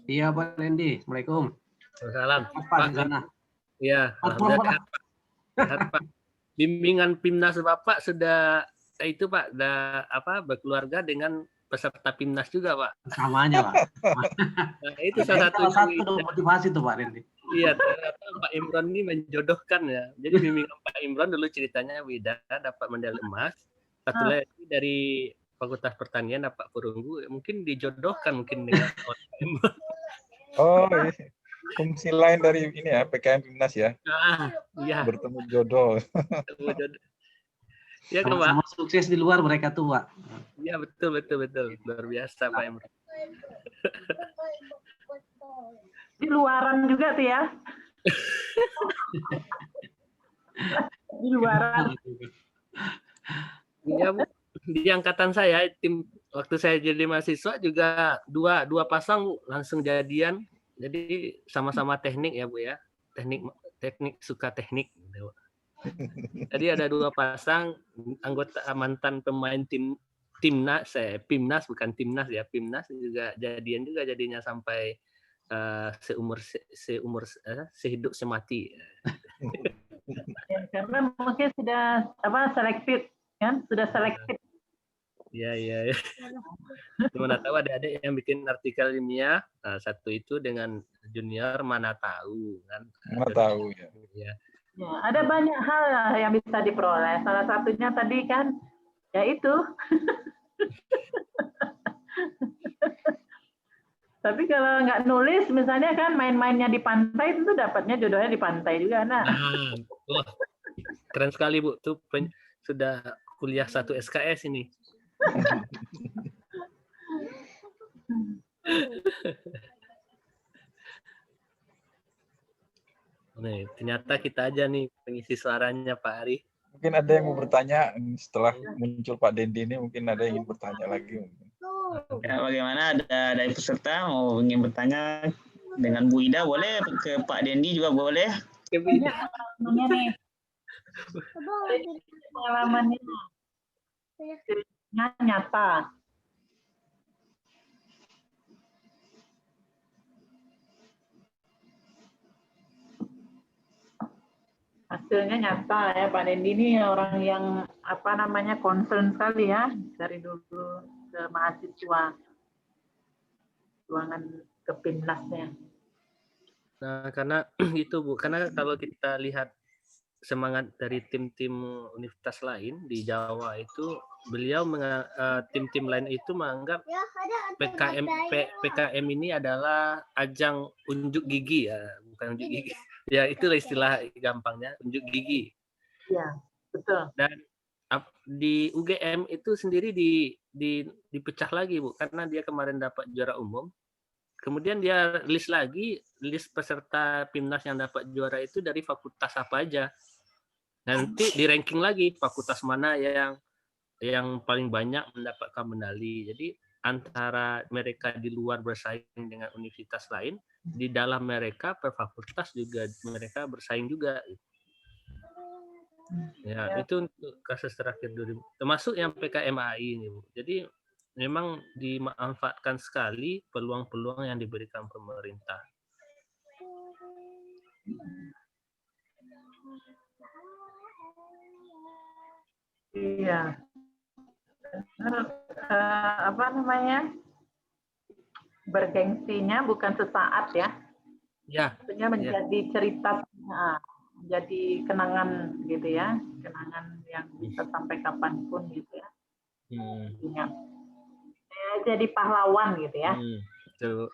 Iya Pak Dendi, Assalamualaikum. Waalaikumsalam. Apa di sana? Iya, alhamdulillah. Sehat, Pak. Bimbingan Pimnas Bapak sudah itu Pak, berkeluarga dengan peserta Pimnas juga Pak. Samanya Pak. Nah, itu salah satu motivasi tuh Pak Dendi. Iya, ternyata Pak Imron ini menjodohkan ya. Jadi bimbingan Pak Imron dulu ceritanya Wida dapat medali emas. Satu lagi dari Fakultas Pertanian dapat perunggu, mungkin dijodohkan mungkin dengan Pak Imron. Oh, iya. Fungsi lain dari ini ya, PKM Pimnas ya. Iya. Bertemu jodoh. Ya kan Pak. Sama sukses di luar mereka tuh Pak. Iya betul. Luar biasa Pak Imron. Di luaran juga tuh ya. Di luaran. Iya Bu. Di angkatan saya, tim waktu saya jadi mahasiswa juga dua pasang Bu, langsung jadian. Jadi sama-sama teknik ya Bu ya. Teknik suka teknik. Jadi ada dua pasang anggota mantan pemain Pimnas bukan Timnas ya, Pimnas juga jadian juga jadinya sampai sehidup semati. Ya, karena mungkin sudah selected kan, sudah selected. Iya. Mana tahu ada yang bikin artikel ilmiah, satu itu dengan junior mana tahu kan. Mana tahu ya. Ya. Ya, ada banyak hal yang bisa diperoleh. Salah satunya tadi kan, ya itu. Tapi kalau nggak nulis, misalnya kan main-mainnya di pantai, itu dapatnya jodohnya di pantai juga. Nah. Wah, keren sekali Bu. Tuh sudah kuliah 1 SKS ini. Nih, ternyata kita aja nih pengisi suaranya Pak Ari. Mungkin ada yang mau bertanya setelah muncul Pak Dendi ini, mungkin ada yang ingin bertanya lagi. Ya, bagaimana ada dari peserta mau ingin bertanya dengan Bu Ida boleh, ke Pak Dendi juga boleh. Pengalamannya nyata. Hasilnya nyata ya, Pak Dendi ini orang yang concern sekali ya dari dulu ke mahasiswa ruangan ke Pimnasnya. Nah, karena itu Bu, karena kalau kita lihat semangat dari tim-tim universitas lain di Jawa itu, beliau tim-tim lain itu menganggap PKM ini adalah ajang unjuk gigi ya, bukan unjuk gigi. Ya itu istilah gampangnya, unjuk gigi. Iya, betul. Dan di UGM itu sendiri dipecah lagi Bu, karena dia kemarin dapat juara umum. Kemudian dia list peserta Pimnas yang dapat juara itu dari fakultas apa aja. Nanti di ranking lagi fakultas mana yang paling banyak mendapatkan medali. Jadi antara mereka di luar bersaing dengan universitas lain, di dalam mereka per fakultas juga mereka bersaing juga. Ya, itu untuk kasus terakhir 2000, termasuk yang PKMAI ini, Bu. Jadi memang dimanfaatkan sekali peluang-peluang yang diberikan pemerintah. Iya. Bergengsinya bukan sesaat ya. Ya. Tentunya menjadi cerita, menjadi kenangan gitu ya, kenangan yang bisa sampai kapanpun gitu ya. Ingat. Jadi pahlawan gitu ya. Betul.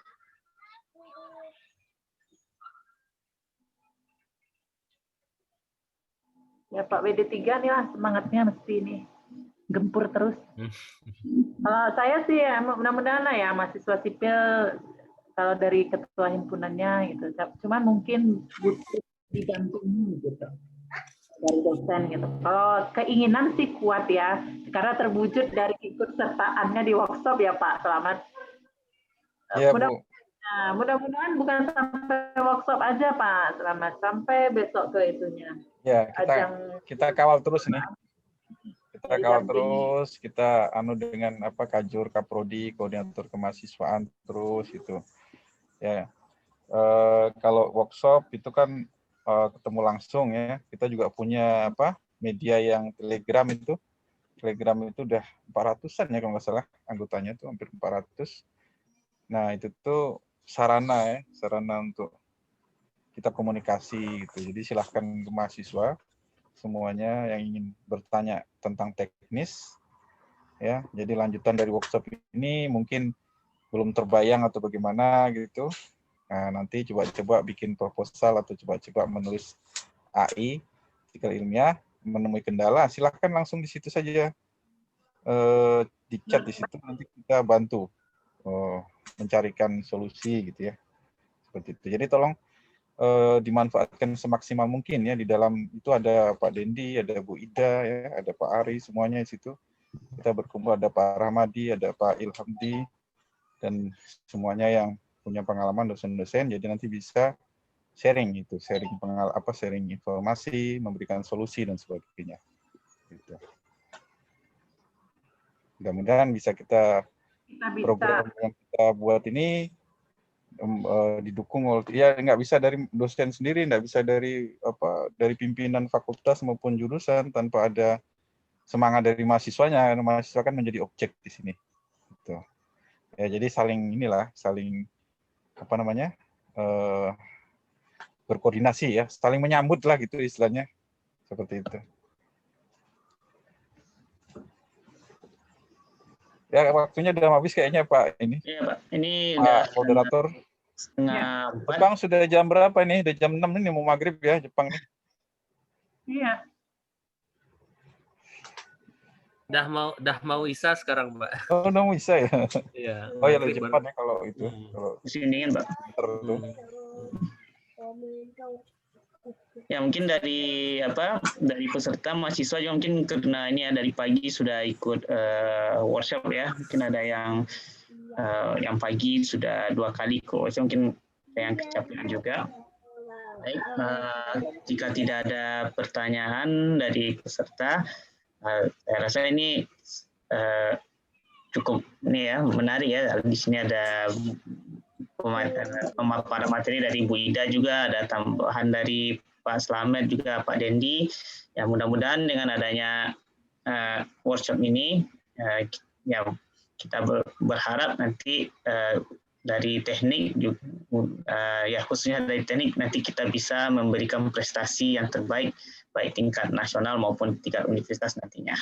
Ya Pak WD3 nih lah semangatnya mesti ini gempur terus. Kalau saya sih ya, mudah-mudahan lah ya mahasiswa sipil kalau dari ketua himpunannya gitu. Cuman mungkin butuh didampingi gitu dari dosen gitu. Kalau keinginan sih kuat ya, karena terwujud dari ikut sertaannya di workshop ya Pak Selamat. Iya, Bu. Mudah-mudahan bukan sampai workshop aja Pak Selamat, sampai besok ke itunya. Ya, kita kawal terus nih. Kita kawal terus, kita dengan Kajur, Kaprodi, koordinator kemahasiswaan terus itu. Ya. Kalau workshop itu kan ketemu langsung ya. Kita juga punya media yang Telegram itu. Telegram itu udah 400-an ya kalau nggak salah anggotanya tuh hampir 400. Nah, itu tuh sarana untuk kita komunikasi gitu. Jadi silahkan ke mahasiswa semuanya yang ingin bertanya tentang teknis ya. Jadi lanjutan dari workshop ini mungkin belum terbayang atau bagaimana gitu. Nah, nanti coba bikin proposal atau coba menulis AI, artikel ilmiah, menemui kendala, silahkan langsung di situ saja. Di chat di situ nanti kita bantu mencarikan solusi gitu ya. Seperti itu. Jadi tolong dimanfaatkan semaksimal mungkin ya. Di dalam itu ada Pak Dendi, ada Bu Ida ya, ada Pak Ari, semuanya di situ. Kita berkumpul, ada Pak Rahmadi, ada Pak Ilhamdi, dan semuanya yang punya pengalaman dosen-dosen, jadi nanti bisa sharing sharing informasi, memberikan solusi dan sebagainya. Gitu. Mudah-mudahan bisa program yang kita buat ini didukung oleh nggak bisa dari dosen sendiri, nggak bisa dari pimpinan fakultas maupun jurusan tanpa ada semangat dari mahasiswanya. Karena mahasiswa kan menjadi objek di sini. Gitu. Ya, jadi saling berkoordinasi ya, saling menyambut lah gitu istilahnya, seperti itu. Ya, waktunya udah habis kayaknya Pak ini. Iya Pak, ini Pak moderator. Setengah 4. Jepang sudah jam berapa nih? Udah jam 6 ini mau maghrib ya Jepang nih. Iya. Dah mau Isa sekarang, Mbak. Oh, udah mau Isa ya? Iya. Oh ya, lebih cepat ya kalau itu. Kalau masih mendingan, Pak. Ya mungkin dari peserta mahasiswa juga mungkin karena ini ya dari pagi sudah ikut workshop ya. Mungkin ada yang pagi sudah 2 kali ikut workshop, mungkin ada yang kecapean juga. Baik, jika tidak ada pertanyaan dari peserta, saya rasa ini cukup menarik ya. Di sini ada pemaparan materi dari Bu Ida, juga ada tambahan dari Pak Slamet, juga Pak Dendi. Ya, mudah-mudahan dengan adanya workshop ini ya kita berharap nanti dari teknik ya khususnya dari teknik nanti kita bisa memberikan prestasi yang terbaik baik tingkat nasional maupun tingkat universitas nantinya.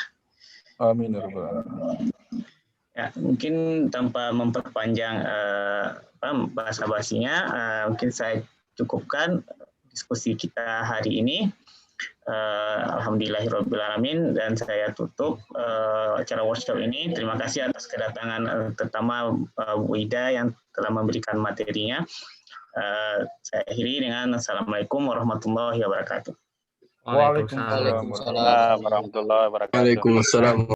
Amin. Ya, mungkin tanpa memperpanjang bahasa basinya, mungkin saya cukupkan diskusi kita hari ini. Alhamdulillahirrahmanirrahim, dan saya tutup acara workshop ini. Terima kasih atas kedatangan terutama Bu Ida yang telah memberikan materinya. Saya akhiri dengan Assalamualaikum warahmatullahi wabarakatuh. Waalaikumsalam warahmatullahi wabarakatuh. Waalaikumsalam.